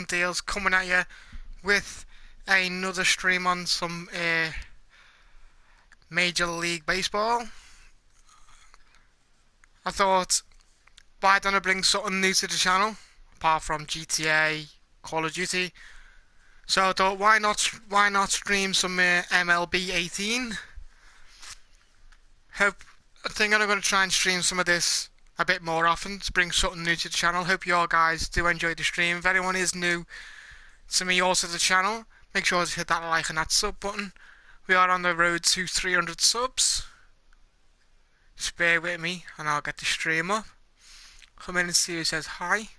Deals coming at you with another stream on some Major League Baseball. I thought, why don't I bring something new to the channel, apart from GTA, Call of Duty? So I thought, why not stream some MLB 18? I think I'm going to try and stream some of this a bit more often to bring something new to the channel. Hope you all guys do enjoy the stream. If anyone is new to me also to the channel, make sure to hit that like and that sub button. We are on the road to 300 subs. Just bear with me and I'll get the stream up. Come in and see who says hi.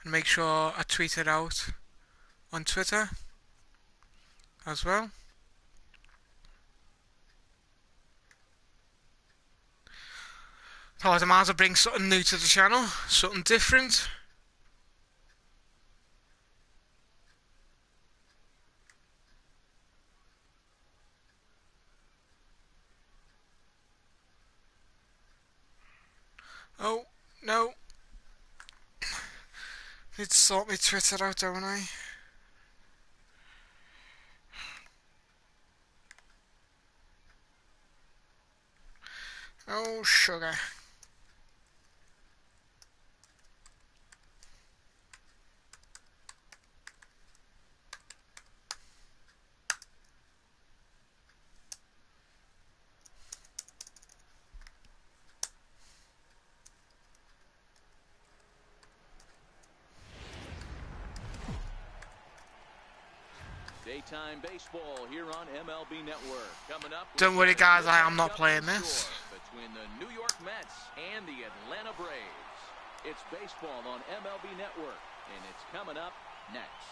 And make sure I tweet it out on Twitter as well. Thought I might as well bring something new to the channel, something different. Oh, no. Need to sort my Twitter out, don't I? Oh, sugar. Daytime baseball here on MLB Network. Coming up, Don't worry guys, I am not playing this. Between the New York Mets and the Atlanta Braves. It's baseball on MLB Network, and it's coming up next.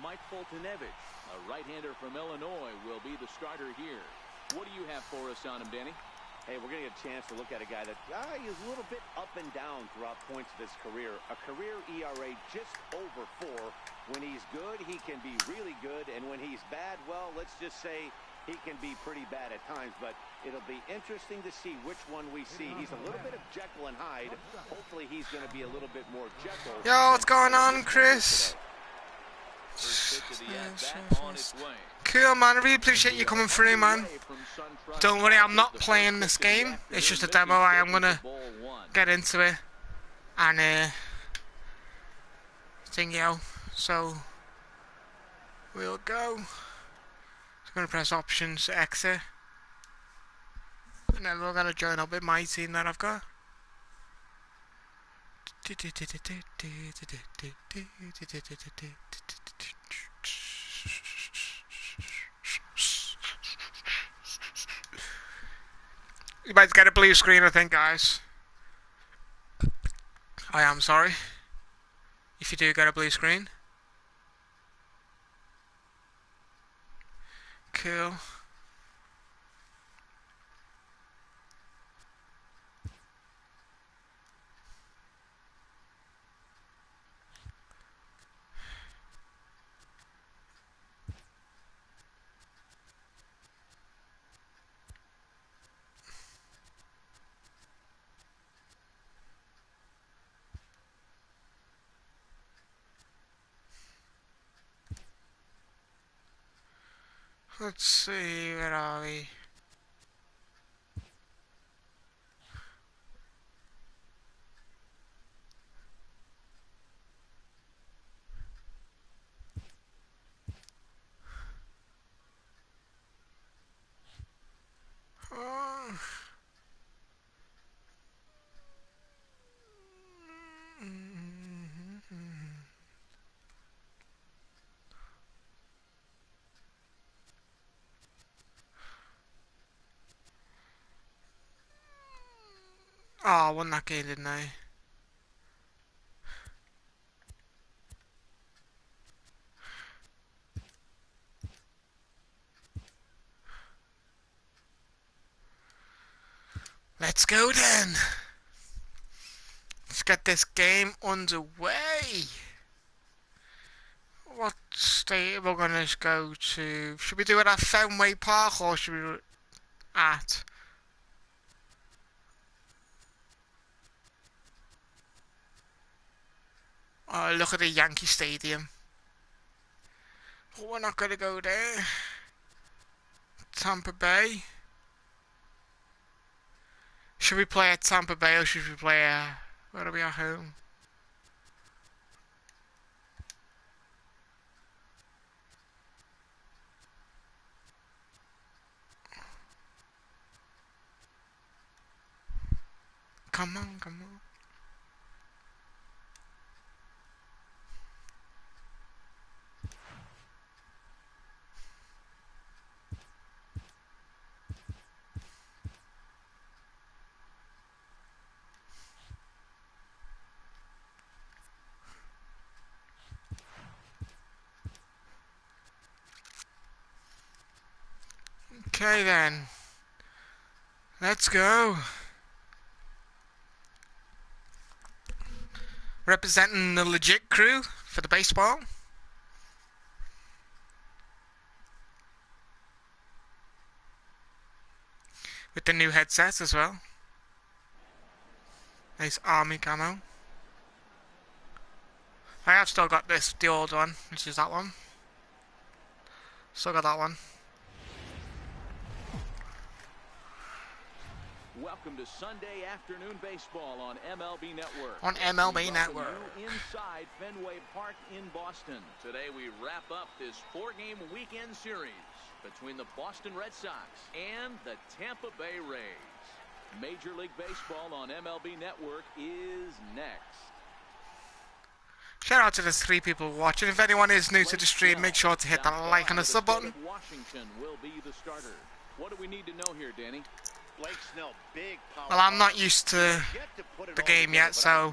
Mike Foltynewicz, a right-hander from Illinois, will be the starter here. What do you have for us on him, Danny? Hey, we're going to get a chance to look at a guy that is a little bit up and down throughout points of his career. A career ERA just over 4. When he's good, he can be really good. And when he's bad, well, let's just say he can be pretty bad at times. But it'll be interesting to see which one we see. He's a little bit of Jekyll and Hyde. Hopefully he's going to be a little bit more Jekyll. Yo, what's going on, Chris? Cool, man. I really appreciate you coming through, man. Don't worry, I'm not playing this game. It's just a demo. I am gonna get into it and thing yo. So we'll go. I'm gonna press options to exit, and then we're gonna join up with my team that I've got. You might get a blue screen, I think, guys. I am sorry if you do get a blue screen. Cool. Let's see, where are we? Oh. Oh, I won that game, didn't I? Let's go then. Let's get this game underway. What state we're gonna go to? Should we do it at Fenway Park or should we do it at? Oh, look at the Yankee Stadium. But we're not gonna go there. Tampa Bay. Should we play at Tampa Bay or should we play at... Where are we at home? Come on, come on. Okay then. Let's go. Representing the legit crew for the baseball. With the new headsets as well. Nice army camo. I have still got this, the old one, which is that one. Still got that one. Welcome to Sunday afternoon baseball on MLB Network. On MLB Network. Inside Fenway Park in Boston. Today we wrap up this 4-game weekend series between the Boston Red Sox and the Tampa Bay Rays. Major League Baseball on MLB Network is next. Shout out to the 3 people watching. If anyone is new to the stream, make sure to hit that like and the sub button. Washington will be the starter. What do we need to know here, Danny? Well, I'm not used to the game yet, so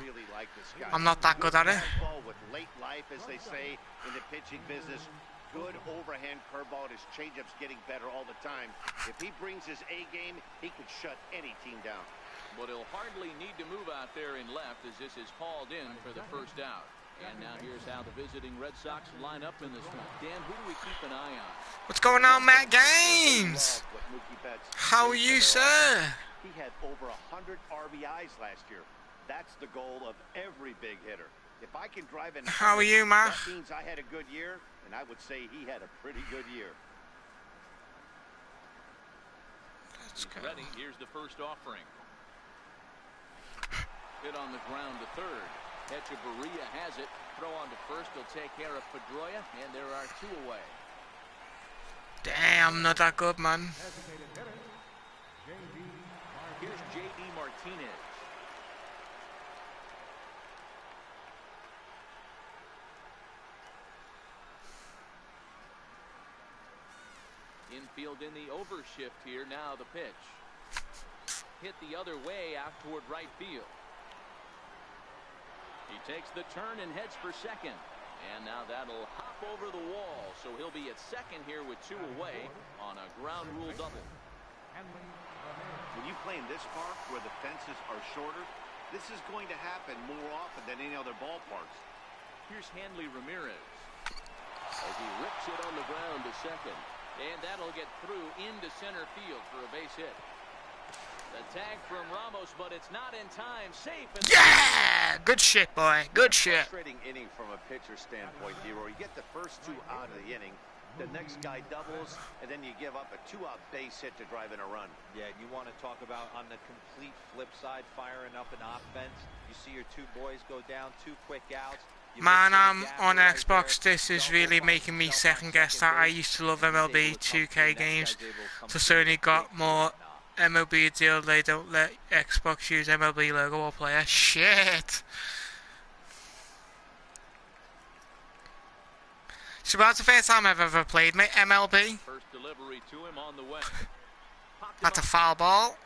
I'm not that good at it. With late life, as they say in the pitching business, good overhand curveball. His changeup's getting better all the time. If he brings his A game, he could shut any team down. But he'll hardly need to move out there in left as this is hauled in for the first out. And now here's how the visiting Red Sox line up in this one. Dan, who do we keep an eye on? What's going on, Matt Games? How are you, sir? He had over 100 RBIs last year. That's the goal of every big hitter. If I can drive in, how are you, Matt? That means I had a good year, and I would say he had a pretty good year. Let's go. Ready. Here's the first offering. Hit on the ground to third. Echeverria has it. Throw on to first. He'll take care of Pedroia, and there are 2 away. Damn, not that good, man. Here's J.D. Martinez. Infield in the overshift here. Now the pitch. Hit the other way out toward right field. He takes the turn and heads for second. And now that'll hop over the wall. So he'll be at second here with 2 away on a ground rule double. When you play in this park where the fences are shorter, this is going to happen more often than any other ballparks. Here's Hanley Ramirez. As he rips it on the ground to second. And that'll get through into center field for a base hit. The tag from Ramos, but it's not in time. Safe. Yeah! Good shit, boy. Good shit. Frustrating inning from a pitcher standpoint, Hero. You get the first 2 out of the inning. The next guy doubles, and then you give up a 2-out base hit to drive in a run. Yeah, you want to talk about on the complete flip side, firing up an offense. You see your 2 boys go down, 2 quick outs. Man, on Xbox, this is really making me second guess that. I used to love MLB 2K games. So Sony got more MLB deal. They don't let Xbox use MLB logo or player. Shit. So that's the first time I've ever played MLB. First delivery to him on the way. That's a foul ball.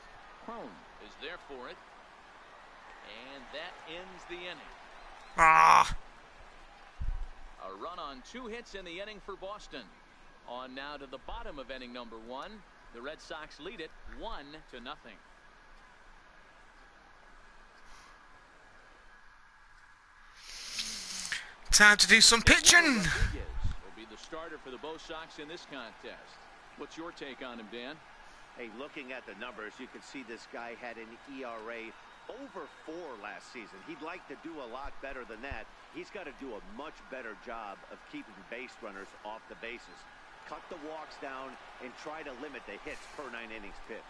Crone is there for it. And that ends the inning. Ah. A run on 2 hits in the inning for Boston. On now to the bottom of inning number 1. The Red Sox lead it 1-0. Time to do some pitching. Rodriguez will be the starter for the Bo Sox in this contest. What's your take on him, Dan? Hey, looking at the numbers, you can see this guy had an ERA over 4 last season. He'd like to do a lot better than that. He's got to do a much better job of keeping base runners off the bases. Cut the walks down and try to limit the hits per 9 innings pitched.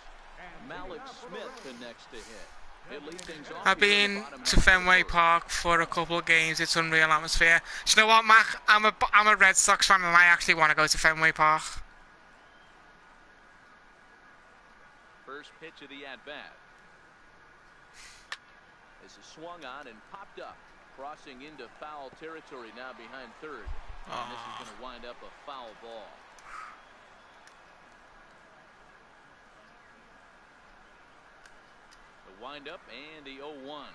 Malik Smith the next to hit. He'll lead things off I've here in been the bottom to half of the Fenway first. Park for a couple of games. It's unreal atmosphere. Do you know what, Mac? I'm a Red Sox fan, and I actually want to go to Fenway Park. First pitch of the at-bat. This is swung on and popped up. Crossing into foul territory now behind third. And this is going to wind up a foul ball. The windup and the 0-1.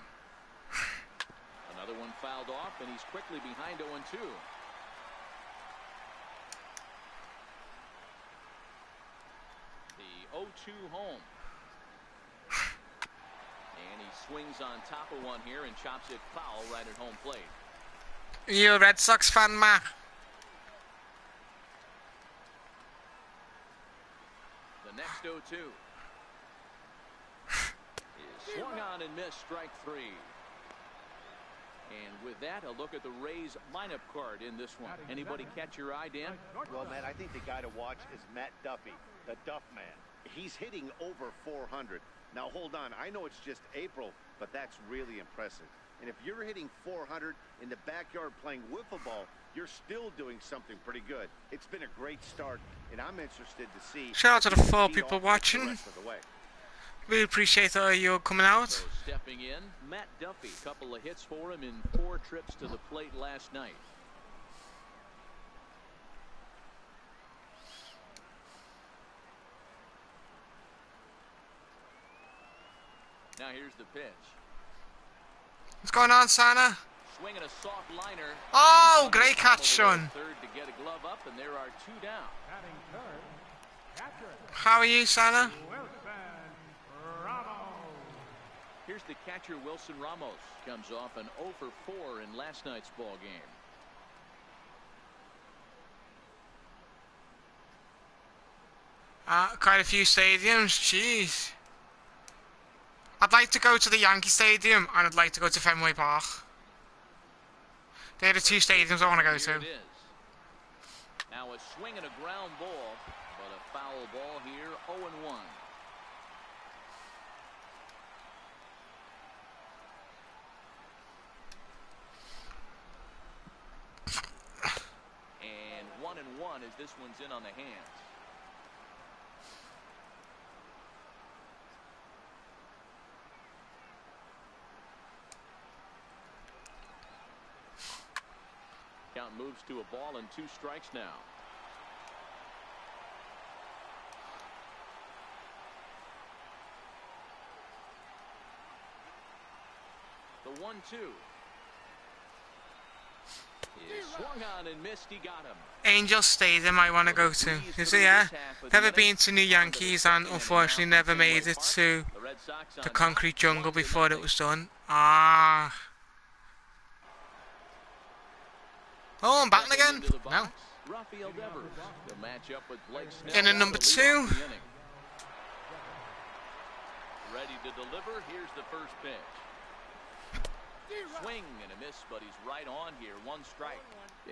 Another one fouled off, and he's quickly behind 0-2. The 0-2 home. And he swings on top of one here and chops it foul right at home plate. Are you a Red Sox fan, Mac? The next 0-2 is swung on and missed, strike 3. And with that, a look at the Rays lineup card in this one. Anybody catch your eye, Dan? Well, man, I think the guy to watch is Matt Duffy, the Duff Man. He's hitting over 400. Now, hold on. I know it's just April, but that's really impressive. And if you're hitting 400 in the backyard playing wiffle ball, you're still doing something pretty good. It's been a great start, and I'm interested to see. Shout out to the 4 feet people off watching. the rest of the way. Really appreciate you coming out. So stepping in, Matt Duffy. Couple of hits for him in 4 trips to the plate last night. Now here's the pitch. What's going on, Sana? Swinging a soft liner. Oh, great catch, son. Third to get a glove up, and there are 2 down. How are you, Sana? Here's the catcher, Wilson Ramos. Comes off an 0 for 4 in last night's ball game. Quite a few stadiums. Jeez. I'd like to go to the Yankee Stadium, and I'd like to go to Fenway Park. They're the 2 stadiums I want to go to. Here it is. Now a swing and a ground ball, but a foul ball here, 0-1. And 1-1 as this one's in on the hands. Count moves to a ball and 2 strikes now. The 1-2. He swung on and missed. He got him. Angel Stadium I want to go to. Is it, yeah? Never been to New Yankees, and unfortunately never made it to the concrete jungle before it was done. Ah. Oh, I'm back again. No. Rafael Devers. They'll match up with Blake Snell. In at number 2. Ready to deliver. Here's the first pitch. Swing and a miss, but he's right on here. 1 strike.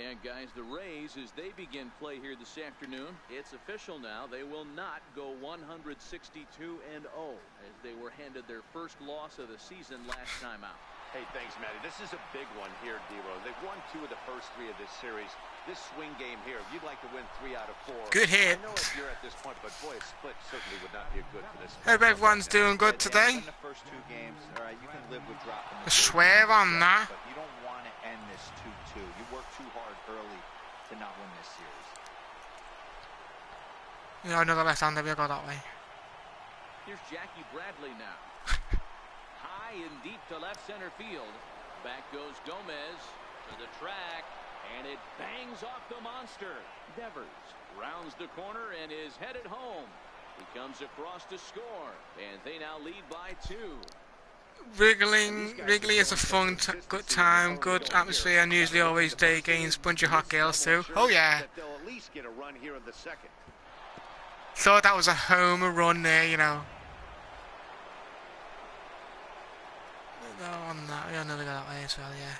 And guys, the Rays, as they begin play here this afternoon, it's official now. They will not go 162-0 as they were handed their first loss of the season last time out. Hey, thanks, Matty. This is a big one here, D-Ro. They've won 2 of the first 3 of this series. This swing game here, if you'd like to win 3 out of 4. Good hit. I know if you're at this point, but boy, a split certainly would not be good for this. Hope everyone's doing good today. In the first 2 games, all right, you can live with dropping I the swear on that. but you don't want to end this 2-2. You work too hard early to not win this series. Yeah, another left-hander. We'll go that way. Here's Jackie Bradley now. High and deep to left center field. Back goes Gomez to the track, and it bangs off the monster. Devers rounds the corner and is headed home. He comes across to score, and they now lead by 2. Wrigley is a fun, good time, good atmosphere, and usually always day games, bunch of hot girls too. Oh yeah. Thought that was a home run there, you know. No, on that, yeah, another go that way as well, yeah.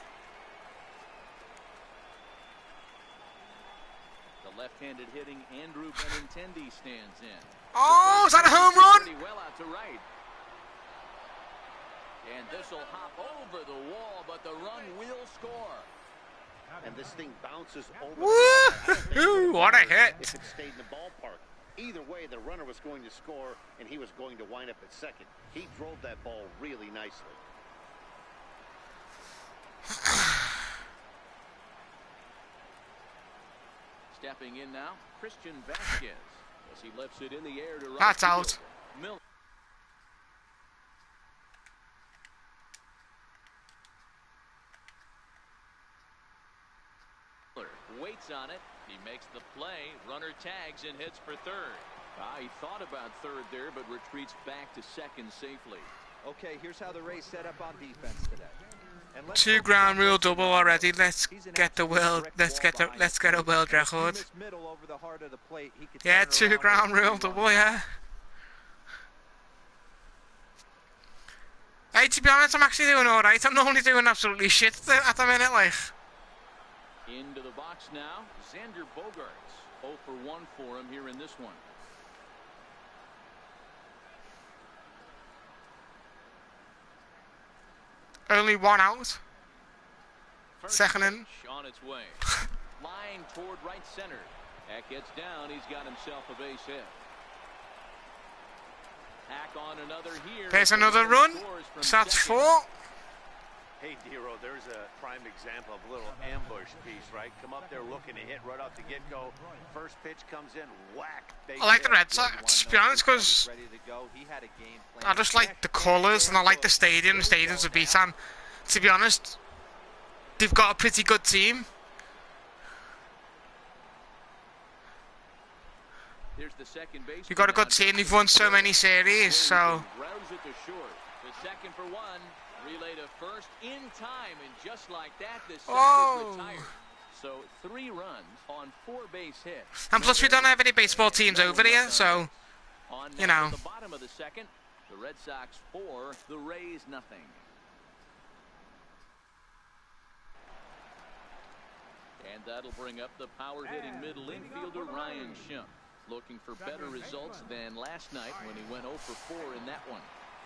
The left-handed hitting Andrew Benintendi stands in. Oh, is that a home run? Pretty well out to right. And this will hop over the wall, but the run will score. And this thing bounces over. Woo! What a hit! If it stayed in the ballpark. Either way, the runner was going to score, and he was going to wind up at second. He drove that ball really nicely. Stepping in now, Christian Vasquez, as he lifts it in the air to right. That's out. Miller. Waits on it. He makes the play. Runner tags and hits for third. He thought about third there, but retreats back to second safely. Okay, here's how the Rays set up on defense today. And 2 ground rule double already. Let's get a world record. Yeah, 2 ground rule double, yeah. Hey, to be honest, I'm actually doing alright. I'm normally doing absolutely shit at the minute, like. Into the box now, Xander Bogaerts. 0 for 1 for him here in this one. Only 1 out. First Second in. pitch on its way. Line toward right center. That gets down. He's got himself a base hit. Hack on another here. There's another run. So that's 4. Hey, Dero, there's a prime example of a little ambush piece, right? Come up there looking to hit right off the get-go. First pitch comes in, whack. I like the Red Sox, to be honest, because I just like the colours and I like the stadium. The stadium's a beat, and to be honest, they've got a pretty good team. You've got a good team. They've won so many series, so. The second for 1. Relay to first in time, and just like that, the side is retired. So 3 runs on 4 base hits. And plus, we don't have any baseball teams over here, so you know. The bottom of the second, the Red Sox 4, the Rays nothing. And that'll bring up the power-hitting middle infielder Ryan Schimpf, looking for better results than last night when he went 0 for 4 in that one.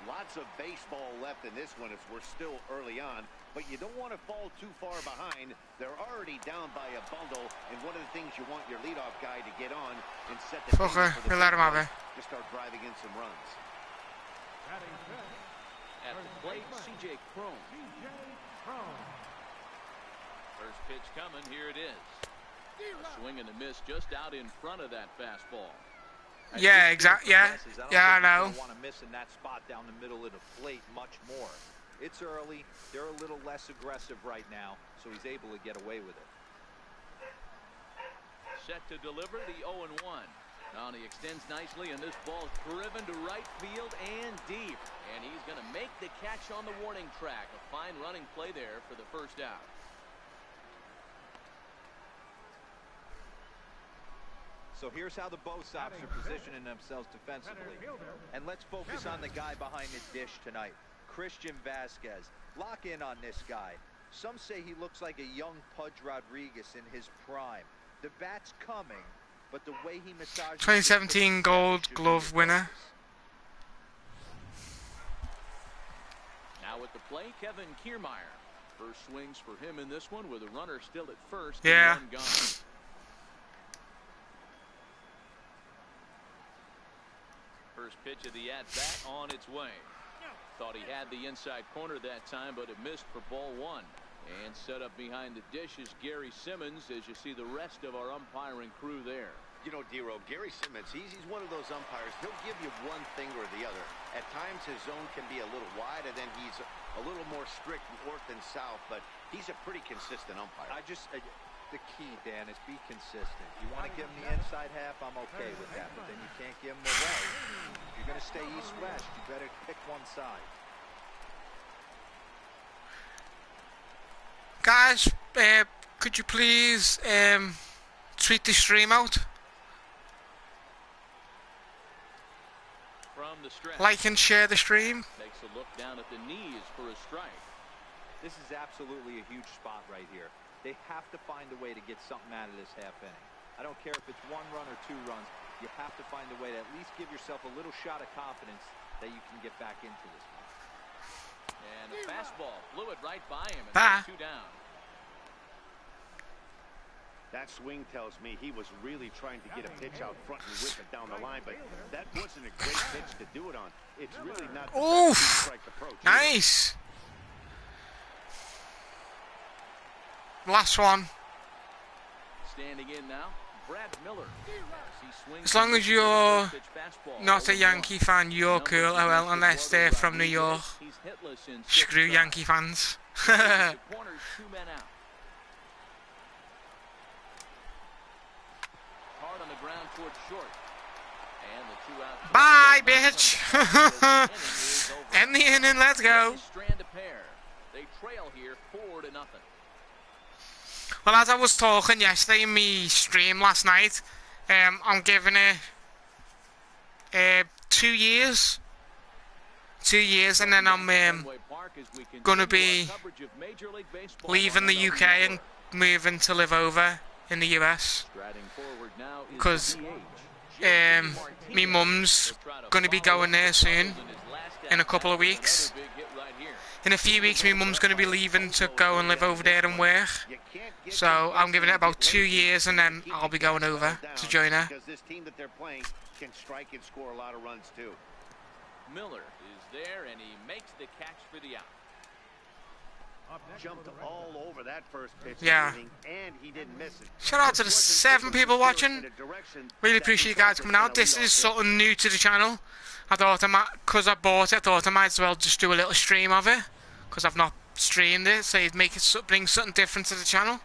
Lots of baseball left in this one as we're still early on, but you don't want to fall too far behind. They're already down by a bundle, and one of the things you want your leadoff guy to get on and set the Okay, we'll let him have it. To start driving in some runs. At the plate, C.J. Cron. First pitch coming, here it is. A swing and a miss just out in front of that fastball. Yeah, exactly. Yeah, I know. I want to miss in that spot down the middle of the plate much more. It's early. They're a little less aggressive right now, so he's able to get away with it. Set to deliver the 0-1. Now he extends nicely, and this ball driven to right field and deep. And he's going to make the catch on the warning track. A fine running play there for the first out. So here's how the Bo Sox are positioning themselves defensively. And let's focus on the guy behind the dish tonight, Christian Vasquez. Lock in on this guy. Some say he looks like a young Pudge Rodriguez in his prime. The bat's coming, but the way he massages 2017 Gold Glove winner. Now with the play, Kevin Kiermaier. First swings for him in this one with a runner still at first. Yeah. And one gone. First pitch of the at-bat on its way. Thought he had the inside corner that time, but it missed for ball 1. And set up behind the dish is Gary Simmons, as you see the rest of our umpiring crew there. You know, Dero, Gary Simmons, he's one of those umpires. He'll give you one thing or the other. At times, his zone can be a little wide, and then he's a little more strict north and south, but he's a pretty consistent umpire. The key, Dan, is be consistent. You want to give him the inside half, I'm okay with that, but then you can't give him away. If you're going to stay east-west, you better pick one side. guys, could you please tweet the stream out? From the stretch. Like and share the stream. Takes a look down at the knees for a strike. This is absolutely a huge spot right here. They have to find a way to get something out of this half inning. I don't care if it's 1 run or 2 runs. You have to find a way to at least give yourself a little shot of confidence that you can get back into this one. And a fastball blew it right by him, and Ah. 2 down. That swing tells me he was really trying to get a pitch out front and whip it down the line, but that wasn't a great pitch to do it on. It's really not the Oof. best strike approach. Nice. Last one. Standing in now, Brad Miller. As long as you're not a Yankee fan, you're cool. Oh well, unless they're from New York. Screw Yankee fans. Corners, 2 men out. Hard on the ground towards short. And the 2 out. Bye, bitch. End the inning, let's go. Strand a pair. They trail here 4-0. Well, as I was talking yesterday in my stream last night, I'm giving it 2 years. 2 years, and then I'm gonna be leaving the UK and moving to live over in the US. Because my mum's gonna be going there soon, in a couple of weeks. In a few weeks, my mum's gonna be leaving to go and live over there and work. So I'm giving it about 2 years, and then I'll be going over to join her. Because this team that they're playing can strike and score a lot of runs too. Miller is there, and he makes the catch for the out. Jumped all over that first pitch. Yeah. And he didn't miss it. Shout out to the 7 people watching. Really appreciate you guys coming out. This is something new to the channel. I thought because I bought it, I thought I might as well just do a little stream of it. Because I've not streamed it, so it'd make it bring something different to the channel.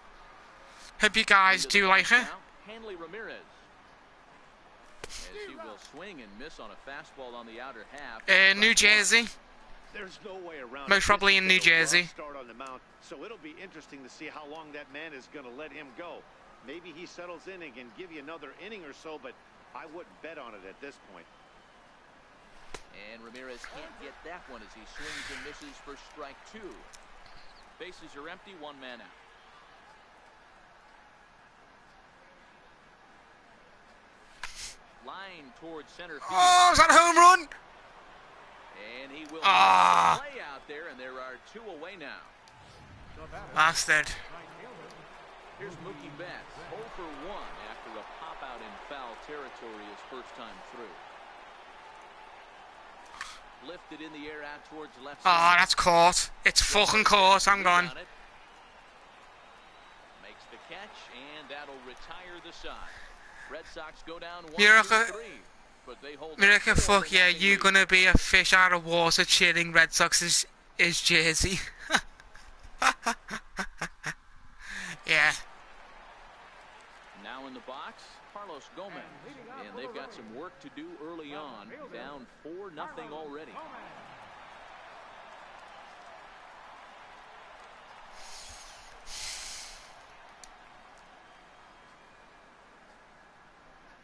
Hope you guys do like it. Hanley Ramirez. As he will swing and miss on a fastball on the outer half. New Jersey. There's no way around Most probably in New Jersey. Start on the mound, so it'll be interesting to see how long that man is going to let him go. Maybe he settles in and can give you another inning or so, but I wouldn't bet on it at this point. And Ramirez can't get that one as he swings and misses for strike 2. Bases are empty, 1 man out. Line towards center field. Oh, is that a home run? And he will Ah. play out there, and there are 2 away now. Bastard. Here's Mookie Betts, 0 for 1 after a pop out in foul territory his first time through. Lifted in the air out towards left Oh, side. that's caught. It's fucking caught. I'm gone. Makes the catch, and that'll retire the side. Red Sox go down 1-3, but they hold. Mirka, fuck yeah, you gonna be a fish out of water cheering Red Sox is Jersey. Yeah. Now in the box, Carlos Gomez, and they've got some work to do early on. Down 4-0 already.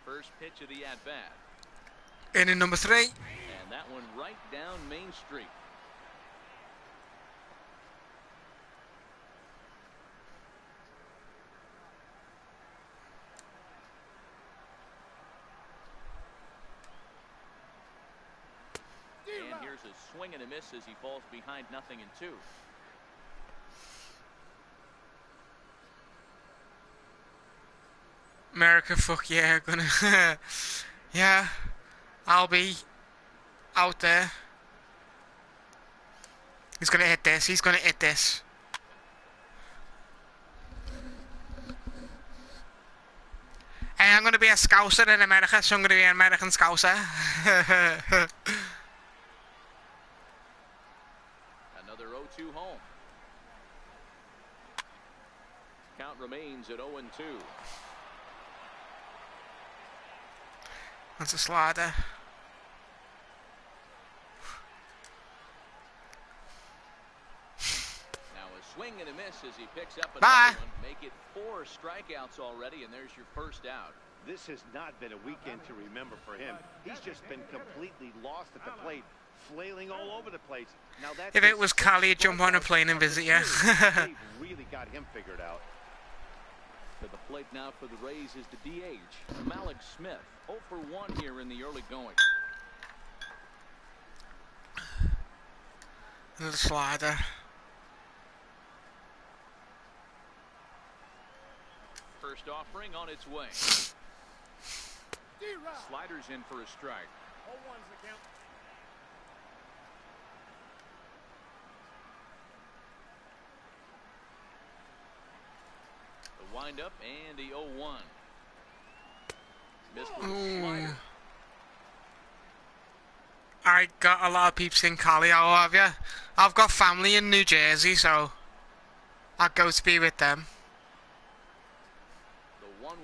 First pitch of the at-bat. Inning number 3. And that one right down Main Street. And here's a swing and a miss as he falls behind 0-2. America, fuck yeah, gonna yeah, I'll be out there. He's gonna hit this, he's gonna hit this. Hey, I'm gonna be a Scouser in America, so I'm gonna be an American Scouser. Another 0-2 home. Count remains at 0-2. That's a slider. Now a swing and a miss as he picks up Bye. another one. Make it 4 strikeouts already, and there's your first out. This has not been a weekend to remember for him. He's just been completely lost at the plate, flailing all over the place. Now that's If it was Cali, he'd jump on a plane and visit you. They've really got him figured out. To the plate now for the Rays is the DH, Malik Smith. 0 for 1 here in the early going. The slider. First offering on its way. Sliders in for a strike. The windup and the 0-1. Missed with a slider. I got a lot of peeps in Cali, how have you? I've got family in New Jersey, so I'd go to be with them. The 1-1.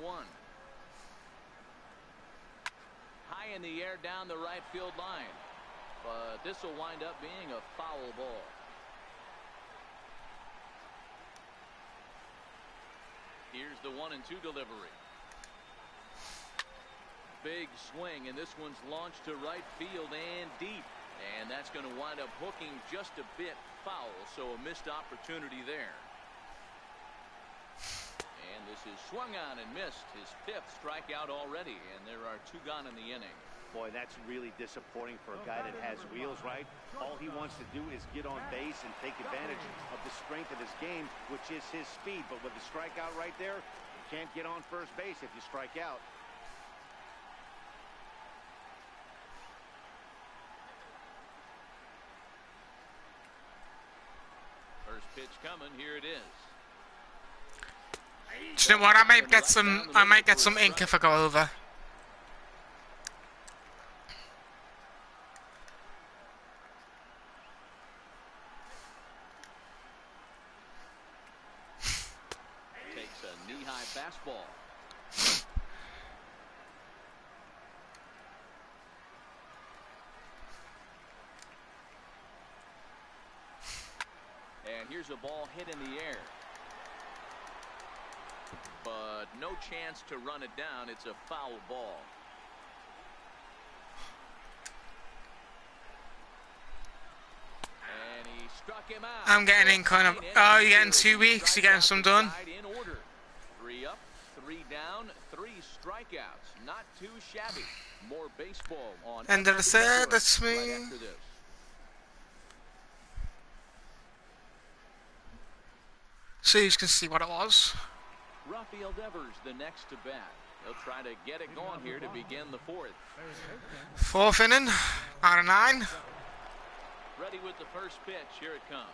High in the air down the right field line. But this will wind up being a foul ball. Here's the 1-2 delivery. Big swing, and this one's launched to right field and deep. And that's going to wind up hooking just a bit foul, so a missed opportunity there. And this is swung on and missed. His 5th strikeout already, and there are 2 gone in the inning. Boy, that's really disappointing for a guy that has wheels, right? All he wants to do is get on base and take advantage of the strength of his game, which is his speed. But with the strikeout right there, you can't get on first base if you strike out. First pitch coming. Here it is. Do you know what? I might get some ink if I go over. Takes a knee-high fastball. And here's a ball hit in the air. But no chance to run it down. It's a foul ball. And he struck him out. I'm getting in kind of. Oh, you're getting 2 weeks. You're getting some done. In order. 3 up, 3 down, 3 strikeouts. Not too shabby. More baseball on. End of the third. That's me. Right after this. So you can see what it was. Rafael Devers the next to bat. He'll try to get it going here to begin the 4th. 4th inning out of 9. Ready with the first pitch. Here it comes.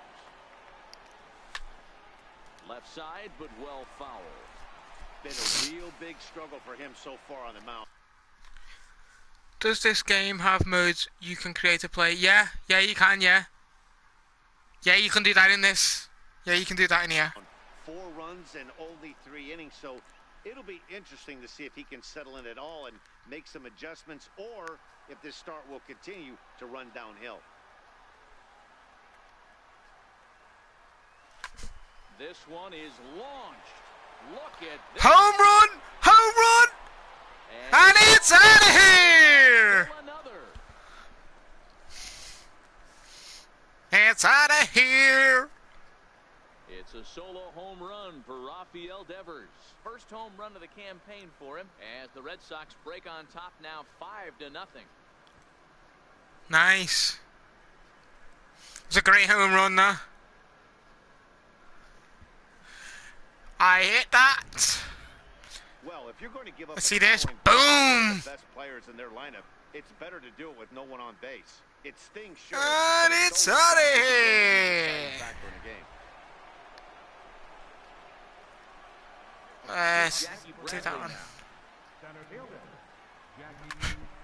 Left side, but well fouled. Been a real big struggle for him so far on the mound. Does this game have modes you can create a play? Yeah, you can, yeah. Yeah, you can do that in this. Yeah, you can do that in here. 4 runs and only 3 innings, so it'll be interesting to see if he can settle in at all and make some adjustments, or if this start will continue to run downhill. This one is launched. Look at this. Home run! Home run! And it's out of here! Another. It's out of here! It's a solo home run for Rafael Devers. First home run of the campaign for him as the Red Sox break on top now 5-0. Nice. It's a great home run there. I hit that. Well, if you're going to give up Let's see this. the Boom! best players in their lineup, it's better to do it with no one on base. It stings, sure. And but it's so out of exciting here. factor in the game. Let's do that one.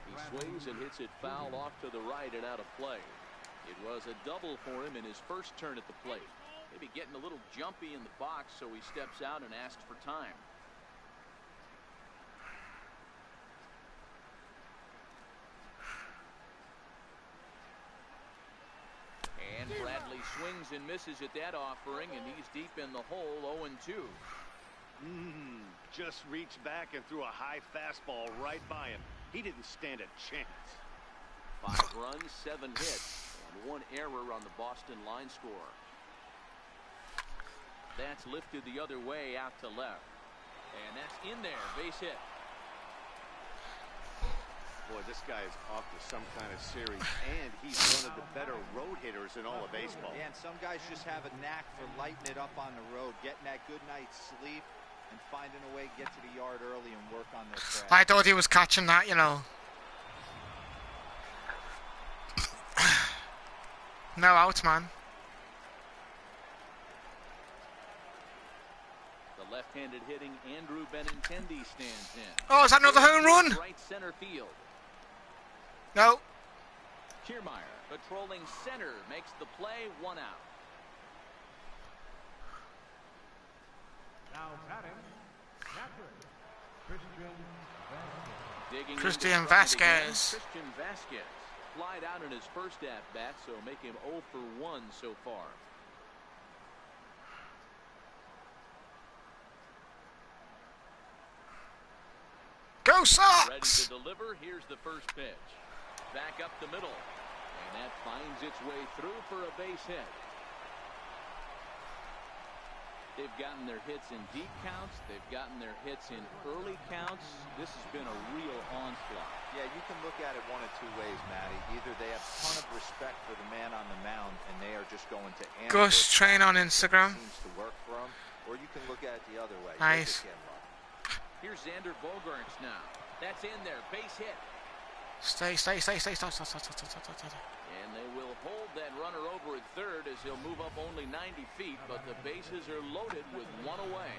He swings and hits it foul off to the right and out of play. It was a double for him in his first turn at the plate. Maybe getting a little jumpy in the box, so he steps out and asks for time. And Bradley swings and misses at that offering, and he's deep in the hole, 0-2. Just reached back and threw a high fastball right by him. He didn't stand a chance. 5 runs, 7 hits, and 1 error on the Boston line score. That's lifted the other way out to left. And that's in there, base hit. Boy, this guy is off to some kind of series, and he's one of the better road hitters in all of baseball. Yeah, and some guys just have a knack for lighting it up on the road, getting that good night's sleep, and finding a way to get to the yard early and work on their craft. I thought he was catching that, you know. No out, man. The left-handed hitting Andrew Benintendi stands in. Oh, is that another home run? Right center field. No. Kiermaier patrolling center makes the play, 1 out. Now batting, catcher, Christian Vasquez. Christian Vasquez flied out in his first at-bat, so make him 0 for 1 so far. Go Ready Sox! to deliver. Here's the first pitch. Back up the middle. And that finds its way through for a base hit. They've gotten their hits in deep counts. They've gotten their hits in early counts. This has been a real onslaught. Yeah, you can look at it one of 2 ways, Matty. Either they have a ton of respect for the man on the mound, and they are just going to answer Gus it. Train on Instagram. Seems to work for them. Or you can look at it the other way. Nice. Here's Xander Bogaerts now. That's in there. Base hit. Stay. Stop. And they will hold that runner over at third as he'll move up only 90 feet, but the bases are loaded with 1 away.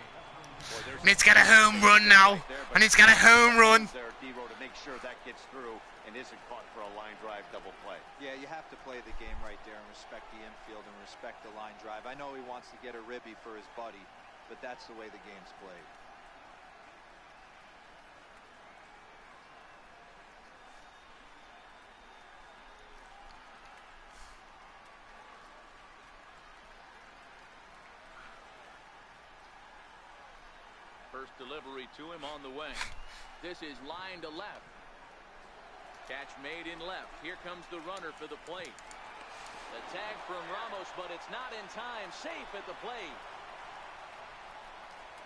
I need to get a home run now. I need to get a home run. There, Dero, to make sure that gets through and isn't caught for a line drive double play. Yeah, you have to play the game right there and respect the infield and respect the line drive. I know he wants to get a ribby for his buddy, but that's the way the game's played. First delivery to him on the way. This is line to left. Catch made in left. Here comes the runner for the plate. The tag from Ramos, but it's not in time. Safe at the plate.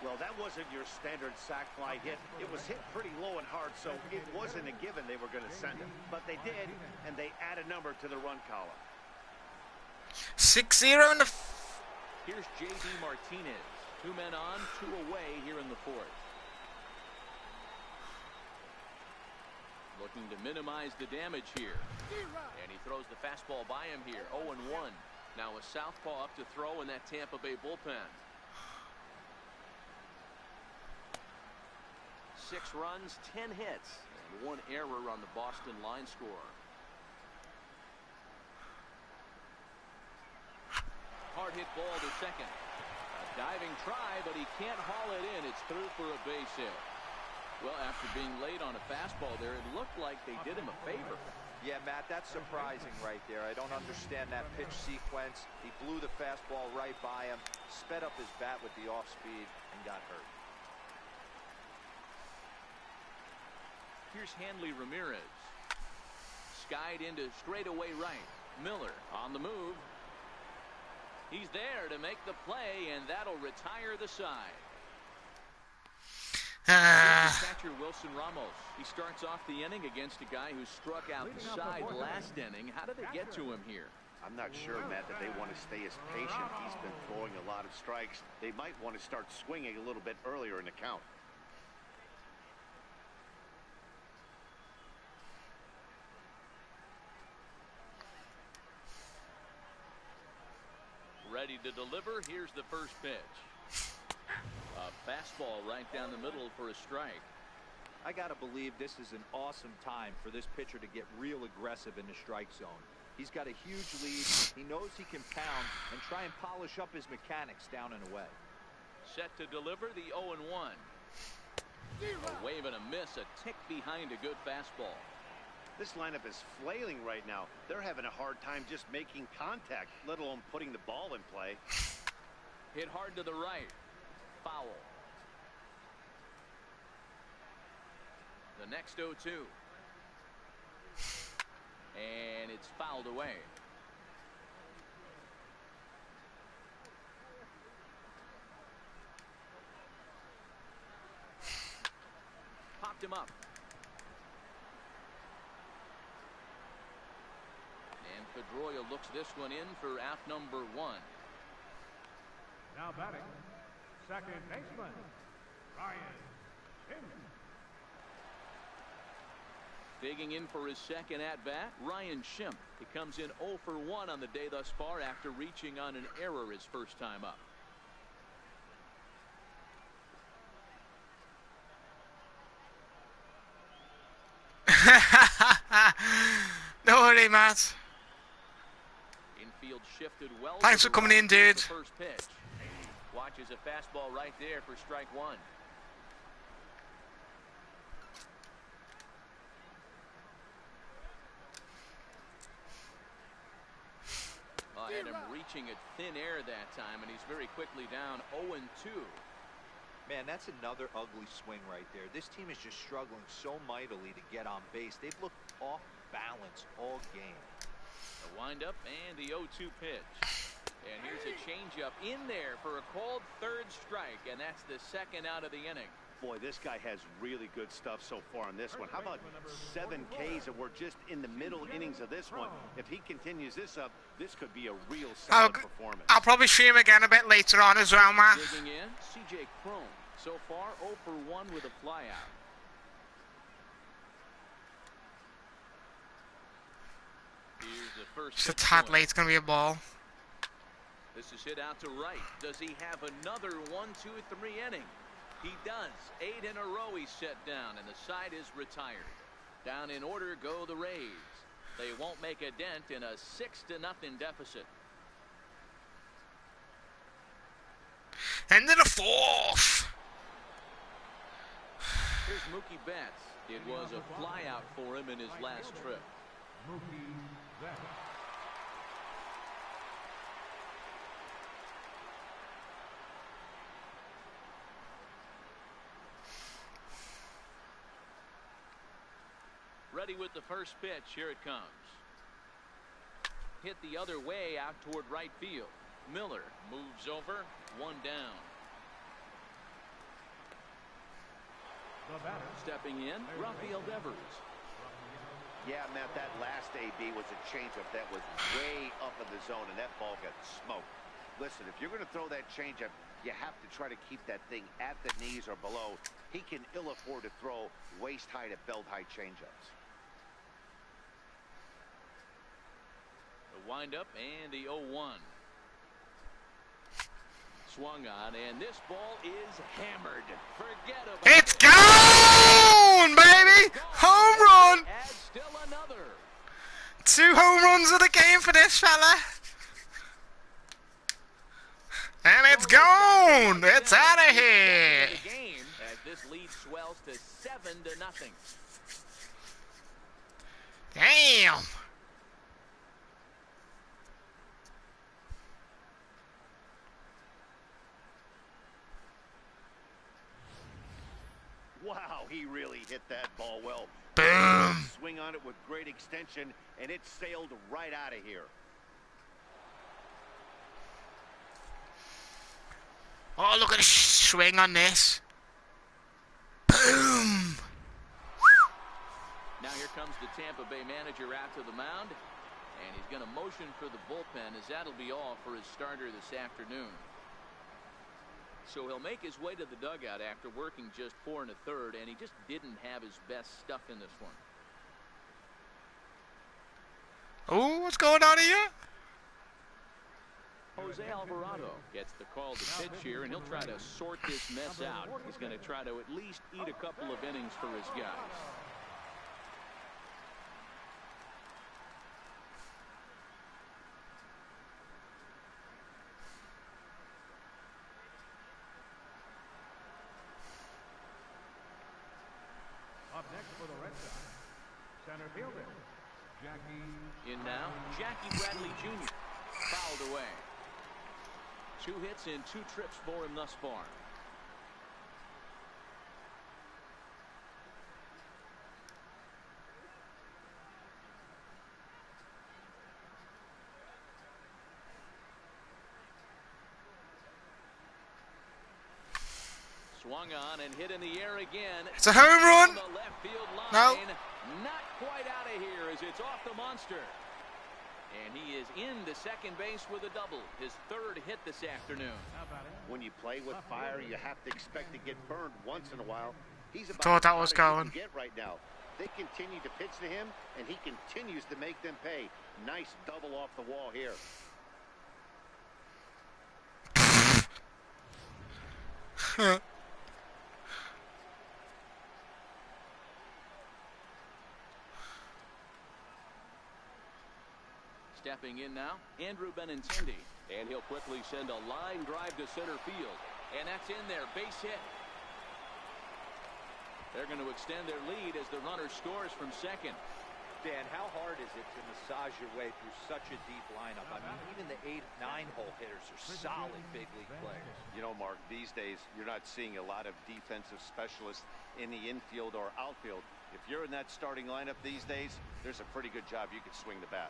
Well, that wasn't your standard sac fly hit. It was hit pretty low and hard, so it wasn't a given they were going to send him. But they did, and they add a number to the run column. 6-0 in the... Here's J.D. Martinez. 2 men on, 2 away here in the 4th. Looking to minimize the damage here. And he throws the fastball by him here. 0-1. Now a southpaw up to throw in that Tampa Bay bullpen. 6 runs, 10 hits, and 1 error on the Boston line score. Hard hit ball to second. A diving try, but he can't haul it in. It's through for a base hit. Well, after being late on a fastball there, it looked like they did him a favor. Yeah, Matt, that's surprising right there. I don't understand that pitch sequence. He blew the fastball right by him, sped up his bat with the off speed, and got hurt. Here's Hanley Ramirez. Skied into straightaway right. Miller on the move. He's there to make the play, and that'll retire the side. Catcher Wilson Ramos. He starts off the inning against a guy who struck out the side last inning. How did they get to him here? I'm not sure, Matt, that they want to stay as patient. He's been throwing a lot of strikes. They might want to start swinging a little bit earlier in the count. Ready to deliver. Here's the first pitch. A fastball right down the middle for a strike. I got to believe this is an awesome time for this pitcher to get real aggressive in the strike zone. He's got a huge lead. He knows he can pound and try and polish up his mechanics down and away. Set to deliver the 0-1. A wave and a miss, a tick behind a good fastball. This lineup is flailing right now. They're having a hard time just making contact, let alone putting the ball in play. Hit hard to the right. Foul. The next 0-2. And it's fouled away. Popped him up. And Pedroia looks this one in for out number 1. Now batting, second baseman, Ryan Shim. Digging in for his second at-bat, Ryan Shim. He comes in 0 for 1 on the day thus far after reaching on an error his first time up. No worry, Matt. Infield shifted well. Thanks for coming in, dude. First pitch. Watches a fastball right there for strike 1. Had him reaching at thin air that time, and he's very quickly down 0-2. Man, that's another ugly swing right there. This team is just struggling so mightily to get on base. They've looked off balance all game. The windup and the 0-2 pitch. And here's a changeup in there for a called third strike, and that's the second out of the inning. Boy, this guy has really good stuff so far on this one. How about 7 Ks, and we're just in the middle innings of this one. If he continues this up, this could be a real solid performance. I'll probably stream again a bit later on as well, Matt. Digging in, C.J. Cron. So far, 0 for 1 with a flyout. Here's the first. Just a tad late. It's going to be a ball. This is hit out to right. Does he have another 1, 2, 3 inning? He does. 8 in a row he's set down, and the side is retired. Down in order go the Rays. They won't make a dent in a 6-0 deficit. End of the 4th. Here's Mookie Betts. It was a flyout for him in his last trip. Mookie Betts. Ready with the first pitch. Here it comes. Hit the other way out toward right field. Miller moves over. 1 down. The batter. Stepping in, Rafael Devers. Yeah, Matt, that last AB was a changeup that was way up in the zone, and that ball got smoked. Listen, if you're going to throw that changeup, you have to try to keep that thing at the knees or below. He can ill afford to throw waist-high to belt-high changeups. The windup and the 0-1. Swung on, and this ball is hammered. Forget about it. It's gone, baby! Home run! And still another. 2 home runs of the game for this fella. And it's gone! It's out of here! The game as this lead swells to 7-0. Damn! Wow, he really hit that ball well. Boom! Swing on it with great extension, and it sailed right out of here. Oh, look at the swing on this. Boom! Now here comes the Tampa Bay manager out to the mound, and he's going to motion for the bullpen, as that'll be all for his starter this afternoon. So he'll make his way to the dugout after working just 4 1/3, and he just didn't have his best stuff in this one. Oh, what's going on here? Jose Alvarado gets the call to pitch here, and he'll try to sort this mess out. He's going to try to at least eat a couple of innings for his guys. Up next for the Red Sox, Center fielder, Jackie. In now, Jackie Bradley Jr. fouled away. 2 hits and 2 trips for him thus far. Swung on and hit in the air again. It's a home run. On the left field line. No. Not quite out of here as it's off the monster. And he is into second base with a double. His 3rd hit this afternoon. When you play with fire, you have to expect to get burned once in a while. He's about Thought that as was hot as going. you can get right now. They continue to pitch to him, and he continues to make them pay. Nice double off the wall here. Stepping in now, Andrew Benintendi. And he'll quickly send a line drive to center field. And that's in there, base hit. They're going to extend their lead as the runner scores from second. Dan, how hard is it to massage your way through such a deep lineup? I mean, even the 8, 9-hole hitters are solid big league players. You know, Mark, these days you're not seeing a lot of defensive specialists in the infield or outfield. If you're in that starting lineup these days, there's a pretty good job you could swing the bat.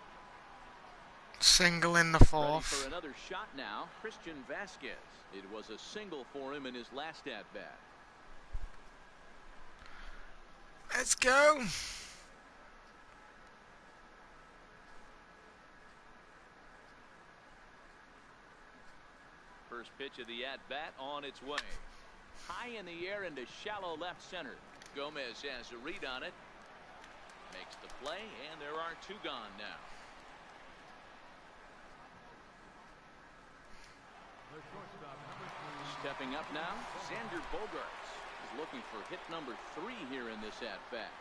Single in the Ready 4th. for another shot now, Christian Vasquez. It was a single for him in his last at-bat. Let's go. First pitch of the at-bat on its way. High in the air into shallow left center. Gomez has a read on it. Makes the play, and there are 2 gone now. The shortstop, number 3. Stepping up now, Xander Bogaerts is looking for hit number 3 here in this at-bat.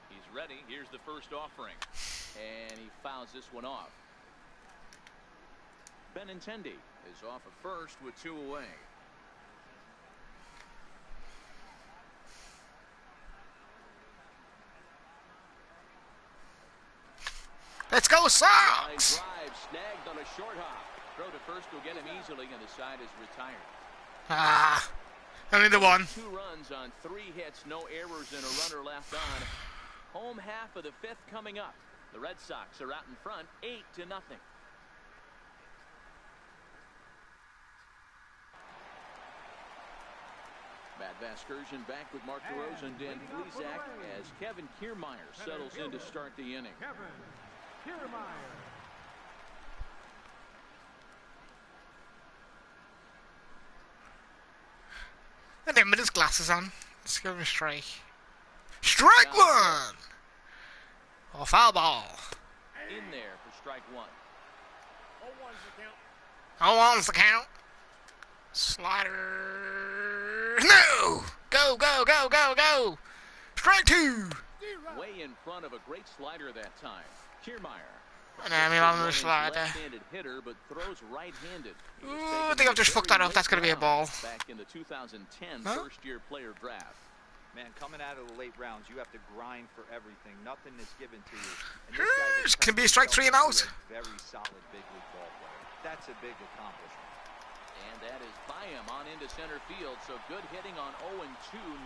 He's ready. Here's the first offering. And he fouls this one off. Benintendi is off at first with 2 away. Let's go, Line Sox. drive snagged on a short hop. Throw to first will get him easily, and the side is retired. Ah, only the 1. 2 runs on 3 hits, no errors, and a runner left on. Home half of the 5th coming up. The Red Sox are out in front, 8-0. Matt Vasgersian back with Mark DeRosa and Dan Plesac as Kevin Kiermaier settles in to start the inning. Kevin Kiermaier. And then with his glasses on. Let's give him a strike. Strike 1! Or foul ball. In there for strike 1. 0-1's the count. Slider. No! Go, go, go, go, go! Strike 2! Way in front of a great slider that time. Kiermaier. And then we on the slider. Left-handed hitter, but throws right-handed. Ooh, I think I've just fucked that up. That's going to be a ball. Back in the 2010 first-year player draft. Man, coming out of the late rounds, you have to grind for everything. Nothing is given to you. And this guy has Can be a strike 3 and out. a very solid big league ball player. That's a big accomplishment. And that is by him on into center field. So good hitting on 0-2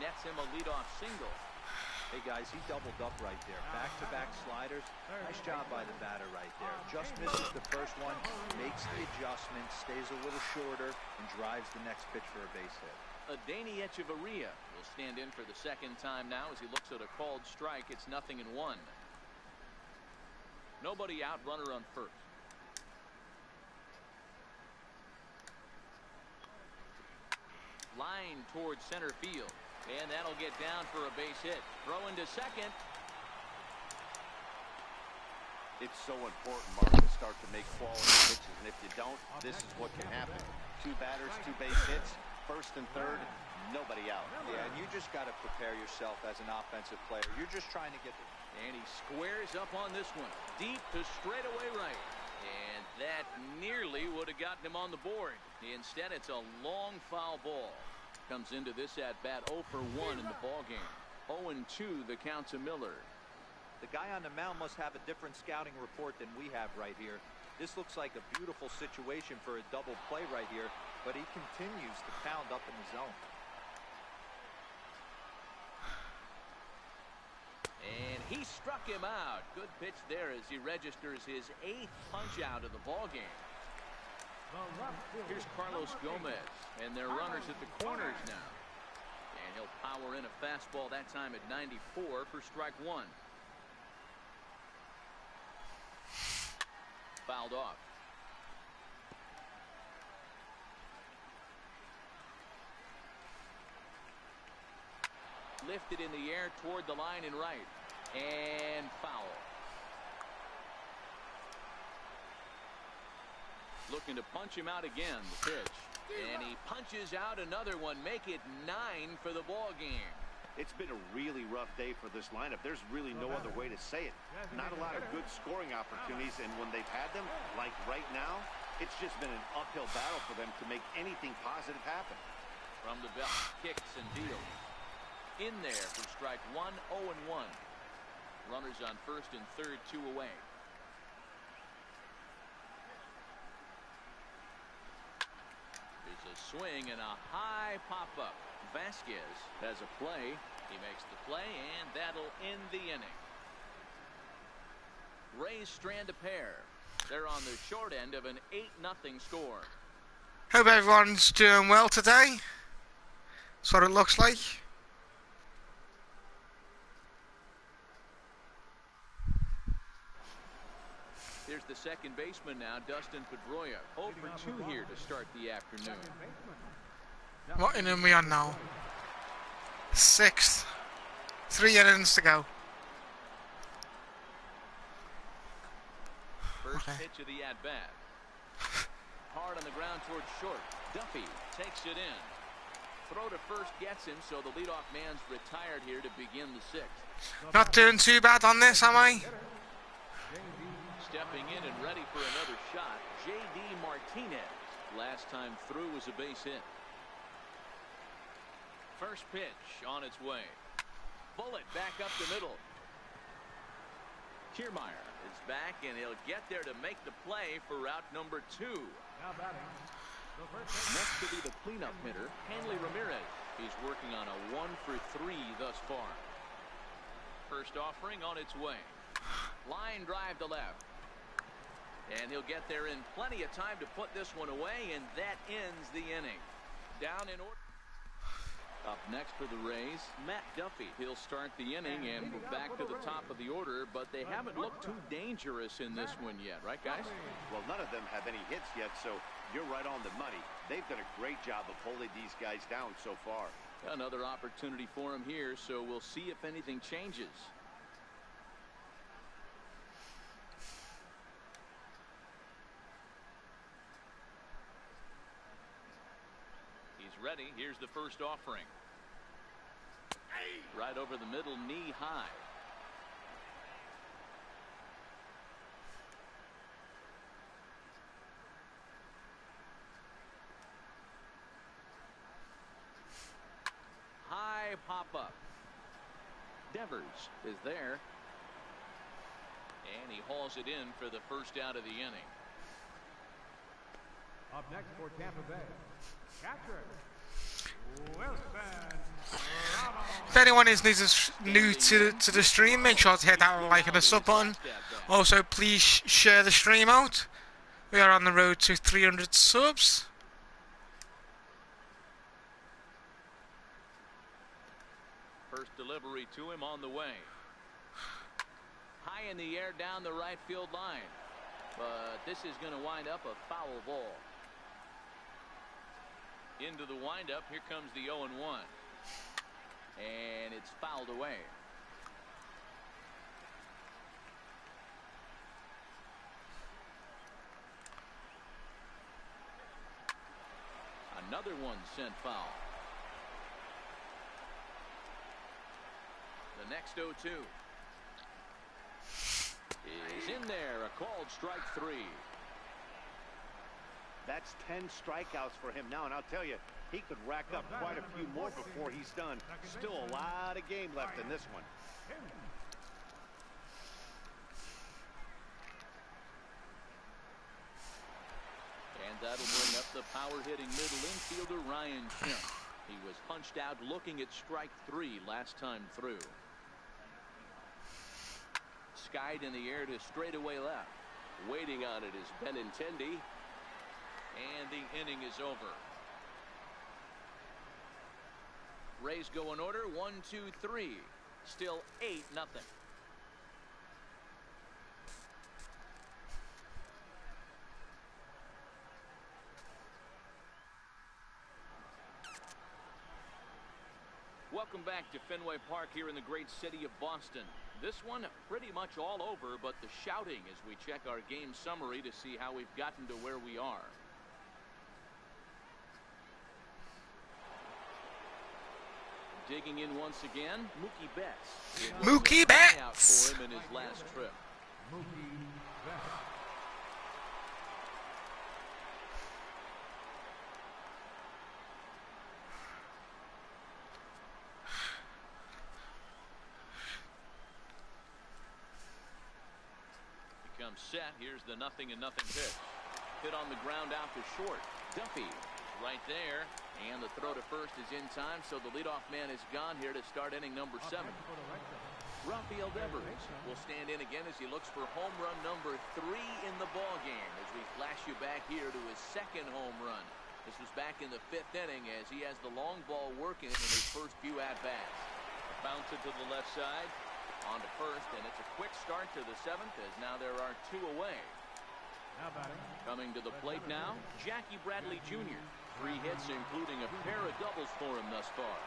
nets him a leadoff single. Hey, guys, he doubled up right there. Back-to-back sliders. Nice job by the batter right there. Just misses the first one, makes the adjustment, stays a little shorter, and drives the next pitch for a base hit. Adeiny Echeverria will stand in for the second time now as he looks at a called strike. It's 0-1. Nobody out, runner on first. Line towards center field. And that'll get down for a base hit. Throw into second. It's so important, Mark, to start to make quality pitches, and if you don't, this is what can happen. 2 batters, 2 base hits, first and third, nobody out. Yeah, and you just got to prepare yourself as an offensive player. You're just trying to get the... And he squares up on this one. Deep to straightaway right. And that nearly would have gotten him on the board. Instead, it's a long foul ball. comes into this at-bat 0 for 1 in the ballgame. 0-2 the count to Miller. The guy on the mound must have a different scouting report than we have right here. This looks like a beautiful situation for a double play right here, but he continues to pound up in the zone. And he struck him out. Good pitch there as he registers his 8th punch out of the ballgame. Here's Carlos Gomez, and they're runners at the corners now. And he'll power in a fastball that time at 94 for strike 1. Fouled off. Lifted in the air toward the line and right. And foul. Looking to punch him out again, the pitch. And he punches out another one. Make it 9 for the ball game. It's been a really rough day for this lineup. There's really no other way to say it. Not a lot of good scoring opportunities, and when they've had them, like right now, it's just been an uphill battle for them to make anything positive happen. From the belt, kicks and deals. In there for strike 1, 0-1. Runners on first and third, 2 away. There's a swing and a high pop-up. Vasquez has a play. He makes the play, and that'll end the inning. Rays strand a pair. They're on the short end of an 8-0 score. Hope everyone's doing well today. That's what it looks like. Here's the second baseman now, Dustin Pedroia. 0 for 2 here to start the afternoon. What inning are we on now? 6th. 3 innings to go. First pitch of the at-bat. Hard on the ground towards short. Duffy takes it in. Throw to first gets him, so the leadoff man's retired here to begin the 6th. Not doing too bad on this, am I? Stepping in and ready for another shot, J.D. Martinez. Last time through was a base hit. First pitch on its way. Bullet back up the middle. Kiermaier is back, and he'll get there to make the play for route number 2. Next to be the cleanup hitter, Hanley Ramirez. He's working on a 1 for 3 thus far. First offering on its way. Line drive to left. And he'll get there in plenty of time to put this one away, and that ends the inning. Down in order. Up next for the Rays, Matt Duffy. He'll start the inning and move back to the top of the order, but they haven't looked too dangerous in this one yet, right, guys? Well, none of them have any hits yet, so you're right on the money. They've done a great job of holding these guys down so far. Another opportunity for him here, so we'll see if anything changes. Ready. Here's the first offering. Right over the middle, knee high. High pop up. Devers is there. And he hauls it in for the first out of the inning. Up next for Tampa Bay, catcher Wilson. If anyone is new to the stream, make sure to hit that like and a sub button. Also, please share the stream out. We are on the road to 300 subs. First delivery to him on the way. High in the air down the right field line. But this is going to wind up a foul ball. Into the windup. Here comes the 0-1. And it's fouled away. Another one sent foul. The next 0-2 is in there. A called strike 3. That's 10 strikeouts for him now, and I'll tell you, he could rack up quite a few more before he's done. Still a lot of game left in this one. And that'll bring up the power-hitting middle infielder Ryan Kemp. He was punched out looking at strike 3 last time through. Skied in the air to straightaway left. Waiting on it is Benintendi. And the inning is over. Rays go in order, 1-2-3. Still 8-0. Welcome back to Fenway Park here in the great city of Boston. This one pretty much all over, but the shouting as we check our game summary to see how we've gotten to where we are. Digging in once again, Mookie Betts. Mookie Betts! For him in his last trip. Mookie Betts. Becomes set. Here's the 0-0 pitch. Hit on the ground out to short. Duffy right there. And the throw to first is in time, so the leadoff man is gone here to start inning number 7. Rafael Devers will stand in again as he looks for home run number 3 in the ball game as we flash you back here to his second home run. This was back in the 5th inning as he has the long ball working in his first few at-bats. Bounce it to the left side. On to first, and it's a quick start to the 7th as now there are 2 away. Coming to the plate now, Jackie Bradley Jr. 3 hits, including a pair of doubles for him thus far.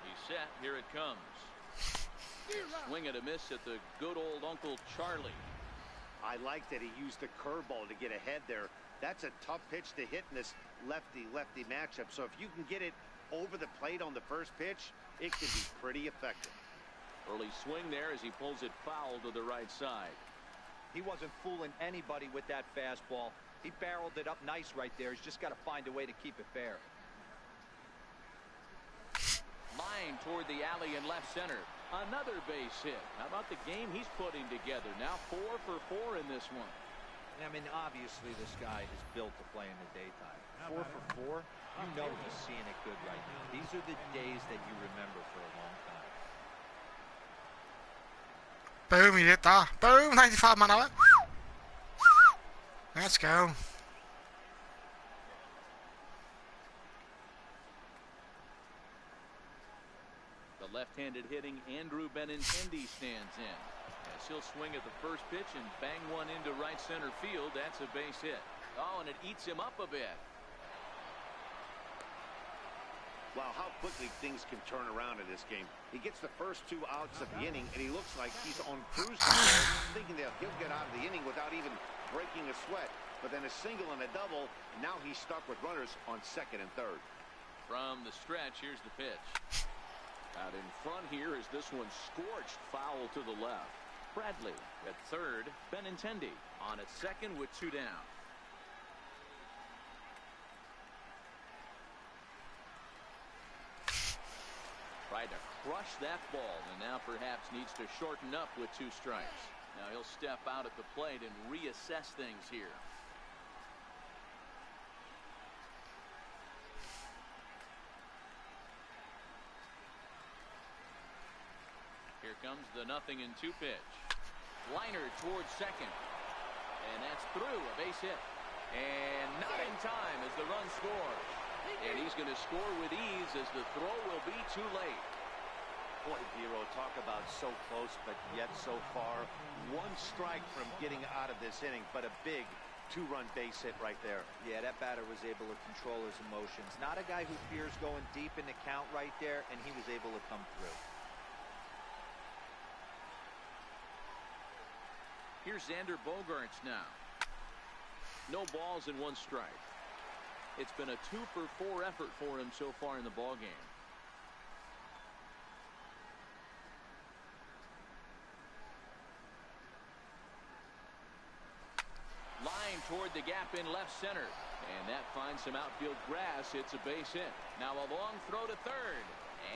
He's set. Here it comes. Swing and a miss at the good old Uncle Charlie. I like that he used the curveball to get ahead there. That's a tough pitch to hit in this lefty-lefty matchup. So if you can get it over the plate on the first pitch, it can be pretty effective. Early swing there as he pulls it foul to the right side. He wasn't fooling anybody with that fastball. He barreled it up nice right there. He's just got to find a way to keep it fair. Line toward the alley in left center. Another base hit. How about the game he's putting together? Now 4 for 4 in this one. I mean, obviously this guy is built to play in the daytime. 4 for 4. You know he's seeing it good right now. These are the days that you remember for a long time. Boom, he did that. Boom, 95 man hour. Let's go. The left-handed hitting Andrew Benintendi stands in. As he'll swing at the first pitch and bang one into right center field. That's a base hit. Oh, and it eats him up a bit. Wow, how quickly things can turn around in this game. He gets the first 2 outs of the inning, and he looks like he's on cruise control, thinking that he'll get out of the inning without even breaking a sweat. But then a single and a double, now he's stuck with runners on second and third. From the stretch, here's the pitch. Out in front here is this one scorched foul to the left. Bradley at third. Benintendi on at second with 2 down. Tried to crush that ball and now perhaps needs to shorten up with 2 strikes. Now he'll step out at the plate and reassess things here. Here comes the 0-2 pitch. Liner towards second. And that's through, a base hit. And not in time as the run scores. And he's going to score with ease as the throw will be too late. Boy, Vero, talk about so close, but yet so far. 1 strike from getting out of this inning, but a big 2-run base hit right there. Yeah, that batter was able to control his emotions. Not a guy who fears going deep in the count right there, and he was able to come through. Here's Xander Bogaerts now. No balls and 1 strike. It's been a 2 for 4 effort for him so far in the ball game. toward the gap in left center. And that finds some outfield grass. It's a base hit. Now a long throw to third.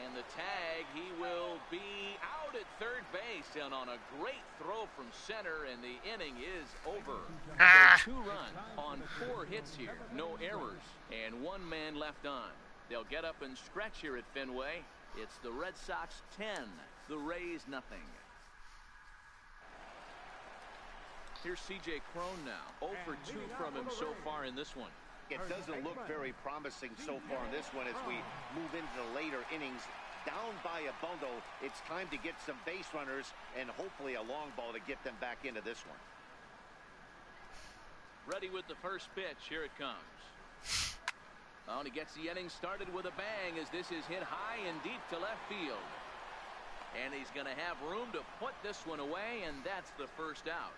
And the tag, he will be out at third base. And on a great throw from center, and the inning is over. So 2 runs on 4 hits here. No errors. And 1 man left on. They'll get up and stretch here at Fenway. It's the Red Sox 10, the Rays nothing. Here's C.J. Cron now. 0 for 2 from him so far in this one. It doesn't look very promising so far in this one as we move into the later innings. Down by a bundle, it's time to get some base runners and hopefully a long ball to get them back into this one. Ready with the first pitch. Here it comes. Oh, and he gets the inning started with a bang as this is hit high and deep to left field. And he's going to have room to put this one away, and that's the first out.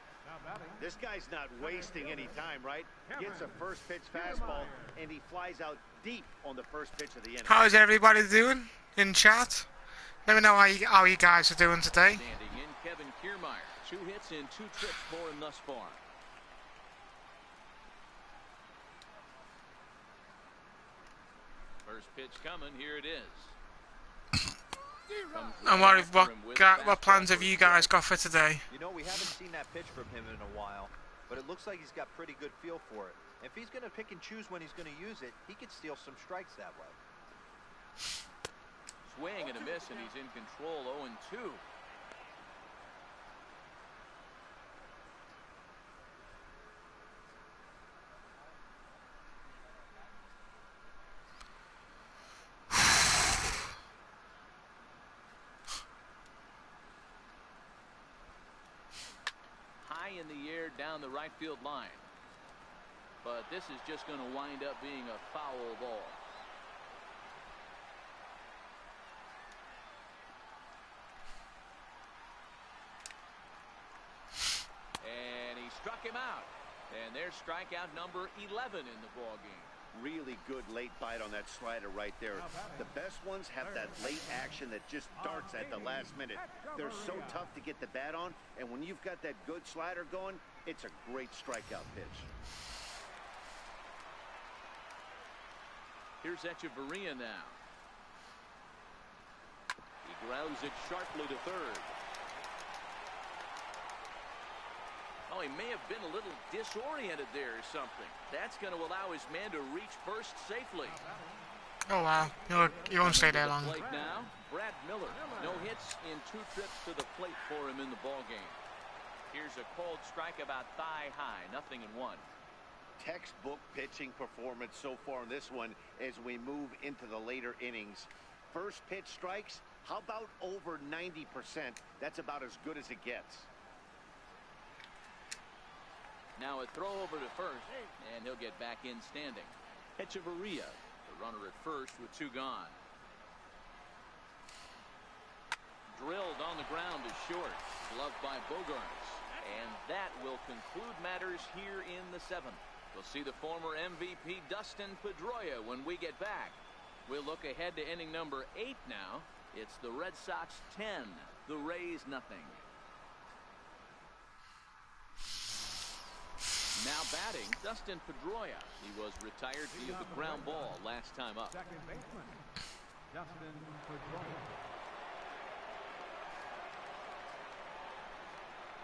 This guy's not wasting any time, right? Gets a first pitch fastball, and he flies out deep on the first pitch of the inning. How's everybody doing in chat? Let me know how you guys are doing today. Standing in Kevin Kiermaier. 2 hits in 2 trips for him thus far. First pitch coming. Here it is. And what plans have you guys got for today? You know, we haven't seen that pitch from him in a while, but it looks like he's got pretty good feel for it. If he's going to pick and choose when he's going to use it, he could steal some strikes that way. Swing and a miss, and he's in control. 0-2. In the air down the right field line, but this is just going to wind up being a foul ball. And he struck him out, and there's strikeout number 11 in the ball game. Really good late bite on that slider right there. The best ones have that late action that just darts at the last minute. They're so tough to get the bat on, and when you've got that good slider going, it's a great strikeout pitch. Here's Echeverria now. He grounds it sharply to third. Oh, he may have been a little disoriented there or something. That's going to allow his man to reach first safely. Oh wow, you won't stay there long. Plate now, Brad Miller. No hits in 2 trips to the plate for him in the ball game. Here's a cold strike about thigh high, 0-1. Textbook pitching performance so far in this one as we move into the later innings. First pitch strikes, how about over 90%? That's about as good as it gets. Now a throw over to first, and he'll get back in standing. Echeverria, the runner at first with 2 gone. Drilled on the ground to short, gloved by Bogarts. And that will conclude matters here in the 7th. We'll see the former MVP Dustin Pedroia when we get back. We'll look ahead to inning number 8 now. It's the Red Sox 10, the Rays nothing. Now batting, Dustin Pedroia. He was retired via the ground ball last time up. Second baseman, Dustin Pedroia.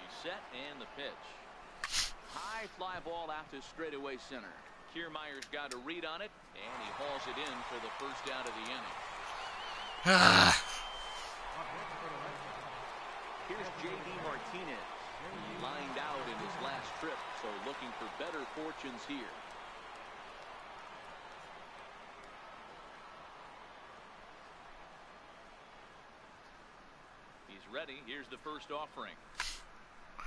He's set and the pitch. High fly ball out to straightaway center. Kiermaier's got a read on it, and he hauls it in for the first out of the inning. Here's J.D. Martinez. He lined out in his last trip, so looking for better fortunes here. He's ready. Here's the first offering.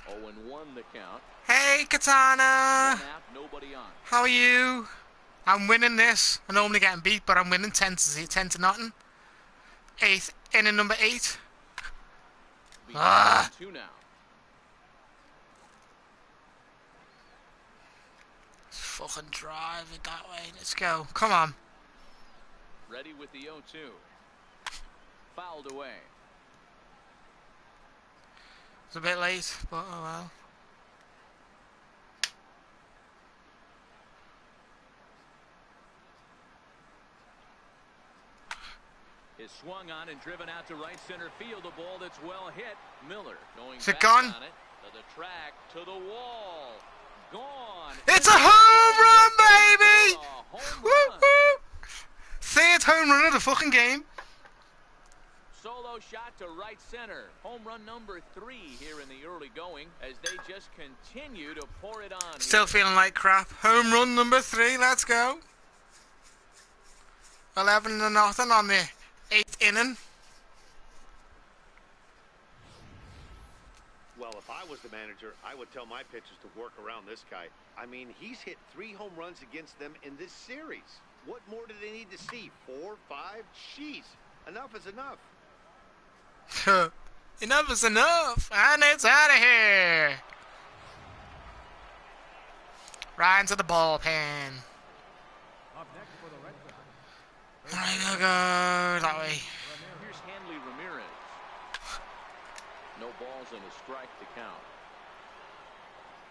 0-1 the count. Hey Katana! 1 out, nobody on. How are you? I'm winning this. I'm normally getting beat, but I'm winning 10-0. 8th inning number 8. Ah! 2 now. Fucking drive it that way. Let's go. Come on. Ready with the 0-2. Fouled away. It's a bit late, but oh well. is swung on and driven out to right center field. A ball that's well hit. Miller going Is it back gone? on it to the track, to the wall. Gone. It's a home run, baby! A home Woo run. woo! Third home run of the fucking game. Solo shot to right center. Home run number 3 here in the early going as they just continue to pour it on. Still feeling like crap. Home run number 3. Let's go. 11-0 on the 8th inning. Well, if I was the manager, I would tell my pitchers to work around this guy. I mean, he's hit 3 home runs against them in this series. What more do they need to see? 4, 5? Jeez, enough is enough. Enough is enough, and it's out of here. Right into the bullpen. Up next for the Red Sox. Alright, we'll go that way. Here's Hanley Ramirez. No balls and a strike to count.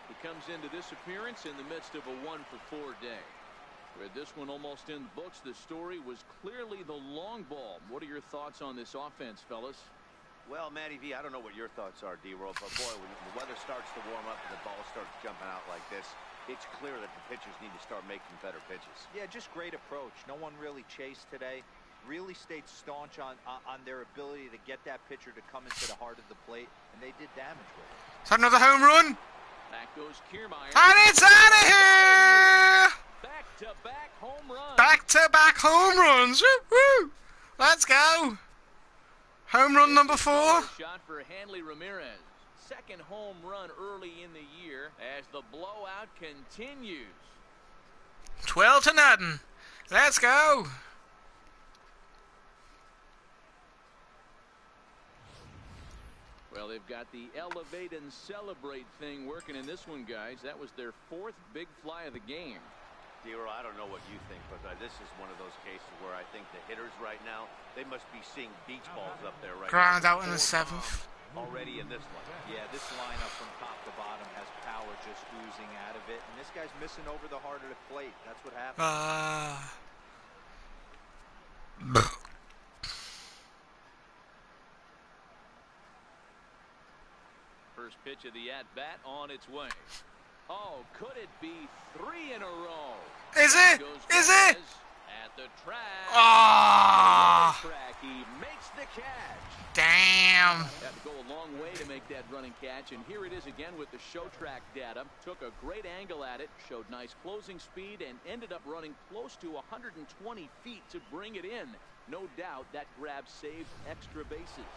He comes into this appearance in the midst of a 1-for-4 day. With this one almost in the books, the story was clearly the long ball. What are your thoughts on this offense, fellas? Well, Matty V, I don't know what your thoughts are, D-Roll, but boy, when the weather starts to warm up and the ball starts jumping out like this, it's clear that the pitchers need to start making better pitches. Yeah, just great approach. No one really chased today. Really stayed staunch on their ability to get that pitcher to come into the heart of the plate, and they did damage with it. Is that another home run? Back goes Kiermaier. And it's out of here! Back-to-back home runs. Back-to-back home runs. Woo woo! Let's go. Home run number 4. Shot for Hanley Ramirez. Second home run early in the year as the blowout continues. 12-0. Let's go. Well, they've got the elevate and celebrate thing working in this one, guys. That was their 4th big fly of the game. D-Roll, I don't know what you think, but this is one of those cases where I think the hitters right now, they must be seeing beach balls up there right Ground now. out in the 7th. Already in this one. Yeah, this lineup from top to bottom has power just oozing out of it, and this guy's missing over the heart of the plate. That's what happened. First pitch of the at-bat on its way. Oh, could it be 3 in a row? Is it? Is it? At the track. Ah! Track. He makes the catch. Damn. Had to go a long way to make that running catch, and here it is again with the show track data. Took a great angle at it, showed nice closing speed, and ended up running close to 120 feet to bring it in. No doubt that grab saved extra bases.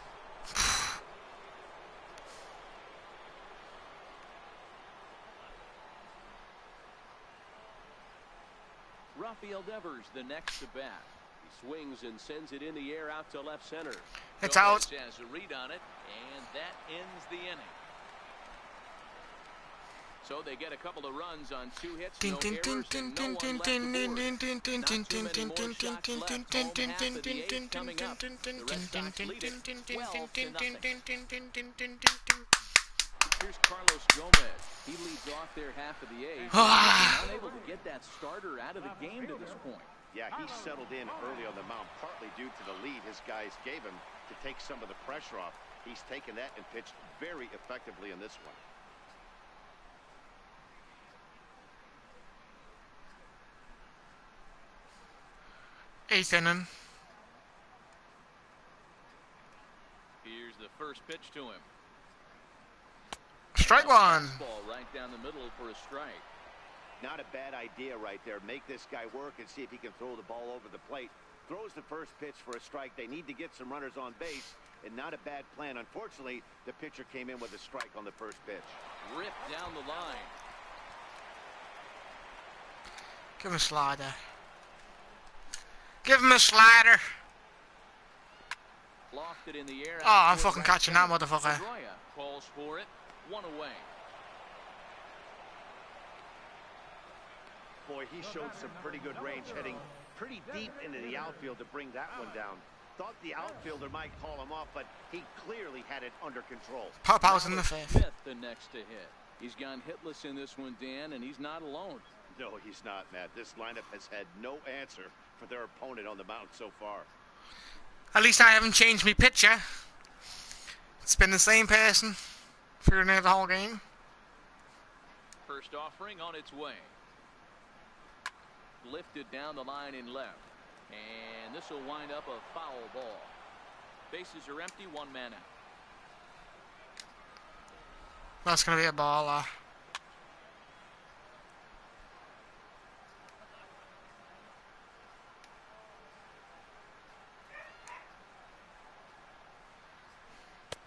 Rafael Devers, the next to bat. He swings and sends it in the air out to left center. It's Gomez out. has a read on it, and that ends the inning. So they get a couple of runs on 2 hits, no errors, and no one left aboard. Not too many more shots left. Home half of the 8th coming up. The Red Sox lead it 12-0. Here's Carlos Gomez. He leads off their half of the 8th. Unable to get that starter out of the game to this point. Yeah, he settled in early on the mound, partly due to the lead his guys gave him to take some of the pressure off. He's taken that and pitched very effectively in this one. Eighth inning. Here's the first pitch to him. Strike one. Ball right down the middle for a strike. Not a bad idea right there. Make this guy work and see if he can throw the ball over the plate. Throws the first pitch for a strike. They need to get some runners on base, and not a bad plan. Unfortunately, the pitcher came in with a strike on the first pitch. Ripped down the line. Give him a slider. Give him a slider. Lofted in the air. Oh, I'm fucking catching that motherfucker. Pedroia calls for it. 1 away. Boy, he showed some pretty good range, heading pretty deep into the outfield to bring that one down. Thought the outfielder might call him off, but he clearly had it under control. Pop out in the 5th. The next to hit. He's gone hitless in this one, Dan, and he's not alone. No, he's not, Matt. This lineup has had no answer for their opponent on the mound so far. At least I haven't changed my picture. It's been the same person for near the whole game. First offering on its way. Lifted down the line in left. And this will wind up a foul ball. Bases are empty, one man out. That's going to be a ball.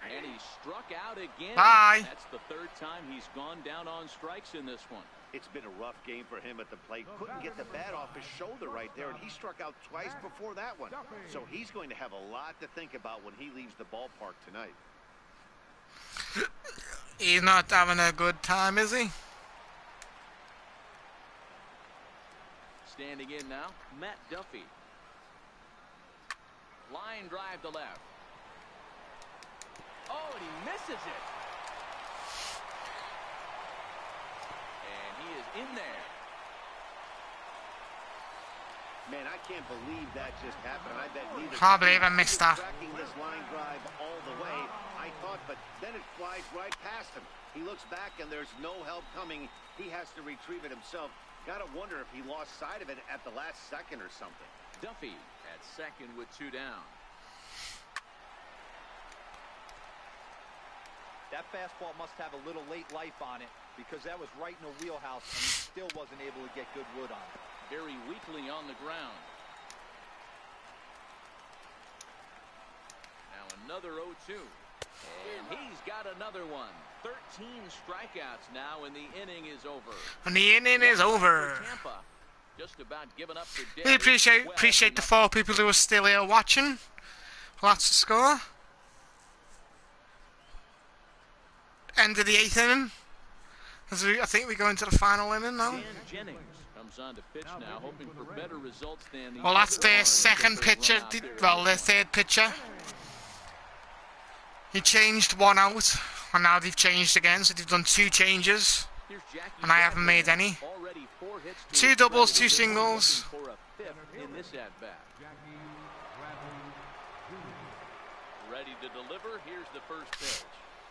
And he struck out again. Bye. That's the third time he's gone down on strikes in this one. It's been a rough game for him at the plate. Couldn't get the bat off his shoulder right there, and he struck out twice before that one. So he's going to have a lot to think about when he leaves the ballpark tonight. He's not having a good time, is he? Standing in now, Matt Duffy. Line drive to left. Oh, and he misses it. And he is in there. Man, I can't believe that just happened. I bet neither. Can't believe I missed that. Tracking this line drive all the way, I thought, but then it flies right past him. He looks back and there's no help coming. He has to retrieve it himself. Gotta wonder if he lost sight of it at the last second or something. Duffy at second with two down. That fastball must have a little late life on it because that was right in the wheelhouse and he still wasn't able to get good wood on it. Very weakly on the ground. Now another 0-2. And he's got another one. 13 strikeouts now and the inning is over. And the inning is over. Tampa just about given up for dead. We appreciate the 4 people who are still here watching. Well, that's the score. End of the 8th inning. I think we go into the final inning now. Dan Jennings comes on to pitch now, hoping for better results than the Well, that's their second pitcher. Well, their third pitcher. He changed one out, and now they've changed again, so they've done 2 changes, and I haven't made any. 2 doubles, 2 singles. In this at-bat. Ready to deliver. Here's the first pitch.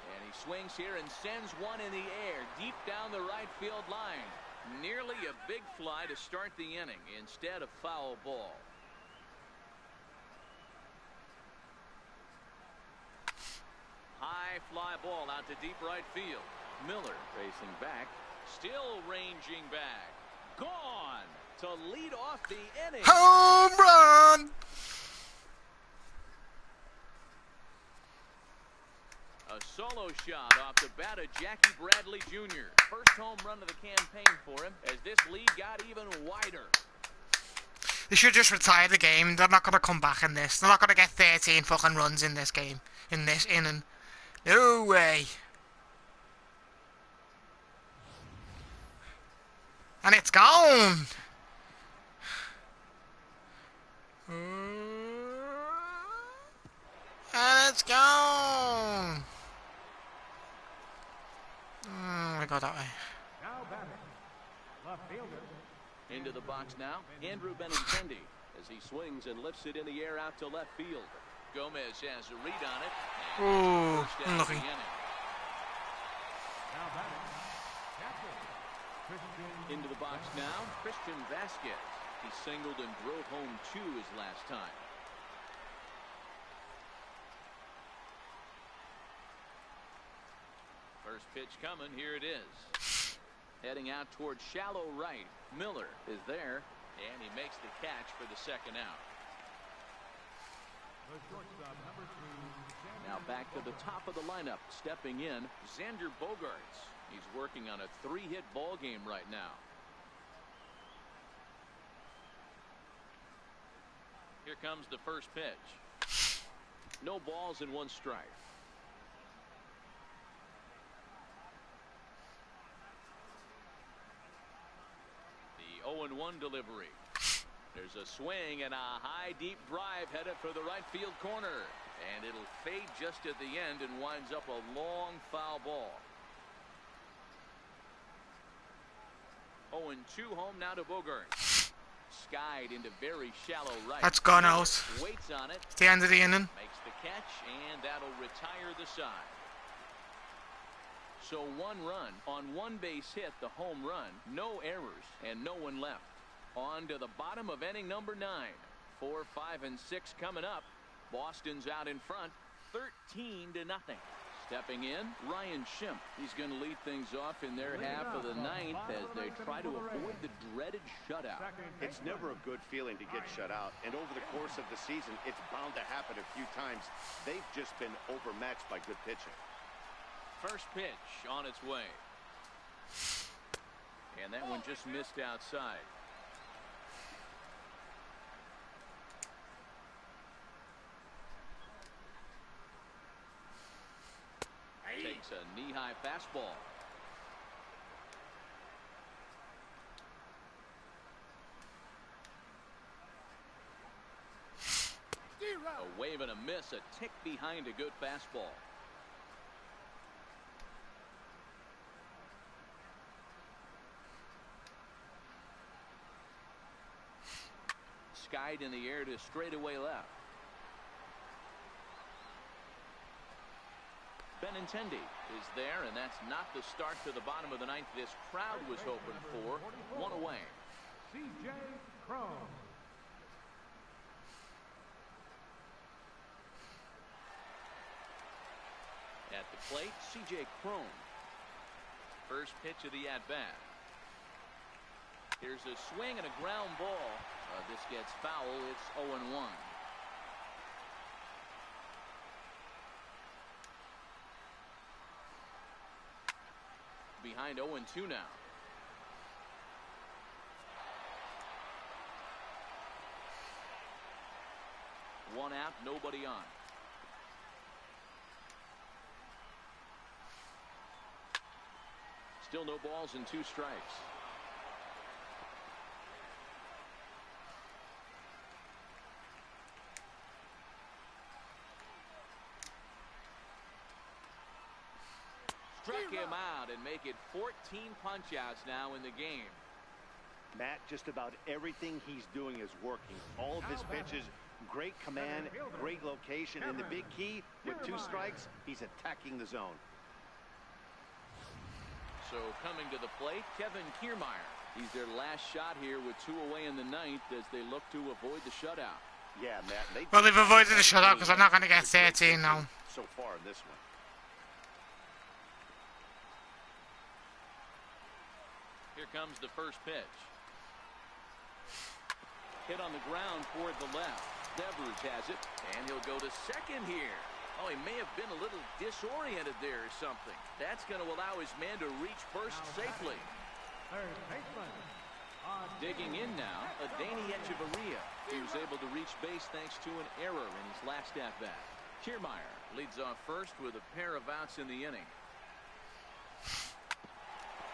And he swings here and sends one in the air, deep down the right field line. Nearly a big fly to start the inning, instead of foul ball. High fly ball out to deep right field. Miller facing back, still ranging back. Gone to lead off the inning. Home run! A solo shot off the bat of Jackie Bradley Jr. First home run of the campaign for him as this lead got even wider. They should just retire the game. They're not going to come back in this. They're not going to get 13 fucking runs in this game. In this inning. No way. And it's gone. And it's gone. I go that way. Now batting, left fielder. Into the box now, Andrew Benintendi as he swings and lifts it in the air out to left field. Gomez has a read on it. Ooh, First down of the unlucky. inning. Now batting, catcher, Christian. Into the box now, Christian Vasquez. He singled and drove home 2 his last time. First pitch coming, here it is. Heading out towards shallow right. Miller is there, and he makes the catch for the second out. The shortstop, number 2. Now back to the top of the lineup, stepping in, Xander Bogaerts. He's working on a 3-hit ball game right now. Here comes the first pitch. No balls and 1 strike. The 0-1 delivery. There's a swing and a high deep drive headed for the right field corner. And it'll fade just at the end and winds up a long foul ball. 0-2 home now to Bogaerts. Skied into very shallow right. That's gone out. Waits on it. It's the end of the inning. Makes the catch, and that'll retire the side. So 1 run on 1 base hit, the home run, no errors, and no one left. On to the bottom of inning number 9. 4, 5, and 6 coming up. Boston's out in front, 13-0. Stepping in, Ryan Schimpf. He's going to lead things off in their half of the 9th as they try to avoid the dreaded shutout. It's never a good feeling to get shut out, and over the course of the season, it's bound to happen a few times. They've just been overmatched by good pitching. First pitch on its way. And that one just missed outside. Takes a knee-high fastball. A wave and a miss, a tick behind a good fastball. Skied in the air to straightaway left. Benintendi is there, and that's not the start to the bottom of the 9th this crowd was hoping for. 1 away. C.J. Cron. At the plate, C.J. Cron. First pitch of the at-bat. Here's a swing and a ground ball. This gets foul. It's 0-1. Behind 0-2 now. One out, nobody on. Still no balls and 2 strikes. Struck him out and make it 14 punch-outs now in the game. Matt, just about everything he's doing is working. All of his pitches, great command, great location, and the big key, with 2 strikes, he's attacking the zone. So coming to the plate, Kevin Kiermaier. He's their last shot here with 2 away in the 9th as they look to avoid the shutout. Yeah, Matt. Well, they've avoided the shutout because I'm not going to get 13 now. So far in this one. Here comes the first pitch. Hit on the ground toward the left. Devers has it, and he'll go to second here. Oh, he may have been a little disoriented there or something. That's going to allow his man to reach first safely. Third baseman. Digging in now, Adeiny Echeverria. He was able to reach base thanks to an error in his last at-bat. Kiermaier leads off first with a pair of outs in the inning.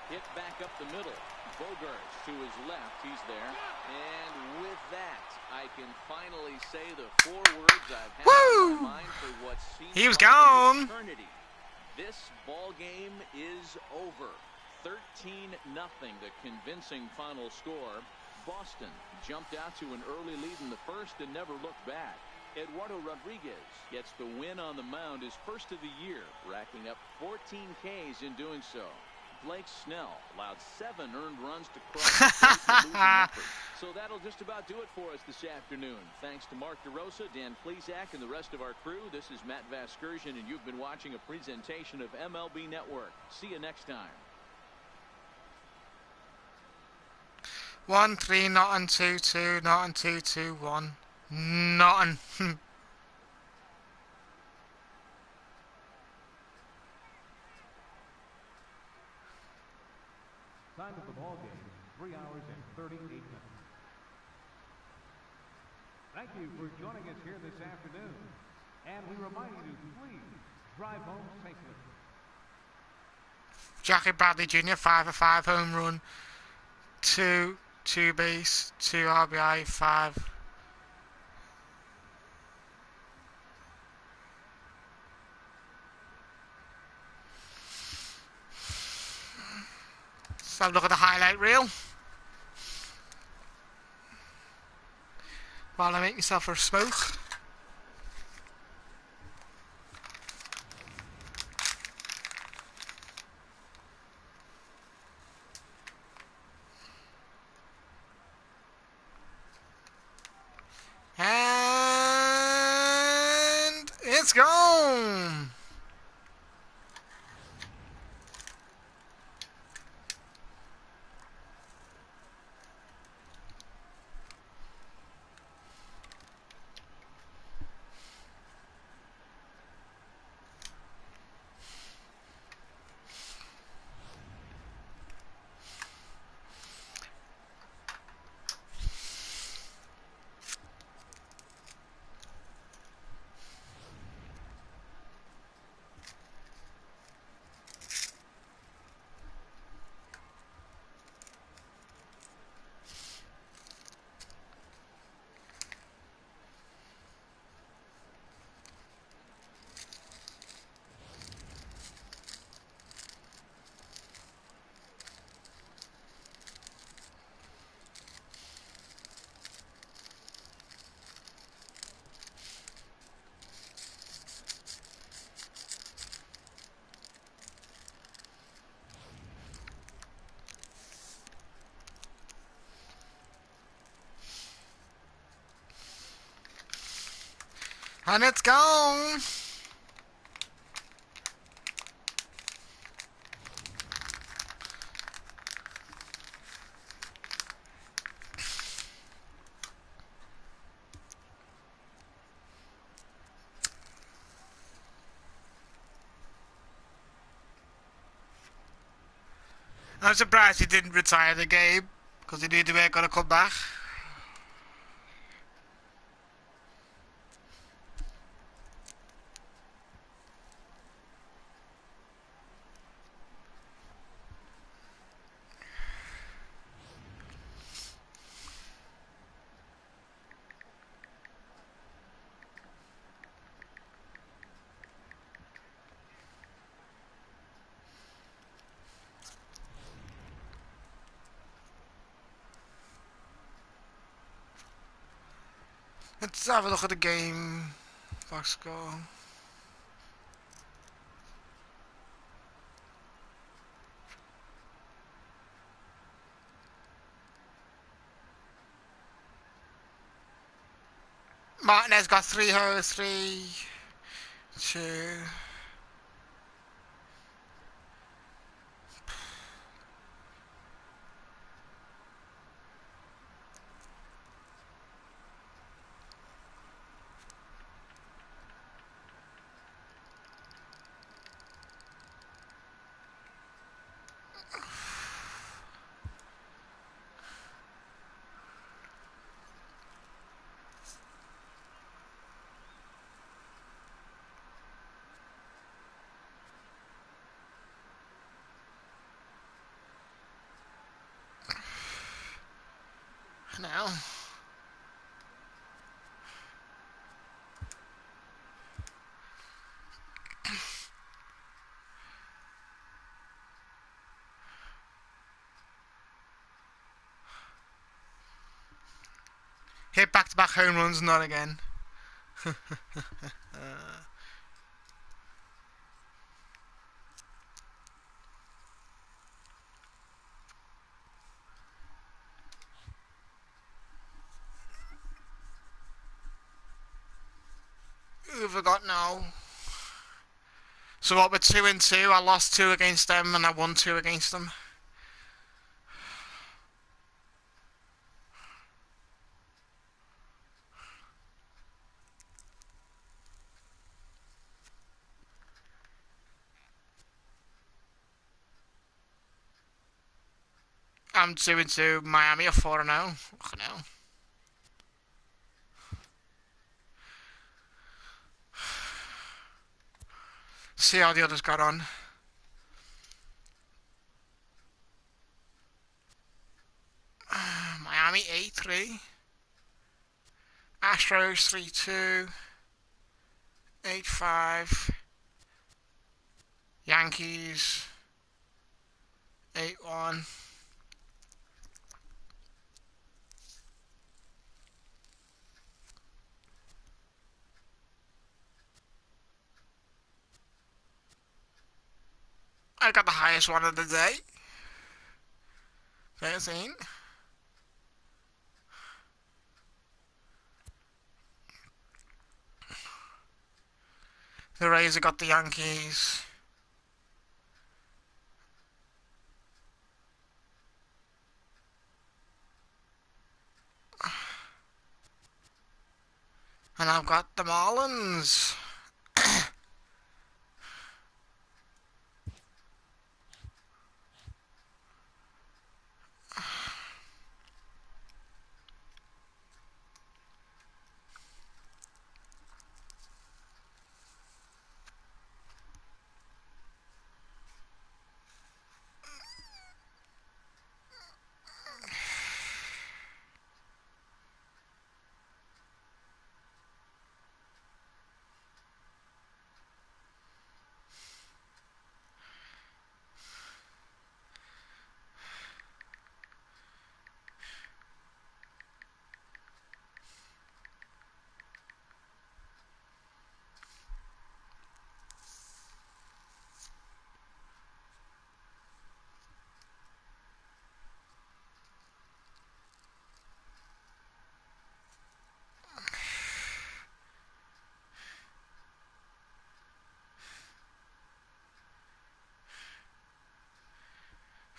Hit back up the middle. Bogarts to his left. He's there. And with that, I can finally say the 4 words I've had in my mind for what seems He was like gone. an eternity. This ball game is over. 13-0, the convincing final score. Boston jumped out to an early lead in the first and never looked back. Eduardo Rodriguez gets the win on the mound, his first of the year, racking up 14 Ks in doing so. Blake Snell allowed 7 earned runs to cross the losing effort. So that'll just about do it for us this afternoon. Thanks to Mark DeRosa, Dan Plesac, and the rest of our crew. This is Matt Vasgersian, and you've been watching a presentation of MLB Network. See you next time. 1-3, not on 2-2, not on 2-2-1, not on. Time of the ball game, 3 hours and 38 minutes. Thank you for joining us here this afternoon. And we remind you to please drive home safely. Jackie Bradley Jr., 5 of 5, home run, 2 base, 2 RBI, 5. Let's have a look at the highlight reel. while I make myself a smoke. And it's gone. And it's gone. I'm surprised he didn't retire the game because he knew they weren't going to come back. Let's have a look at the game. Box score. Martinez got 3 holes, 3, 2. Now. Hit back-to-back home runs, not again. Who have I got now? So what, we're 2 and 2. I lost 2 against them and I won 2 against them. I'm 2 and 2. Miami are 4 and 0. Fucking hell. See how the others got on. Miami 8-3. Astros 3-2. 8-5. Yankees 8-1. I got the highest one of the day. 13. The Rays have got the Yankees. And I've got the Marlins.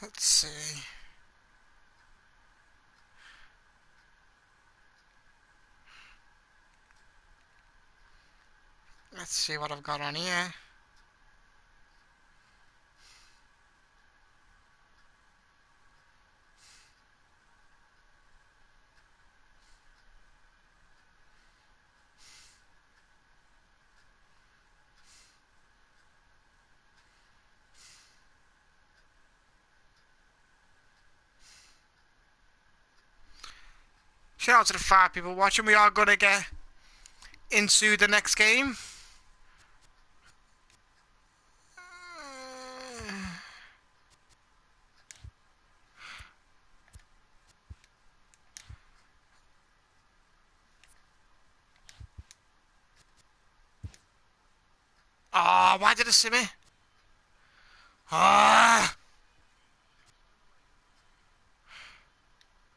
Let's see. Let's see what I've got on here. Shout out to the 5 people watching. We are going to get into the next game. Oh, why did it see me? Ah!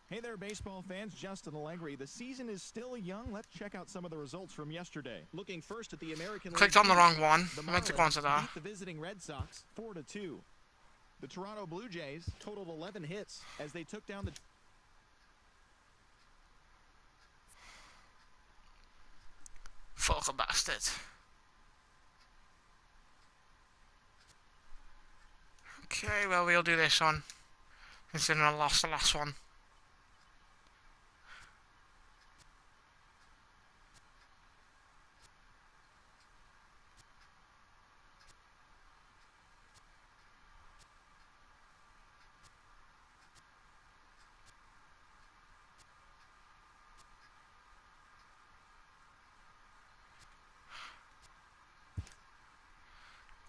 Hey there, baseball fans. Justin Allegri. The season is still young. Let's check out some of the results from yesterday. Looking first at the American League. Clicked on the wrong one. The I meant to go on to that. beat the visiting Red Sox 4-2. The Toronto Blue Jays totaled 11 hits as they took down the Fucking bastard. Okay, well, we'll do this one. Considering I lost the last one.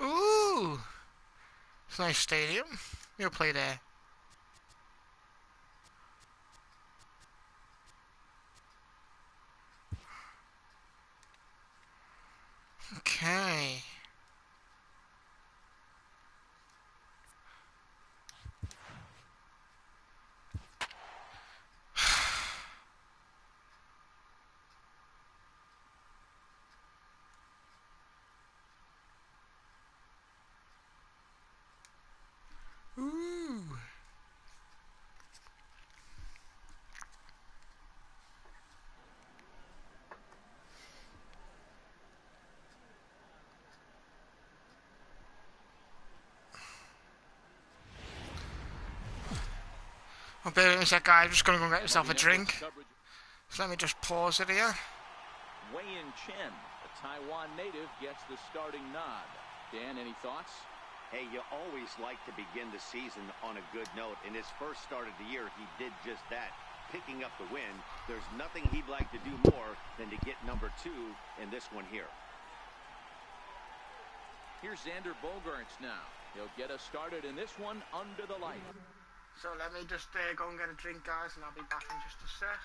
Ooh! It's a nice stadium. We'll play there. Okay. Ooh. I'll bear with me a sec, guys. I'm just going to go get myself a drink. So let me just pause it here. Wei-In Chen, a Taiwan native, gets the starting nod. Dan, any thoughts? Hey, you always like to begin the season on a good note. In his first start of the year, he did just that, picking up the win. There's nothing he'd like to do more than to get number 2 in this one here. Here's Xander Bogaerts now. He'll get us started in this one under the light. So let me just go and get a drink, guys, and I'll be back in just a sec.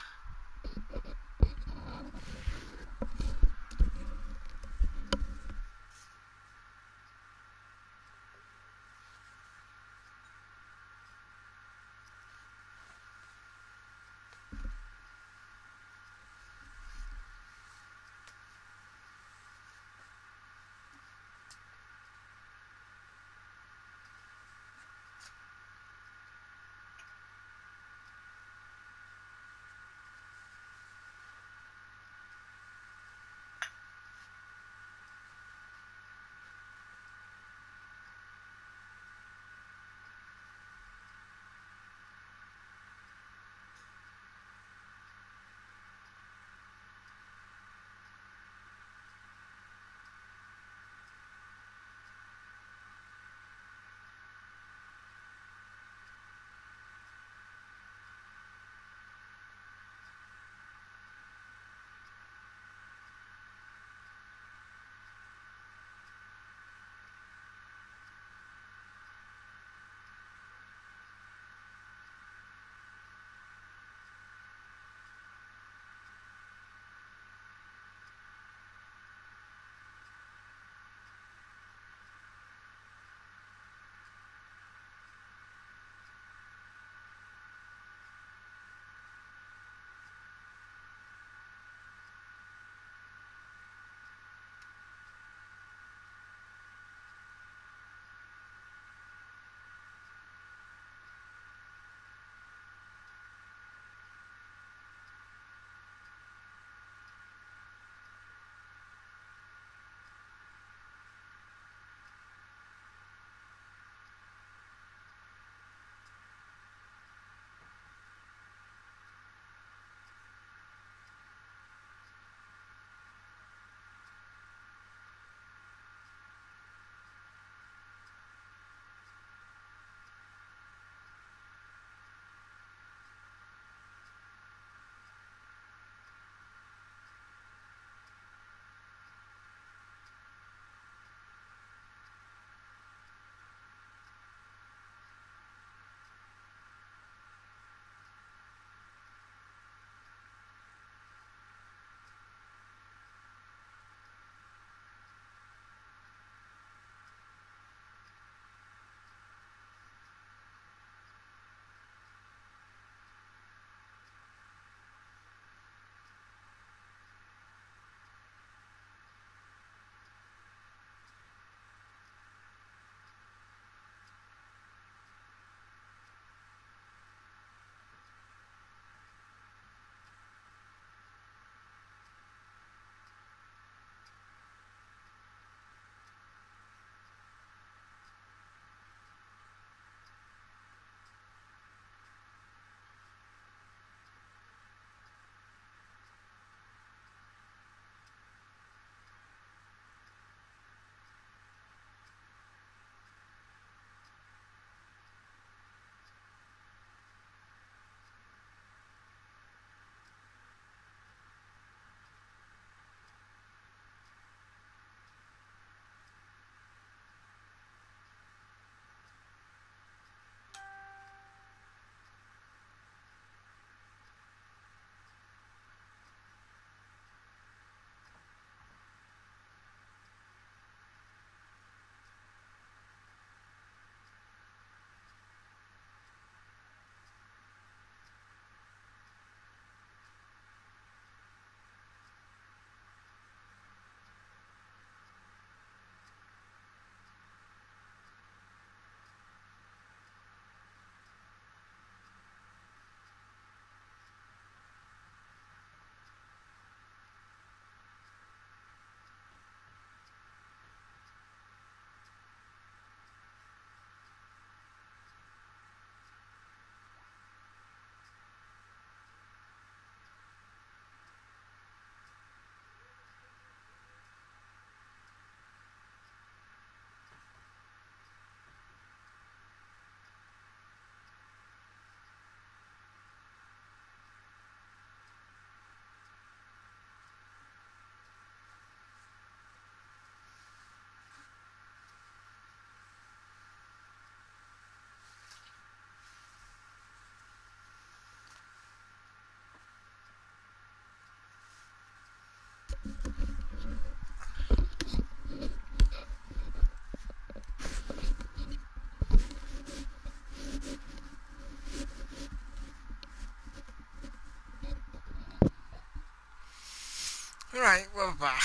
Right, we're back.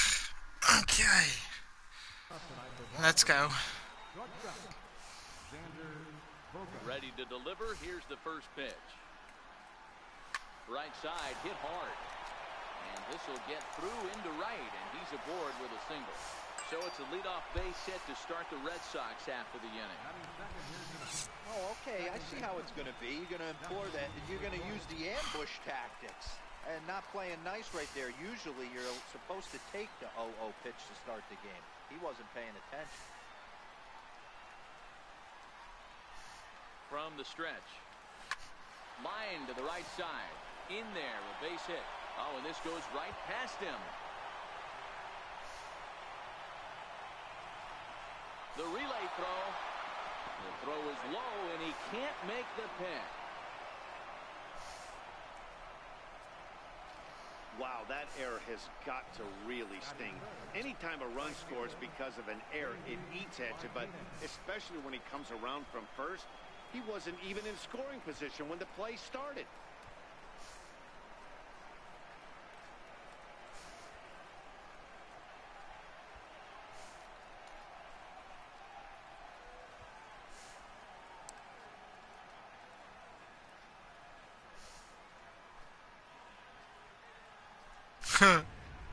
Okay, let's go. Ready to deliver. Here's the first pitch. Right side hit hard. And this will get through into right, and he's aboard with a single. So it's a leadoff base hit to start the Red Sox after the inning. Oh, okay. I see how it's going to be. You're going to implore that. You're going to use the ambush tactics and not playing nice right there. Usually you're supposed to take the 0-0 pitch to start the game. He wasn't paying attention. From the stretch. Line to the right side. In there, a base hit. Oh, and this goes right past him. The relay throw. The throw is low, and he can't make the pick. Wow, that error has got to really sting. Anytime a run scores because of an error, it eats at you, but especially when he comes around from first, he wasn't even in scoring position when the play started.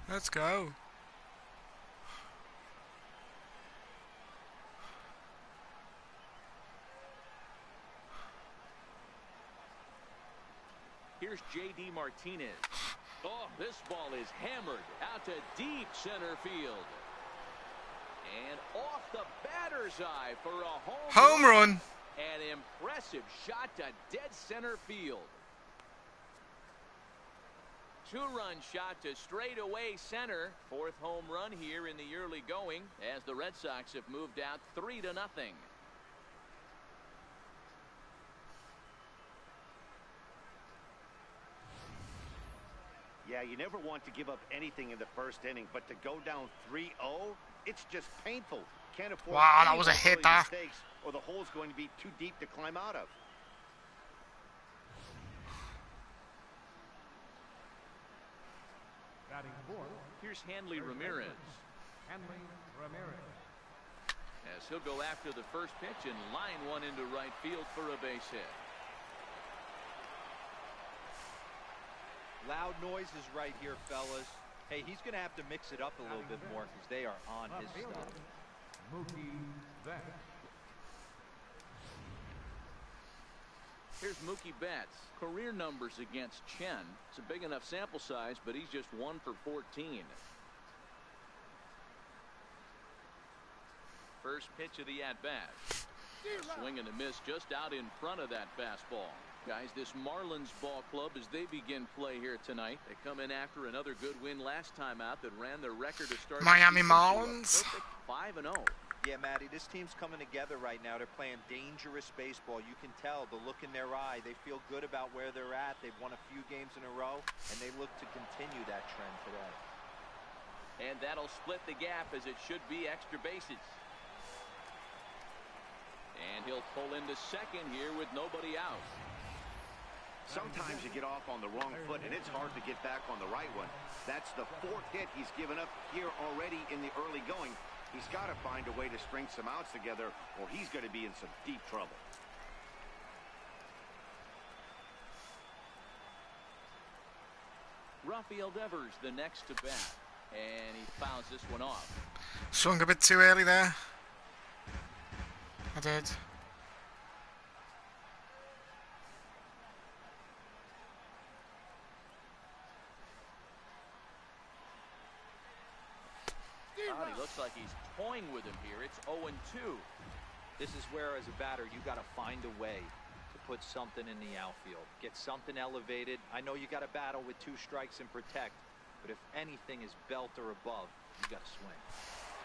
Let's go. Here's J.D. Martinez. Oh, this ball is hammered out to deep center field. And off the batter's eye for a Home run. An impressive shot to dead center field. Two-run shot to straightaway center. Fourth home run here in the early going as the Red Sox have moved out 3-0. Yeah, you never want to give up anything in the first inning, but to go down 3-0, it's just painful. Can't afford Wow, that any was a more hit, early that. mistakes, or the hole's going to be too deep to climb out of. Batting fourth, Here's Hanley Ramirez. Hanley Ramirez. As he'll go after the first pitch and line one into right field for a base hit. Loud noises right here, fellas. Hey, he's going to have to mix it up a little bit more because they are on his stuff. Mookie Betts. Here's Mookie Betts. Career numbers against Chen. It's a big enough sample size, but he's just 1 for 14. First pitch of the at-bat. Swing and a miss just out in front of that fastball. Guys, this Marlins ball club, as they begin play here tonight, they come in after another good win last time out that ran their record to start Miami the season to a Marlins. perfect 5-0. Yeah, Matty, this team's coming together right now. They're playing dangerous baseball. You can tell the look in their eye. They feel good about where they're at. They've won a few games in a row, and they look to continue that trend today. And that'll split the gap, as it should be extra bases. And he'll pull into second here with nobody out. Sometimes you get off on the wrong foot, and it's hard to get back on the right one. That's the fourth hit he's given up here already in the early going. He's got to find a way to string some outs together, or he's going to be in some deep trouble. Rafael Devers the next to bat, and he fouls this one off. Swung a bit too early there. I did. He looks like he's toying with him here. It's 0-2. This is where, as a batter, you got to find a way to put something in the outfield. Get something elevated. I know you got to battle with 2 strikes and protect, but if anything is belt or above, you got to swing.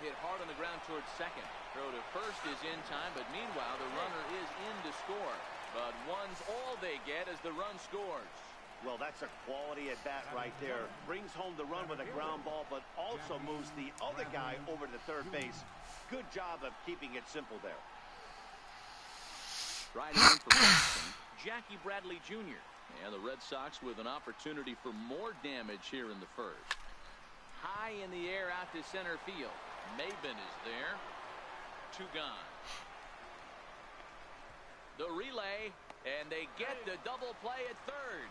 Hit hard on the ground towards second. Throw to first is in time, but meanwhile, the runner is in to score. But one's all they get as the run scores. Well, that's a quality at bat right there. Brings home the run with a ground ball, but also moves the other guy over to third base. Good job of keeping it simple there. Riding in for Boston, Jackie Bradley Jr. And the Red Sox with an opportunity for more damage here in the first. High in the air out to center field. Maben is there. 2 gone. The relay, and they get the double play at third.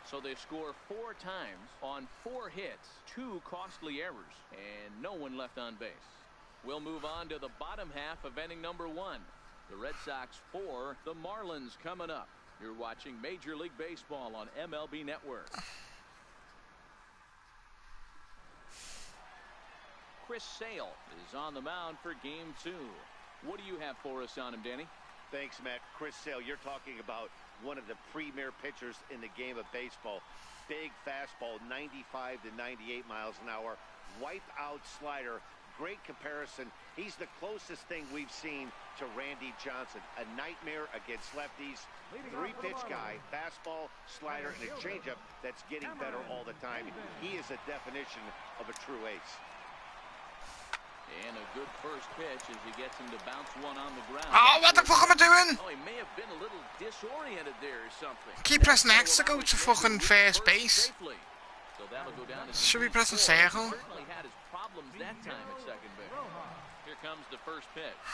So they score 4 times on 4 hits, 2 costly errors, and no one left on base. We'll move on to the bottom half of inning number 1. The Red Sox 4, the Marlins coming up. You're watching Major League Baseball on MLB Network. Chris Sale is on the mound for game 2. What do you have for us on him, Danny? Thanks, Matt. Chris Sale, you're talking about one of the premier pitchers in the game of baseball. Big fastball, 95 to 98 miles an hour. Wipe out slider. Great comparison. He's the closest thing we've seen to Randy Johnson. A nightmare against lefties. 3-pitch guy, fastball, slider, and a changeup that's getting better all the time. He is a definition of a true ace. And a good first pitch as he gets him to bounce one on the ground. Oh, what the fuck am I doing? Oh, he may have been a little disoriented there or something. Keep pressing X to go to fucking first base. So that'll go down as Should we press a score. circle? Certainly had his problems that time at second base. Here comes the first pitch.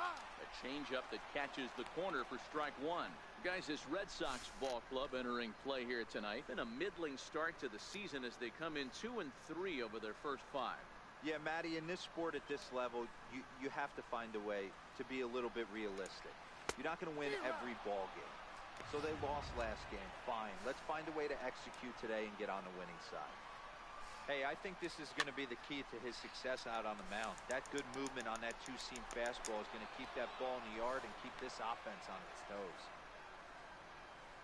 A changeup that catches the corner for strike 1. Guys, this Red Sox ball club entering play here tonight. Been a middling start to the season as they come in 2-3 over their first 5. Yeah, Matty, in this sport at this level, you have to find a way to be a little bit realistic. You're not going to win every ball game. So they lost last game. Fine. Let's find a way to execute today and get on the winning side. Hey, I think this is going to be the key to his success out on the mound. That good movement on that 2-seam fastball is going to keep that ball in the yard and keep this offense on its toes.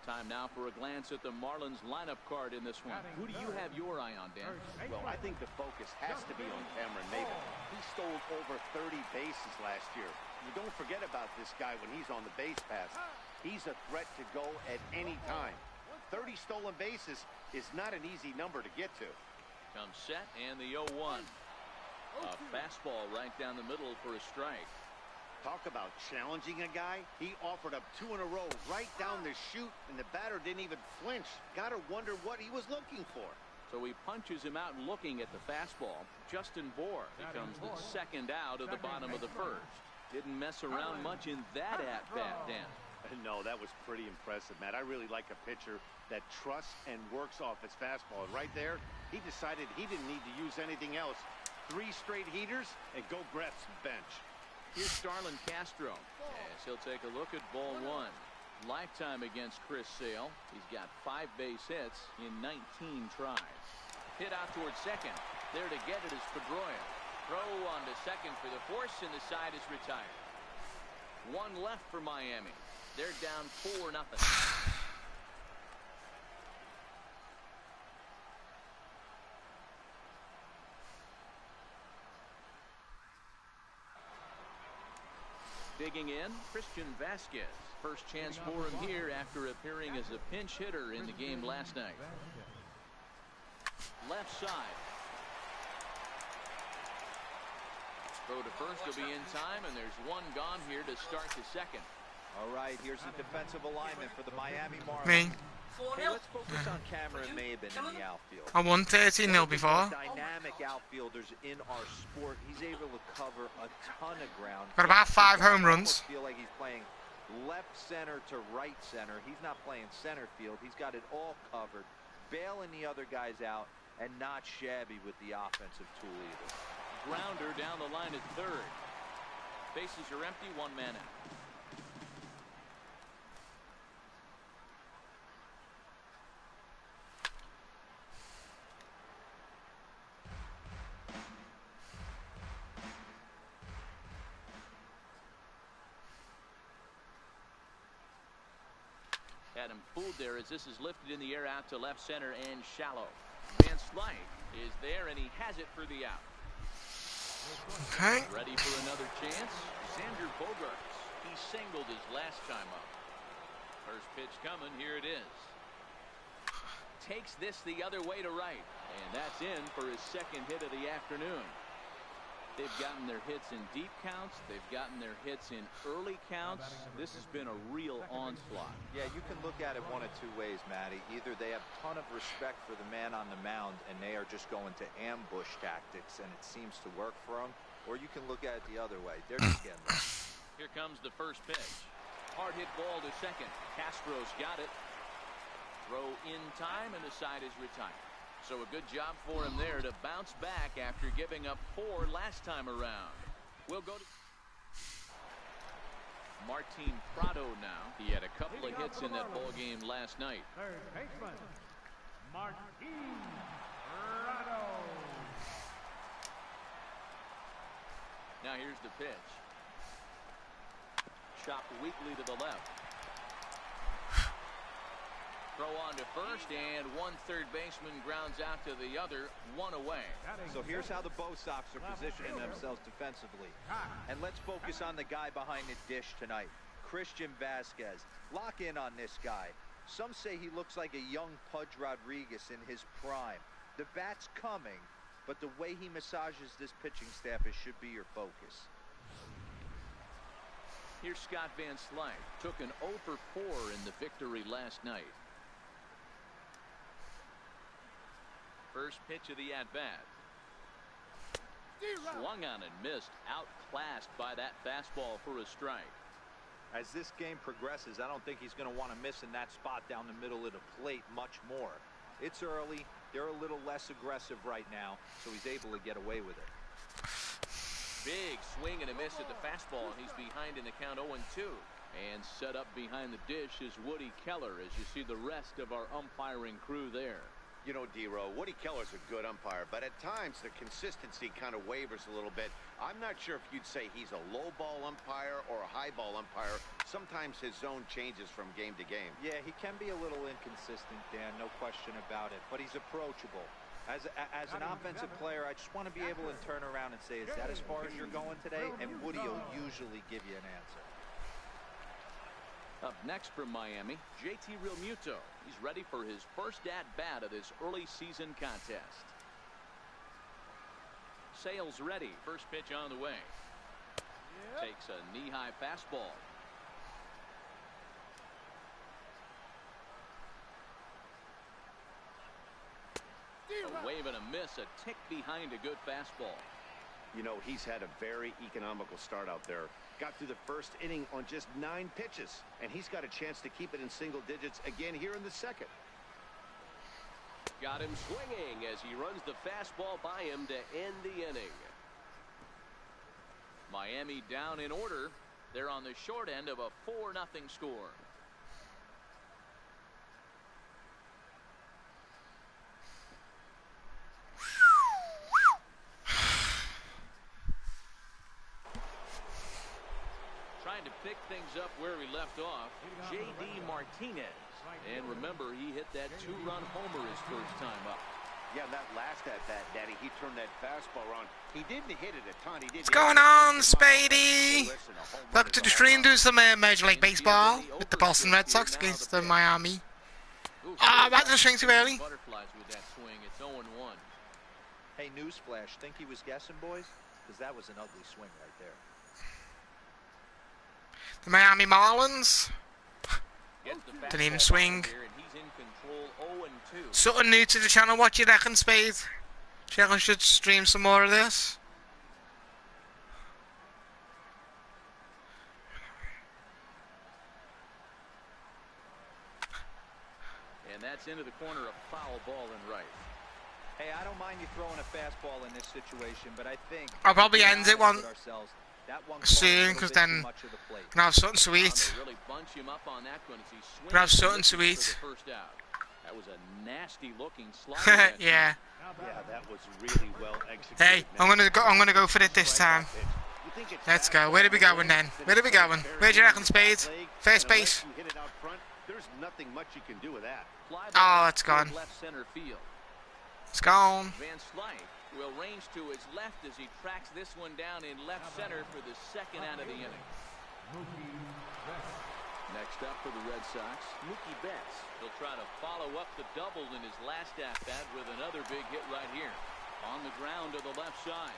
Time now for a glance at the Marlins lineup card in this one. Who do you have your eye on, Dan? Well, I think the focus has to be on Cameron Maben. He stole over 30 bases last year. You don't forget about this guy when he's on the base pass. He's a threat to go at any time. 30 stolen bases is not an easy number to get to. Comes set and the 0-1. A fastball right down the middle for a strike. Talk about challenging a guy. He offered up 2 in a row right down the chute, and the batter didn't even flinch. Gotta wonder what he was looking for. So he punches him out looking at the fastball. Justin Bour becomes the second out of the bottom of the first. Didn't mess around much in that at-bat, Dan. No, that was pretty impressive, Matt. I really like a pitcher that trusts and works off his fastball. And right there, he decided he didn't need to use anything else. 3 straight heaters and go grab some bench. Here's Starlin Castro as he'll take a look at ball 1. Lifetime against Chris Sale. He's got 5 base hits in 19 tries. Hit out towards second. There to get it is Pedroia. Throw on to second for the force, and the side is retired. 1 left for Miami. They're down 4-0. Digging in, Christian Vasquez. First chance for him here after appearing as a pinch hitter in the game last night. Left side. Throw to first will be in time, and there's 1 gone here to start the second. All right, here's the defensive alignment for the Miami Marlins. Me. Hey, let's focus on Cameron Maben in the outfield. I won 13-0 before. Dynamic outfielders in our sport. He's able to cover a ton of ground. Got about 5 home runs. I feel like he's playing left center to right center. He's not playing center field. He's got it all covered, bailing the other guys out, and not shabby with the offensive tool either. Grounder down the line at third. Bases are empty, 1 man out. Had him fooled there as this is lifted in the air out to left center and shallow. Van Slyke is there, and he has it for the out. Okay. Ready for another chance? Xander Bogaerts. He singled his last time up. First pitch coming. Here it is. takes this the other way to right. And that's in for his second hit of the afternoon. They've gotten their hits in deep counts. They've gotten their hits in early counts. This has been a real onslaught. Yeah, you can look at it one of two ways, Matty. Either they have a ton of respect for the man on the mound and they are just going to ambush tactics and it seems to work for them. Or you can look at it the other way. They're just getting lost. Here comes the first pitch. Hard hit ball to second. Castro's got it. Throw in time and the side is retired. So a good job for him there to bounce back after giving up 4 last time around. We'll go to Martin Prado now. He had a couple of hits in that ball game last night. Third baseman, Martin Prado. Now here's the pitch. Chopped weakly to the left. Throw on to first, and one third baseman grounds out to the other, 1 away. So here's how the Bo Sox are positioning themselves defensively. And let's focus on the guy behind the dish tonight, Christian Vasquez. Lock in on this guy. Some say he looks like a young Pudge Rodriguez in his prime. The bat's coming, but the way he massages this pitching staff, it should be your focus. Here's Scott Van Slyke. Took an 0 for 4 in the victory last night. First pitch of the at-bat. Swung on and missed. Outclassed by that fastball for a strike. As this game progresses, I don't think he's going to want to miss in that spot down the middle of the plate much more. It's early. They're a little less aggressive right now, so he's able to get away with it. Big swing and a miss at the fastball. He's behind in the count 0-2. And set up behind the dish is Woody Keller as you see the rest of our umpiring crew there. You know, D-Row, Woody Keller's a good umpire, but at times the consistency kind of wavers a little bit. I'm not sure if you'd say he's a low ball umpire or a high ball umpire. Sometimes his zone changes from game to game. Yeah, he can be a little inconsistent, Dan, no question about it, but he's approachable. As an offensive player, I just want to be able to turn around and say, is that as far as you're going today? And Woody will usually give you an answer. Up next from Miami, JT Realmuto. He's ready for his first at-bat of this early season contest. Sales ready. First pitch on the way. Takes a knee-high fastball. A wave and a miss, a tick behind a good fastball. You know, he's had a very economical start out there. Got through the first inning on just 9 pitches, and he's got a chance to keep it in single digits again here in the second. Got him swinging as he runs the fastball by him to end the inning. Miami down in order. They're on the short end of a 4-0 score. Trying to pick things up where we left off, J.D. Martinez. And remember, he hit that 2-run homer his first time up. Yeah, that last at-bat, Daddy, he turned that fastball around. He didn't hit it a ton. He did. What's going on, Spady? Welcome to the stream, do some Major League Baseball with the Boston Red Sox against the Miami. Back to the string too early. Butterflies with that swing. It's 0-1. Hey, newsflash, think he was guessing, boys? Because that was an ugly swing right there. The Miami Marlins didn't even swing. Something new to the channel. What do you reckon, Spade? Do you reckon I should stream some more of this? And that's into the corner, a foul ball and right. Hey, I don't mind you throwing a fastball in this situation, but I think I'll probably end it one soon, because then I'm gonna have something sweet. Really bunch him up on that one as he swings. Gonna have something sweet. First out. That was a nasty looking slide. Yeah. Yeah, that was really well executed. Hey, I'm gonna go for it this time. Let's go. Where are we going then? Where are we going? Where do you reckon, Spade? First base. There's nothing much you can do with that. Oh, it's gone. Left center field. It's gone. Van Slyke will range to his left as he tracks this one down in left center for the second out of the inning. Next Next up for the Red Sox, Mookie Betts. He'll try to follow up the double in his last at-bat with another big hit right here. On the ground to the left side.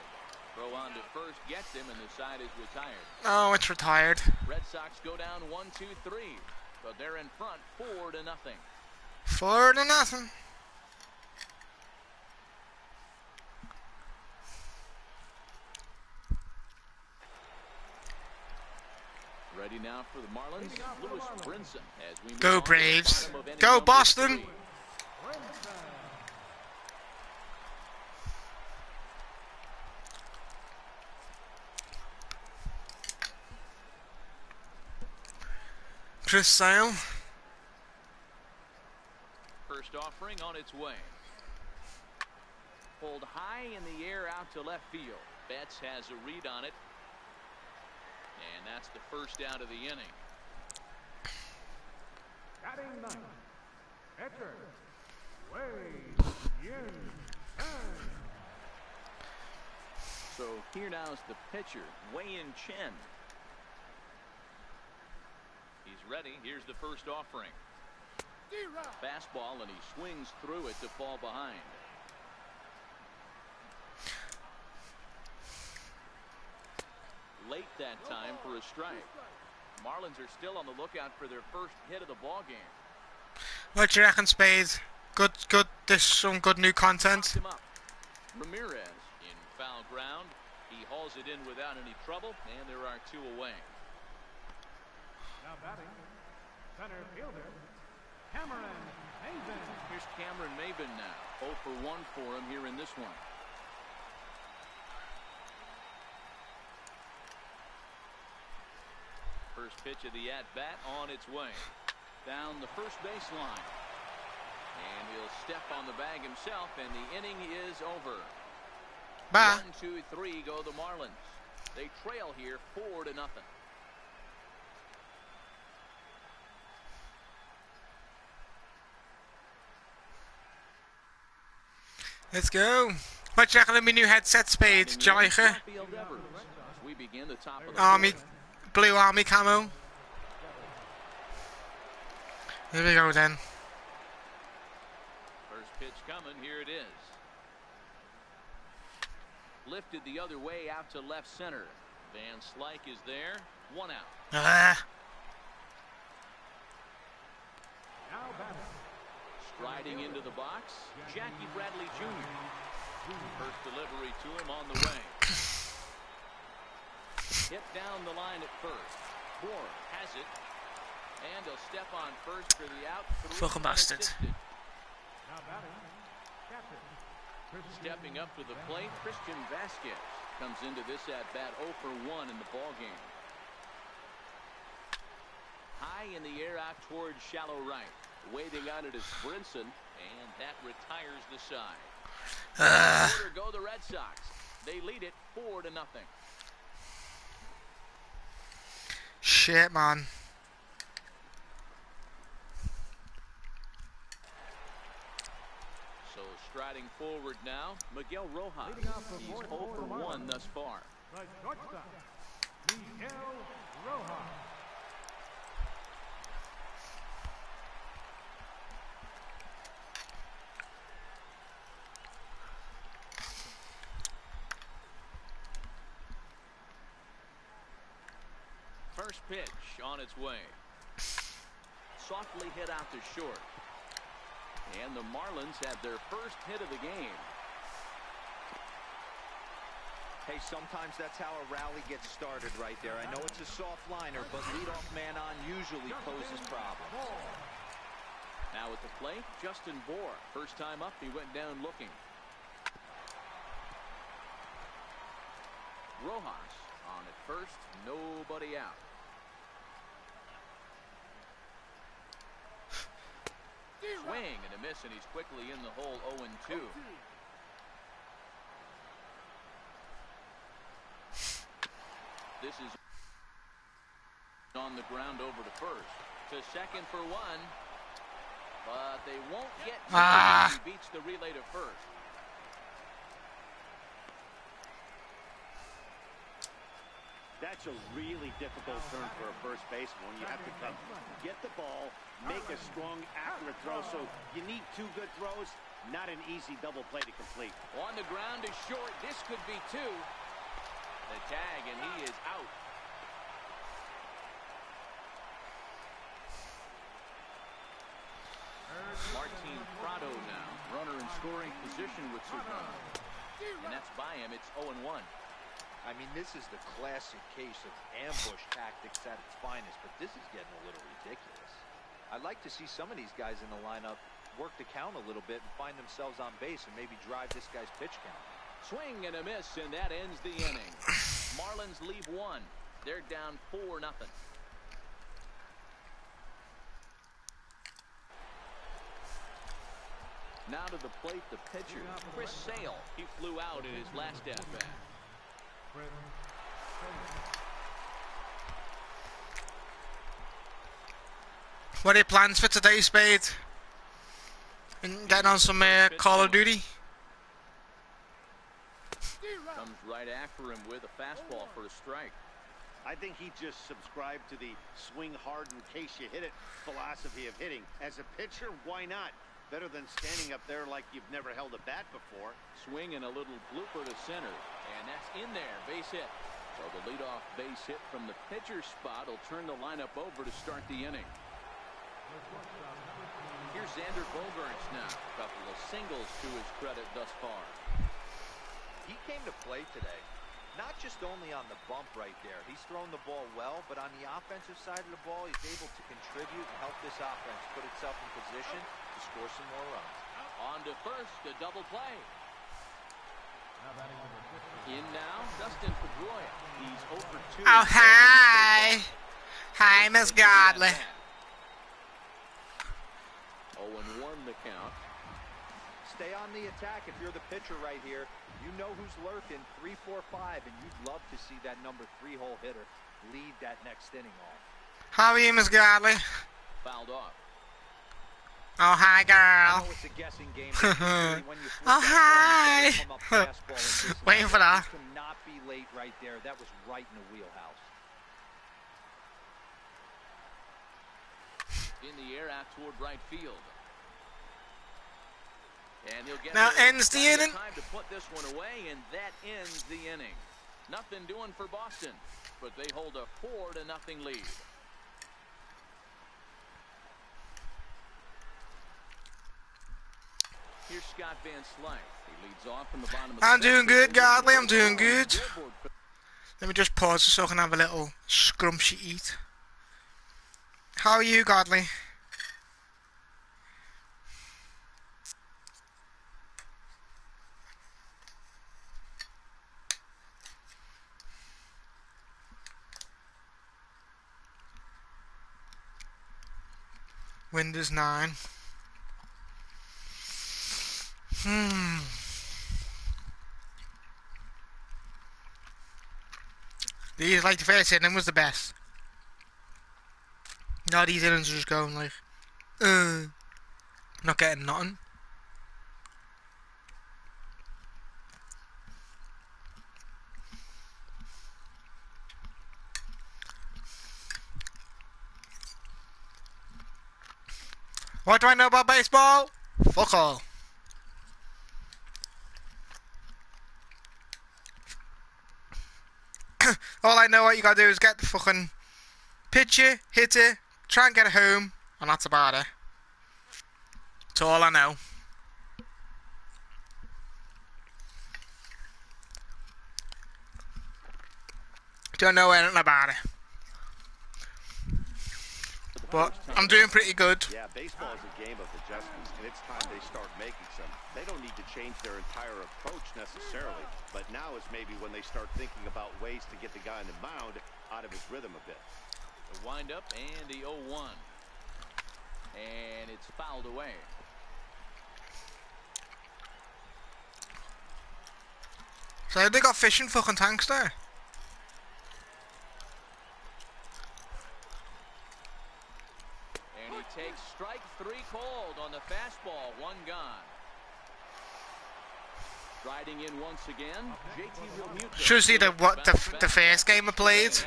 Throw on to first gets him, and the side is retired. Oh, it's retired. Red Sox go down 1-2-3, but they're in front 4-0. 4-0. Ready now for the Marlins, Lewis Brinson. As we Go Braves. Go Boston. Chris Sale. First offering on its way. Pulled high in the air out to left field. Betts has a read on it. And that's the first out of the inning. Batting ninth, pitcher, Wei Yin. So here now is the pitcher, Wei-Yin Chen. He's ready. Here's the first offering. Fastball, and he swings through it to fall behind. Late that time for a strike. Marlins are still on the lookout for their first hit of the ball game. What do you reckon, Spade? Good. There's some good new content. Ramirez in foul ground. He hauls it in without any trouble, and there are two away. Now batting, center fielder, Cameron Maven. Here's Cameron Maven now. 0 for 1 for him here in this one. First pitch of the at-bat on its way. Down the first baseline. And he'll step on the bag himself, and the inning is over. Bye. 1, 2, 3 go the Marlins. They trail here 4-0. Let's go. What do you reckon of my new headset, Spade? Jaicha. We begin the top of the Army. Blue Army camo. Here we go then. First pitch coming. Here it is. Lifted the other way out to left center. Van Slyke is there. 1 out. Now batting, Striding into the box, Jackie Bradley Jr. First delivery to him on the way. Hit down the line at first. Bohr has it. And he'll step on first for the out. Fucking bastard. now batting, catcher, Christian Stepping up to the plate, Christian Vasquez comes into this at-bat 0 for 1 in the ball game. High in the air out towards shallow right. Waving on it is Brinson, and that retires the side. Quarter go the Red Sox. They lead it 4-0. Shit, man. So striding forward now, Miguel Rojas. Leading off the He's fourth 0 for for the 1 Marlins. thus far. the shortstop, Miguel Rojas. First pitch on its way. Softly hit out to short. And the Marlins have their first hit of the game. Hey, sometimes that's how a rally gets started right there. I know it's a soft liner, but leadoff man on usually poses problems. Now at the plate, Justin Bohr. First time up, he went down looking. Rojas on at first, nobody out. Swing and a miss, and he's quickly in the hole 0-2. This is on the ground over to first. To second for 1. But they won't get to him. He beats the relay to first. That's a really difficult turn for a first baseman when you have to come get the ball, make a strong, accurate throw. So you need 2 good throws, not an easy double play to complete. On the ground is short. This could be 2. The tag, and he is out. Martin Prado now, runner in scoring position with 2 runs. And that's by him. It's 0-1. I mean, this is the classic case of ambush tactics at its finest, but this is getting a little ridiculous. I'd like to see some of these guys in the lineup work the count a little bit and find themselves on base and maybe drive this guy's pitch count. Swing and a miss, and that ends the inning. Marlins leave 1. They're down 4-0. Now to the plate, the pitcher, Chris Sale. He flew out in his last at-bat. What are your plans for today, Spade? And getting on some Call of Duty? Comes right after him with a fastball for a strike. I think he just subscribed to the swing hard in case you hit it philosophy of hitting. As a pitcher, why not? Better than standing up there like you've never held a bat before. Swing and a little blooper to center. And that's in there. Base hit. So the leadoff base hit from the pitcher's spot will turn the lineup over to start the inning. Here's Xander Bogaerts now. A couple of singles to his credit thus far. He came to play today, not just only on the bump right there. He's thrown the ball well, but on the offensive side of the ball, he's able to contribute and help this offense put itself in position to score some more runs. On to first, a double play. In now, Dustin Pedroia. He's over 2. Oh, hi. Hi, Miss Godley. 0-1 the count. Stay on the attack if you're the pitcher right here. You know who's lurking, 3, 4, 5, and you'd love to see that number 3-hole hitter lead that next inning off. How are you, Miss Godley? Fouled off. Oh, hi, I girl. know it's a guessing game. But usually when you flip Oh, that hi. ball, come up fastball and this Waiting for that. You cannot be late right there. That was right in the wheelhouse. In the air out toward right field. And he'll get Now there. ends the inning. Time to put this one away, and that ends the inning. Nothing doing for Boston, but they hold a 4-0 lead. Here's Scott Van Slyke. He leads off from the bottom of the I'm doing good, Godley. I'm doing good. good. Let me just pause so I can have a little scrumptious eat. How are you, Godley? Windows 9. These, like, the first inning was the best. Now these innings are just going like, not getting nothing. What do I know about baseball? Fuck all. All I know what you gotta do is get the fucking pitcher, hit it, try and get it home, and that's about it. That's all I know. Don't know anything about it. But I'm doing pretty good. Yeah, baseball is a game of adjustments, and it's time they start making some. They don't need to change their entire approach necessarily, but now is maybe when they start thinking about ways to get the guy on the mound out of his rhythm a bit. The windup and the 0-1. And it's fouled away. So they got fishing fucking tanks there. And he takes strike 3 cold on the fastball. 1 gone. Striding in once again, JT Realmuto. Should see the first game I played.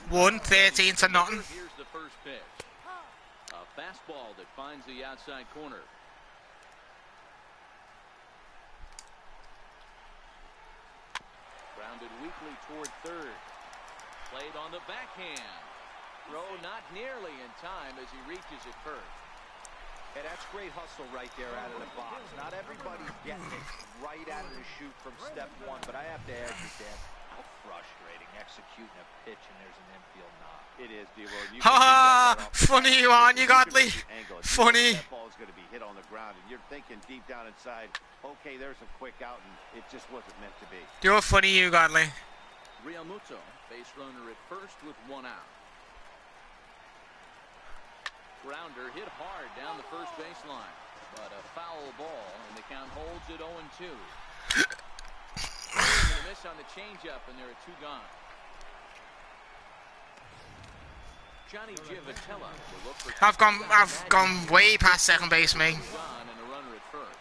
Won 13-0. Here's the first pitch. A fastball that finds the outside corner. Grounded weakly toward third. Played on the backhand. Throw not nearly in time as he reaches it first. Hey, that's great hustle right there out of the box. Not everybody's getting it right out of the chute from step one, but I have to ask you, Dan, how frustrating executing a pitch and there's an infield knock. It is, D-Roy. Ha! Funny you aren't you, Godly? Funny. That ball is going to be hit on the ground, and you're thinking deep down inside, okay, there's a quick out, and it just wasn't meant to be. You're funny, you Godly. Realmuto, base runner at first with one out. Grounder hit hard down the first baseline, but a foul ball, and the count holds at 0-2. A miss on the changeup, and there are two gone. Johnny Giavotella will look for. I've gone way past second base, me. Gone and a runner at first.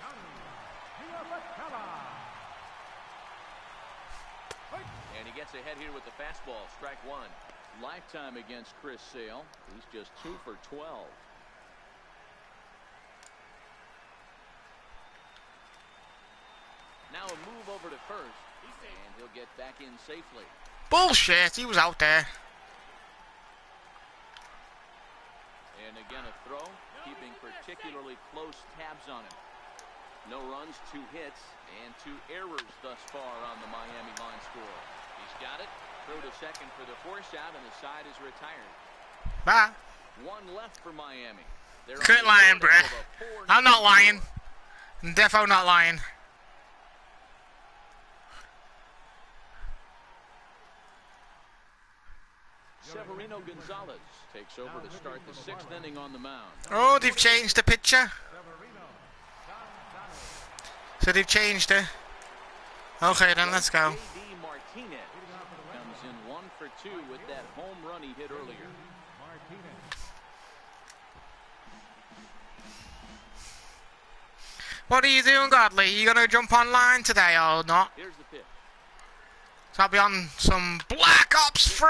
And he gets ahead here with the fastball. Strike one. Lifetime against Chris Sale. He's just 2 for 12. Now a move over to first, and he'll get back in safely. Bullshit, he was out there. And again a throw, keeping particularly close tabs on him. No runs, 2 hits, and 2 errors thus far on the Miami line score. He's got it. Throw to second for the force out, and the side is retired. Bye. One left for Miami. Quit lying, bruh. I'm not lying. I'm defo not lying. Severino Gonzalez takes over to start the 6th inning on the mound. Oh, they've changed the pitcher. So they've changed it. Okay, then let's go. J.D. Martinez comes in 1 for 2 with that home run he hit earlier. What are you doing, Godly? You gonna jump online today or not? Here's the pitch. So I'll be on some Black Ops 4.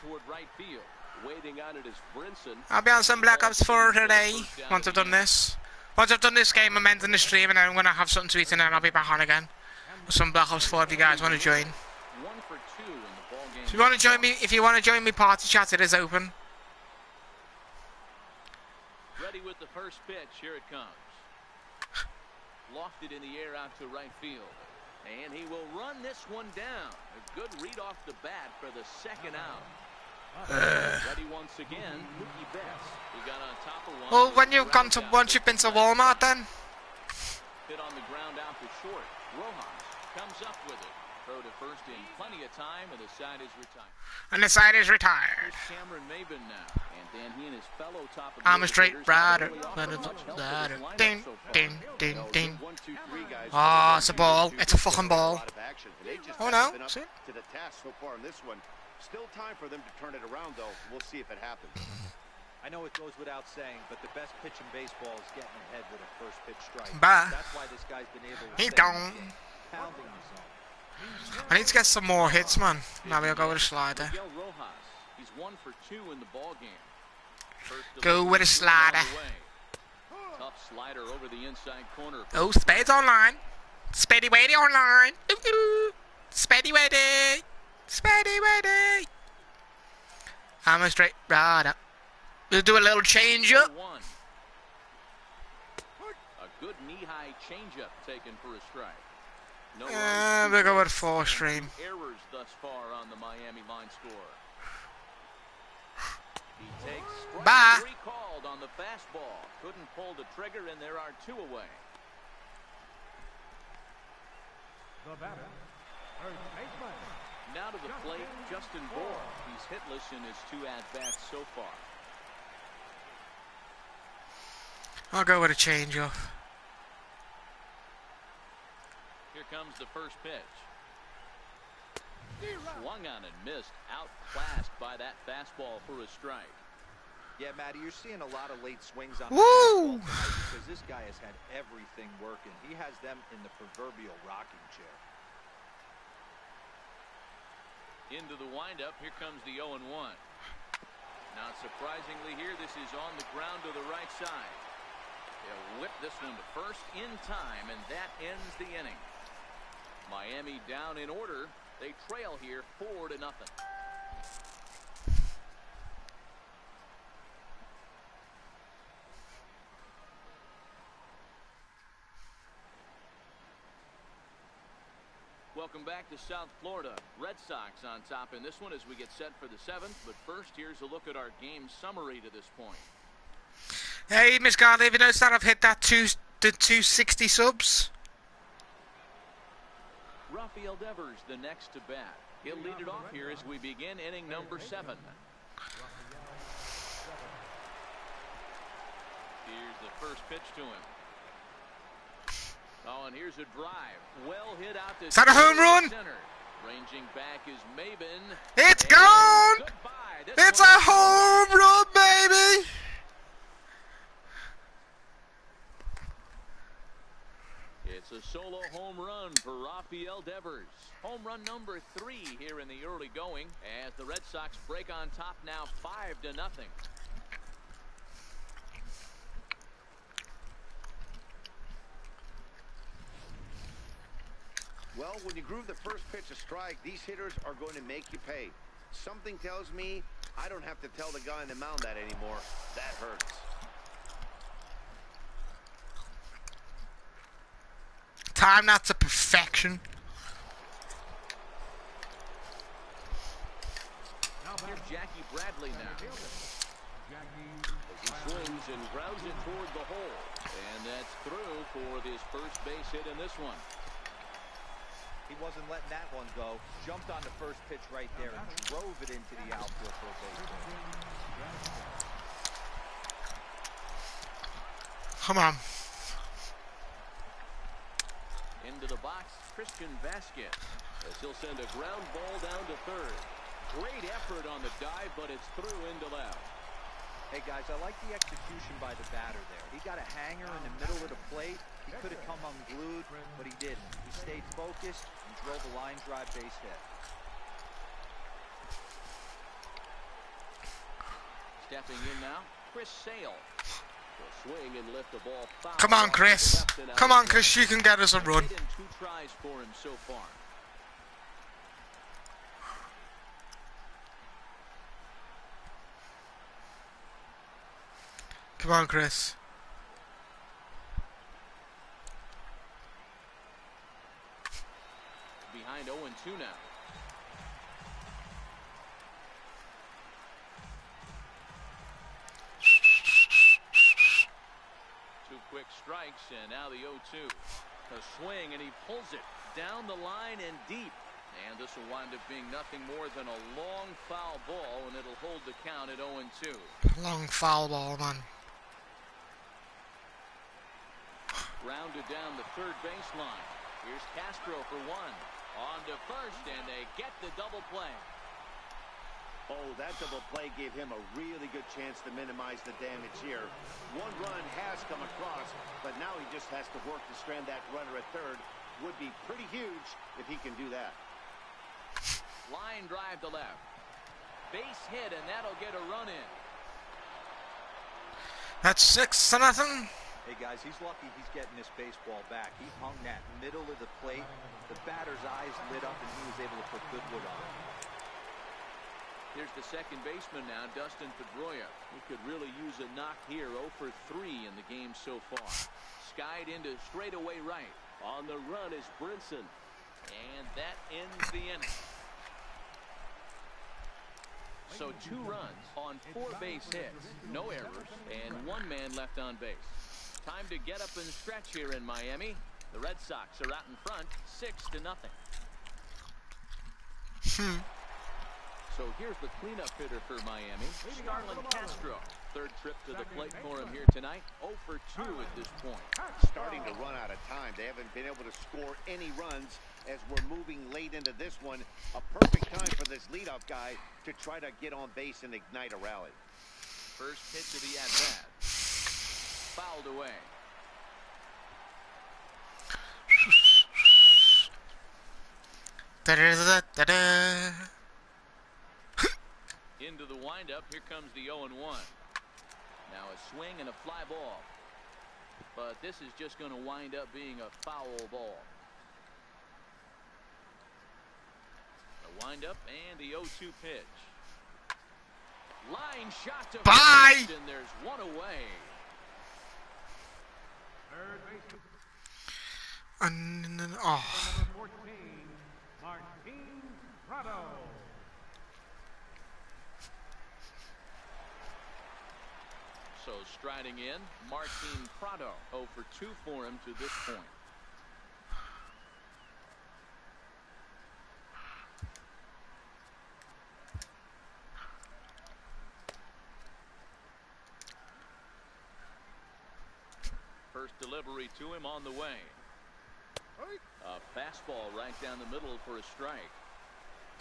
Toward right field. Waiting on it is Brinson. I'll be on some Black Ops 4 today. Once I've done this. Once I've done this game, I'm ending the stream, and then I'm gonna have something to eat, and then I'll be back on again. With some Black Ops 4 if you guys want to join. 1 for 2 in the ball game. If you want to join me, party chat, it is open. Ready with the first pitch. Here it comes. Lofted in the air out to right field. And he will run this one down. A good read off the bat for the 2nd out. Ready once again, Mookie Betts. He got on top of one. Well, once you've been to Walmart, then. Hit on the ground out to short. Rojas comes up with it. Throw to first in plenty of time, and the side is retired. And the side is retired. Here's Cameron Maybin now. And then he and his fellow top of the I'm a straight rider. Ding, ding, ding, ding. Oh, it's a ball. It's a fucking ball. Oh no. See? To the task so far in this one. Still time for them to turn it around, though. We'll see if it happens. I know it goes without saying, but the best pitch in baseball is getting ahead with a first pitch strike. Bah. That's why this guy's been able to He's stay gone. in the game, pounding the zone. I need to get some more hits, man. Now we'll go with a slider. Miguel Rojas. He's 1 for 2 in the ball game. Go with a slider. Tough slider over the inside corner. Oh, Spades online. Spady Wadey online. Ooh, Spady Wadey. Spady Wadey. I'm a straight rider. We'll do a little change up. A good knee-high changeup taken for a strike. No We'll go with 4 stream. errors thus far on the Miami line score. He takes strike 3 called on the fastball. Couldn't pull the trigger, and there are 2 away. The batter, first baseman. Now to the plate, Justin Bour. He's hitless in his 2 at-bats so far. I'll go with a change up. Here comes the first pitch. Swung on and missed, outclassed by that fastball for a strike. Yeah, Matty, you're seeing a lot of late swings on the Woo! fastball tonight because this guy has had everything working. He has them in the proverbial rocking chair. Into the windup, here comes the 0-1. Not surprisingly here, this is on the ground to the right side. They'll whip this one to first in time, and that ends the inning. Miami down in order. They trail here 4-0. Welcome back to South Florida. Red Sox on top in this one as we get set for the 7th. But first, here's a look at our game summary to this point. Hey, Miss Garley, have you noticed that I've hit that the 260 subs? Rafael Devers, the next to bat. He'll lead it off here as we begin inning number 7. Here's the first pitch to him. Oh, and here's a drive. Well hit out to Is that a home run? center. Ranging back is Maben. It's gone! It's a home run, baby! It's a solo home run for Rafael Devers. Home run number 3 here in the early going as the Red Sox break on top now 5-0. Well, when you groove the first pitch a strike, these hitters are going to make you pay. Something tells me I don't have to tell the guy on the mound that anymore. That hurts. Time that to perfection. Here's Jackie Bradley now. As he swings and grounds it toward the hole. And that's through for his first base hit in this one. He wasn't letting that one go. Jumped on the first pitch right there and drove it into the outfield for a base hit. Come on. Into the box, Christian Vasquez. As he'll send a ground ball down to third. Great effort on the dive, but it's through into left. Hey, guys, I like the execution by the batter there. He got a hanger in the middle of the plate. He could have come unglued, but he didn't. He stayed focused and drove a line drive base hit. Stepping in now, Chris Sale. Will swing and lift the ball foul. Come on, Chris. Come on, Chris, you can get us a run. 2 tries for him so far. Come on, Chris. Behind 0-2 now. Two quick strikes, and now the 0-2. A swing, and he pulls it down the line and deep. And this will wind up being nothing more than a long foul ball, and it'll hold the count at 0-2. Long foul ball, man. Rounded down the third baseline. Here's Castro for one. On to first, and they get the double play. Oh, that double play gave him a really good chance to minimize the damage here. One run has come across, but now he just has to work to strand that runner at third. Would be pretty huge if he can do that. Line drive to left. Base hit, and that'll get a run in. That's 6-0. Hey, guys, he's lucky he's getting this baseball back. He hung that middle of the plate. The batter's eyes lit up, and he was able to put good wood on it. Here's the second baseman now, Dustin Pedroia. He could really use a knock here. 0 for 3 in the game so far. Skied into straightaway right. On the run is Brinson. And that ends the inning. So 2 runs on 4 base hits, no errors, and 1 man left on base. Time to get up and stretch here in Miami. The Red Sox are out in front, 6-0. So here's the cleanup hitter for Miami, Starlin Castro. Third trip to the plate for him here tonight. 0 for 2 at this point. Starting to run out of time. They haven't been able to score any runs as we're moving late into this one. A perfect time for this leadoff guy to try to get on base and ignite a rally. First pitch of the at-bat. Fouled away. Da-da-da-da-da. Into the windup. Here comes the 0-1. Now a swing and a fly ball. But this is just going to wind up being a foul ball. The windup and the 0-2 pitch. Line shot to Bye. first, and there's one away. Third baseman, Oh. number 14, Martin Prado. So striding in, Martin Prado. 0 for 2 for him to this point. First delivery to him on the way. A fastball right down the middle for a strike.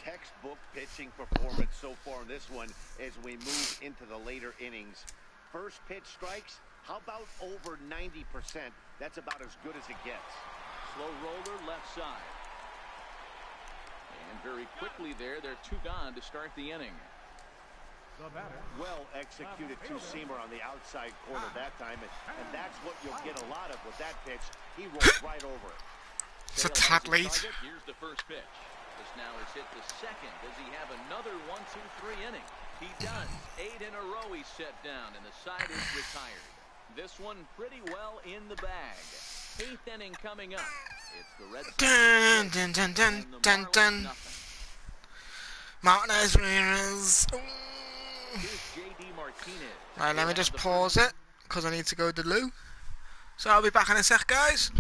Textbook pitching performance so far in this one as we move into the later innings. First pitch strikes, how about over 90%? That's about as good as it gets. Slow roller left side. And very quickly there, they're 2 gone to start the inning. The batter, Well executed two-seamer on the outside corner that time, and that's what you'll get a lot of with that pitch. He rolls right over it. It's a Sale tad has his late. target. Here's the first pitch. This now is hit the second. Does he have another 1-2-3 inning? He does. 8 in a row he's set down, and the side is retired. This one pretty well in the bag. 8th inning coming up. It's the Red Sox. Dun, dun, dun, dun, And the dun, Marlins dun. nothing. Martinez Ramirez. Here's J.D. Martinez. Right, let me He'll just have the pause first. it because I need to go to the loo. So I'll be back in a sec, guys.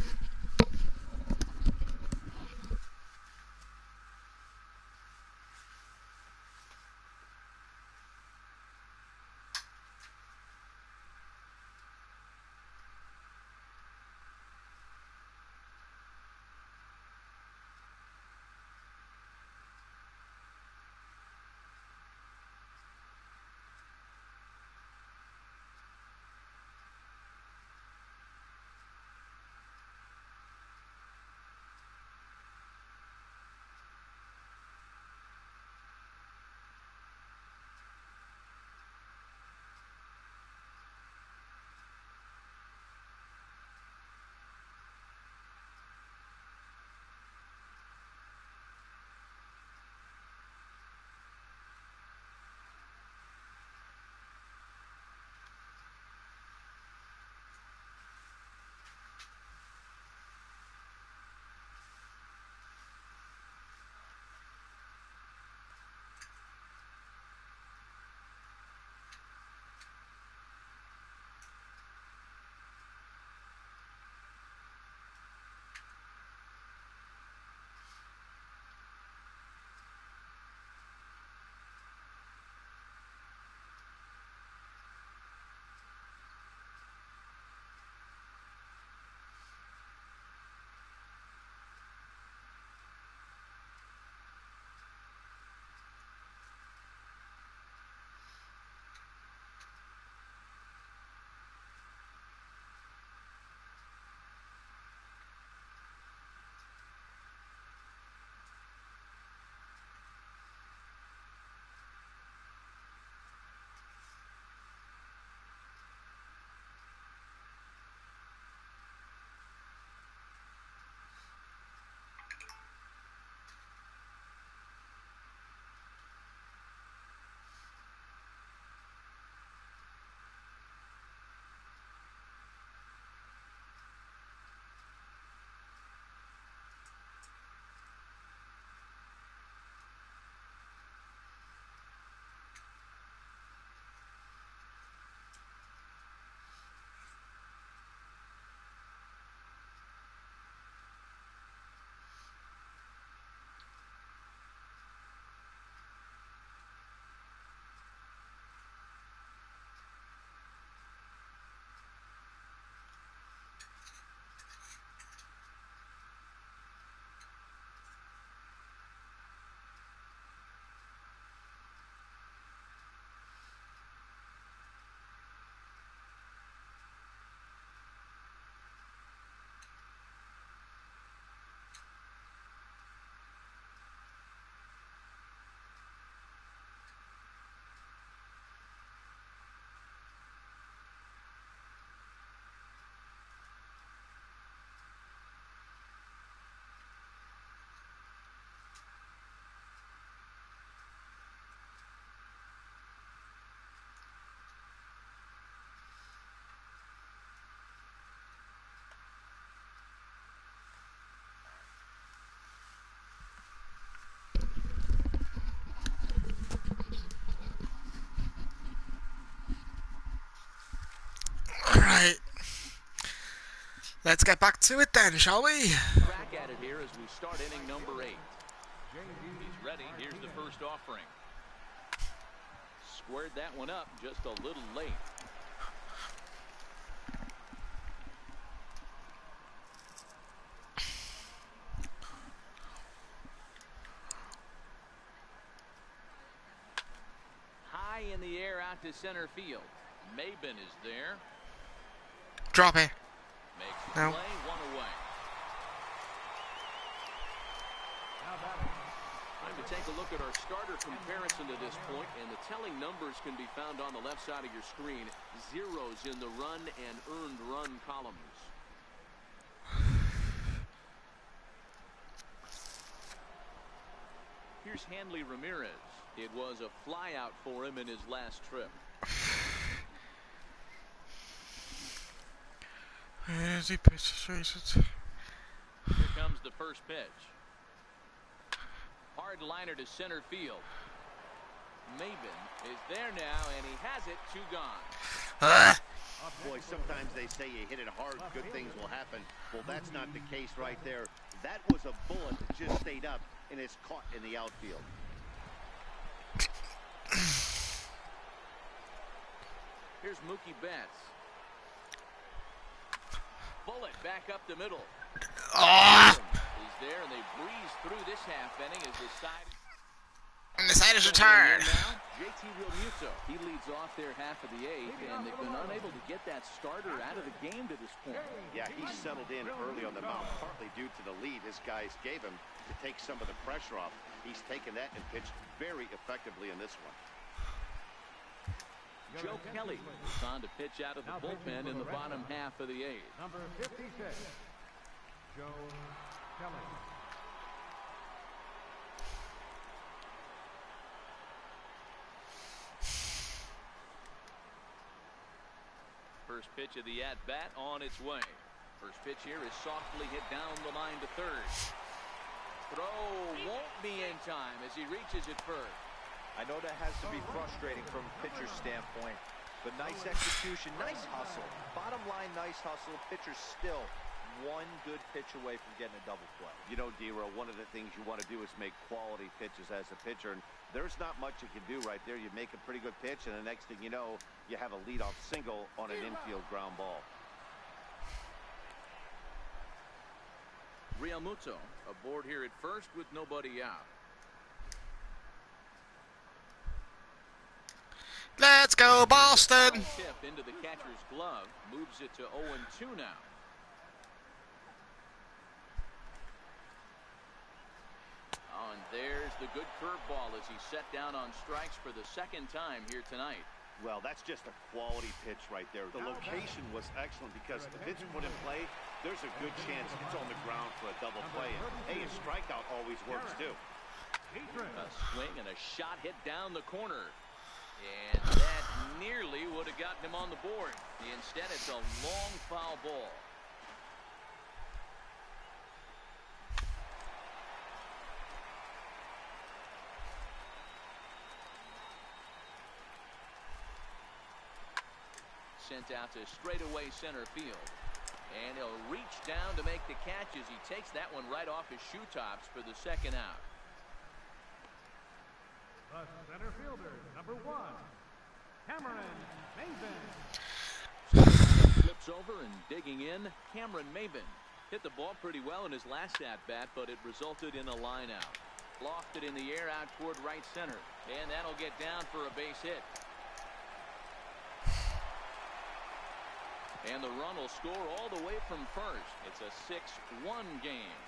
Let's get back to it then, shall we? Crack at it here as we start inning number 8. He's ready. Here's the first offering. Squared that one up just a little late. High in the air out to center field. Maben is there. Drop it. Makes the No. play, one away. Time to take a look at our starter comparison to this point, and the telling numbers can be found on the left side of your screen. Zeros in the run and earned run columns. Here's Hanley Ramirez. It was a flyout for him in his last trip. Where's he pitched? Here comes the first pitch. Hard liner to center field. Maben is there now, and he has it. 2 gone. Boy, sometimes they say you hit it hard, good things will happen. Well, that's not the case right there. That was a bullet that just stayed up and is caught in the outfield. Here's Mookie Betts. Bullet back up the middle. Is there, and they breeze through this half inning as the side. And the side is returned. Now, JT Realmuto. He leads off their half of the 8th, and they've been unable to get that starter out of the game to this point. Yeah, he settled in early on the mound, partly due to the lead his guys gave him to take some of the pressure off. He's taken that and pitched very effectively in this one. Joe Kelly is on to pitch out of the bullpen in the bottom half of the 8th. Number 56, Joe Kelly. First pitch of the at-bat on its way. First pitch here is softly hit down the line to third. Throw won't be in time as he reaches it first. I know that has to be frustrating from a pitcher's standpoint, but nice execution, nice hustle. Bottom line, nice hustle. Pitcher's still one good pitch away from getting a double play. You know, D-Row, one of the things you want to do is make quality pitches as a pitcher, and there's not much you can do right there. You make a pretty good pitch, and the next thing you know, you have a leadoff single on an infield ground ball. Realmuto aboard here at first with nobody out. Let's go, Boston! Tip into the catcher's glove, moves it to 0-2 now. Oh, and there's the good curveball as he's set down on strikes for the second time here tonight. Well, that's just a quality pitch right there. The location was excellent because if it's put in play, there's a good chance it's on the ground for a double play. And, hey, a strikeout always works too. A swing and a shot hit down the corner. And that nearly would have gotten him on the board. Instead, it's a long foul ball. Sent out to straightaway center field. And he'll reach down to make the catch as he takes that one right off his shoe tops for the second out. The center fielder, number 1, Cameron Maben. Flips over and digging in, Cameron Maben. Hit the ball pretty well in his last at-bat, but it resulted in a line out. Lofted in the air out toward right center. And that'll get down for a base hit. And the run will score all the way from first. It's a 6-1 game.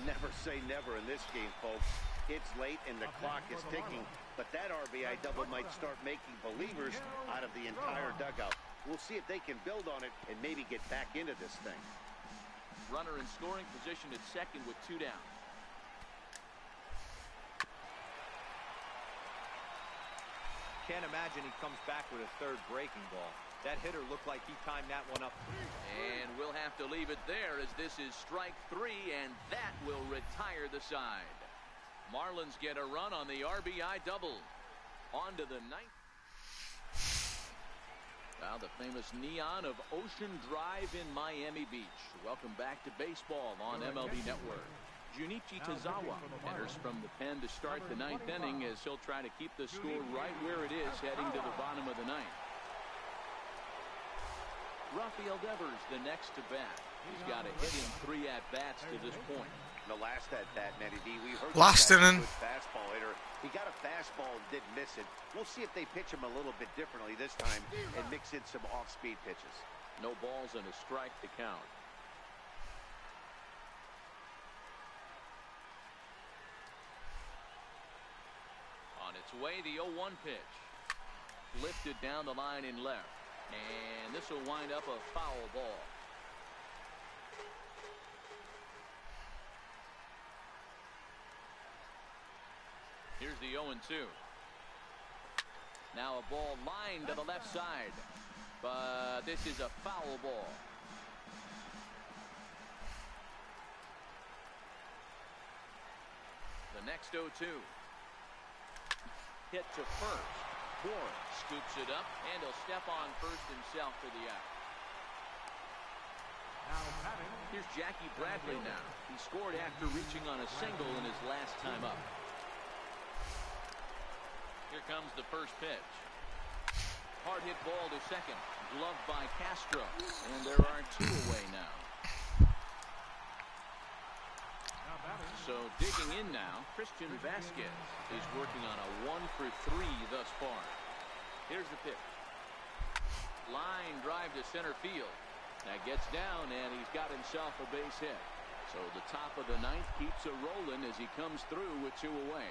Never say never in this game, folks. It's late and the clock is ticking, but that RBI double might start making believers out of the entire dugout. We'll see if they can build on it and maybe get back into this thing. Runner in scoring position at second with 2 down. Can't imagine he comes back with a third breaking ball. That hitter looked like he timed that one up. And we'll have to leave it there as this is strike 3, and that will retire the side. Marlins get a run on the RBI double. On to the ninth. Now the famous neon of Ocean Drive in Miami Beach. Welcome back to baseball on MLB Network. Junichi Tozawa enters from the pen to start the ninth inning as he'll try to keep the score right where it is heading to the bottom of the ninth. Rafael Devers the next to bat. He's got a hit in 3 at-bats to this point. The last at-bat, Matty D, we heard Last inning. good fastball hitter. He got a fastball and didn't miss it. We'll see if they pitch him a little bit differently this time and mix in some off-speed pitches. No balls and a strike to count. On its way, the 0-1 pitch. Lifted down the line in left. And this will wind up a foul ball. Here's the 0-2. Now a ball lined to the left side. But this is a foul ball. The next 0-2. Hit to first. Warren scoops it up, and he'll step on first himself for the out. Here's Jackie Bradley now. He scored after reaching on a single in his last time up. Here comes the first pitch. Hard hit ball to second. Gloved by Castro. And there are 2 away now. So digging in now, Christian Vasquez is working on a 1-for-3 thus far. Here's the pitch. Line drive to center field. That gets down, and he's got himself a base hit. So the top of the ninth keeps it rolling as he comes through with 2 away.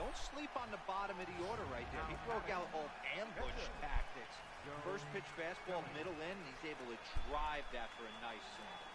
Don't sleep on the bottom of the order right there. He broke out all ambush tactics. First pitch fastball, middle in, and he's able to drive that for a nice single.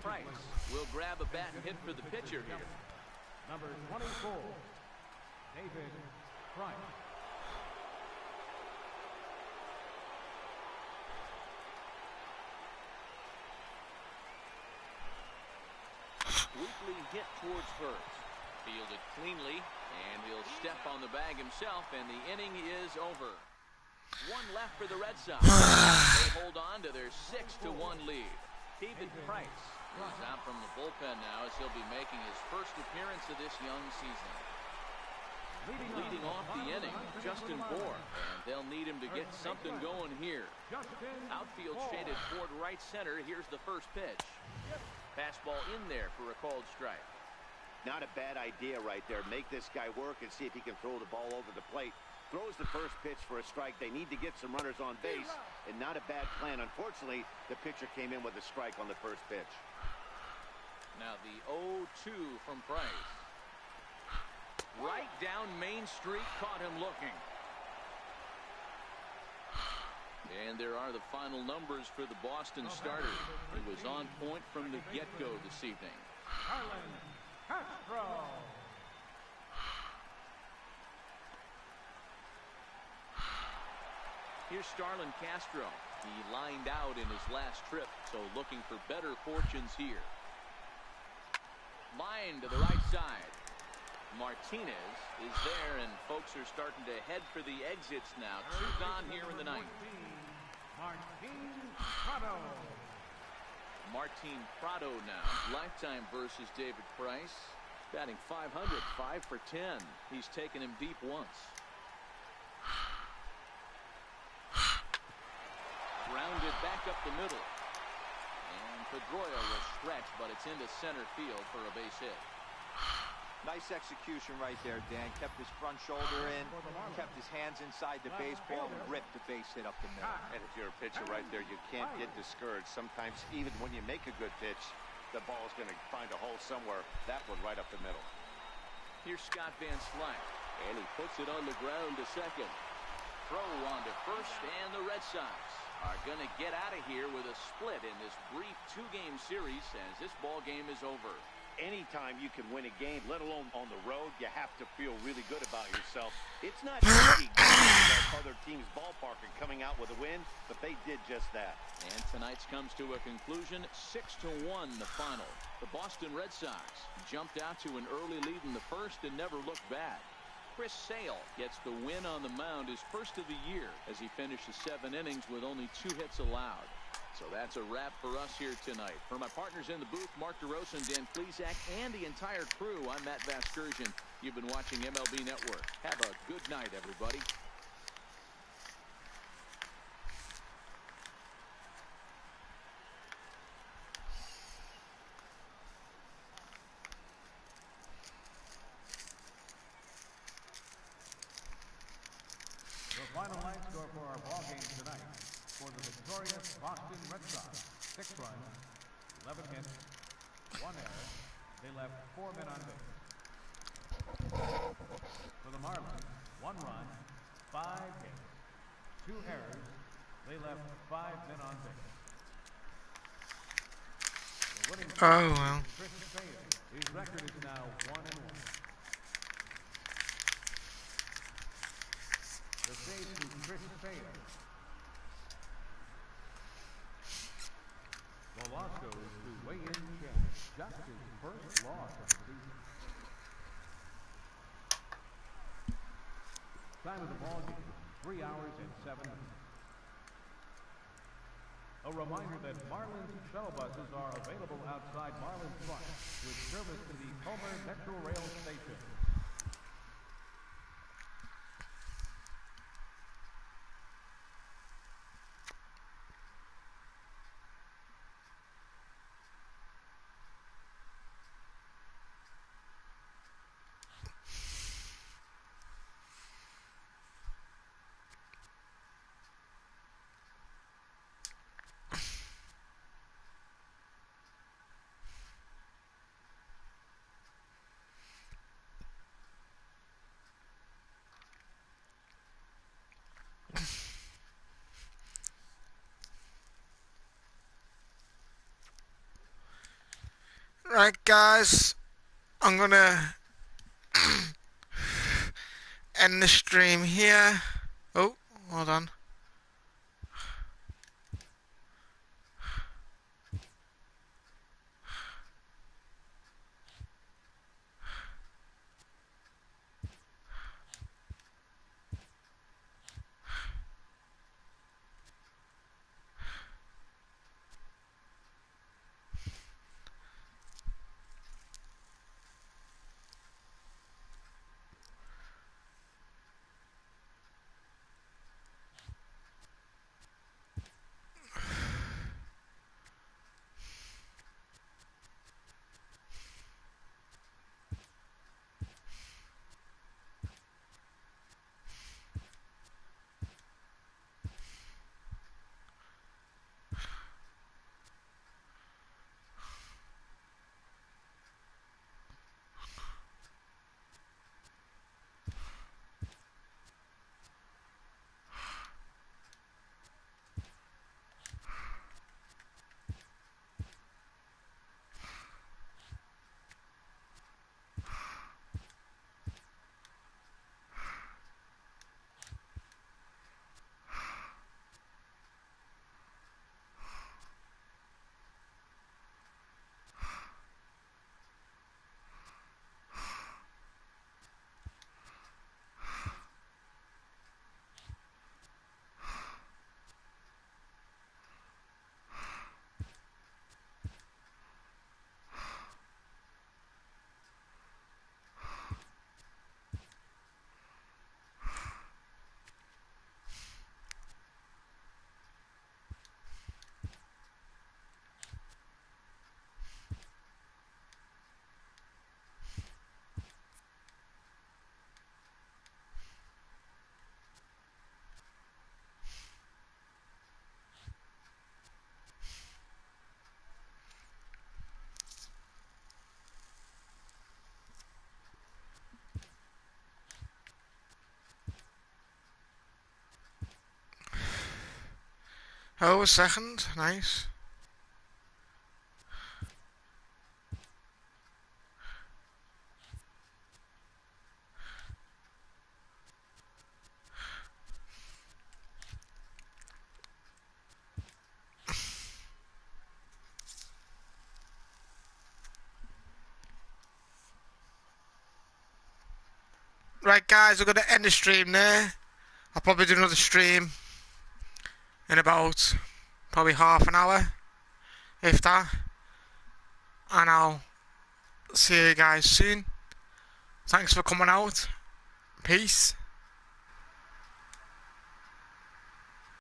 Price will grab a bat and hit for the pitcher here. Number 24, David Price. Weakly hit towards first. Fielded cleanly, and he'll step on the bag himself, and the inning is over. 1 left for the Red Sox. They hold on to their 6-1 lead. David Price is out from the bullpen now as he'll be making his first appearance of this young season. Leading off the inning, Justin Bour, and they'll need him to get something going here. Outfield shaded toward right center. Here's the first pitch. Fastball in there for a called strike. Not a bad idea right there. Make this guy work and see if he can throw the ball over the plate. Throws the first pitch for a strike. They need to get some runners on base, and not a bad plan. Unfortunately, the pitcher came in with a strike on the first pitch. Now the 0-2 from Price. Right down Main Street, caught him looking. And there are the final numbers for the Boston starter. He was on point from the get-go this evening. Here's Starlin Castro. He lined out in his last trip, so looking for better fortunes here. Line to the right side. Martinez is there, and folks are starting to head for the exits now. 2 gone here in the ninth. Martin Prado now. Lifetime versus David Price. Batting .500, 5 for 10. He's taken him deep once. Grounded back up the middle. And Pedroia will stretch, but it's into center field for a base hit. Nice execution right there, Dan. Kept his front shoulder in, kept his hands inside the baseball, and ripped the base hit up the middle. And if you're a pitcher right there, you can't get discouraged. Sometimes, even when you make a good pitch, the ball is going to find a hole somewhere. That one right up the middle. Here's Scott Van Slyke. And he puts it on the ground to second. Throw on to first, and the Red Sox are going to get out of here with a split in this brief 2-game series as this ball game is over. anytime you can win a game, let alone on the road, you have to feel really good about yourself. It's not easy going to other teams' ballpark and coming out with a win, but they did just that. And tonight's comes to a conclusion, 6-1 the final. The Boston Red Sox jumped out to an early lead in the first and never looked back. Chris Sale gets the win on the mound, his first of the year, as he finishes 7 innings with only 2 hits allowed. So that's a wrap for us here tonight. For my partners in the booth, Mark DeRosa and Dan Plesac, and the entire crew, I'm Matt Vasgersian. You've been watching MLB Network. Have a good night, everybody. The final line score for our ball game tonight. For the victorious Boston Red Sox, 6 runs, 11 hits, 1 error. They left 4 men on base. For the Marlins, 1 run, 5 hits, 2 errors. They left 5 men on base. The winning Oh, well. Chris Sale. His record is now 1-1. The save to Chris Sale. The loss goes to weigh-in champ. Just his first loss of the season. Time of the ball game, 3 hours and 7 minutes. A reminder that Marlins shuttle buses are available outside Marlins Park with service to the Comer Metro Rail Station. Right, guys, I'm gonna end the stream here. Oh, hold on. Oh, a second. Nice. Right, guys, we're going to end the stream there. I'll probably do another stream in about probably half an hour, if that. And I'll see you guys soon. Thanks for coming out. Peace.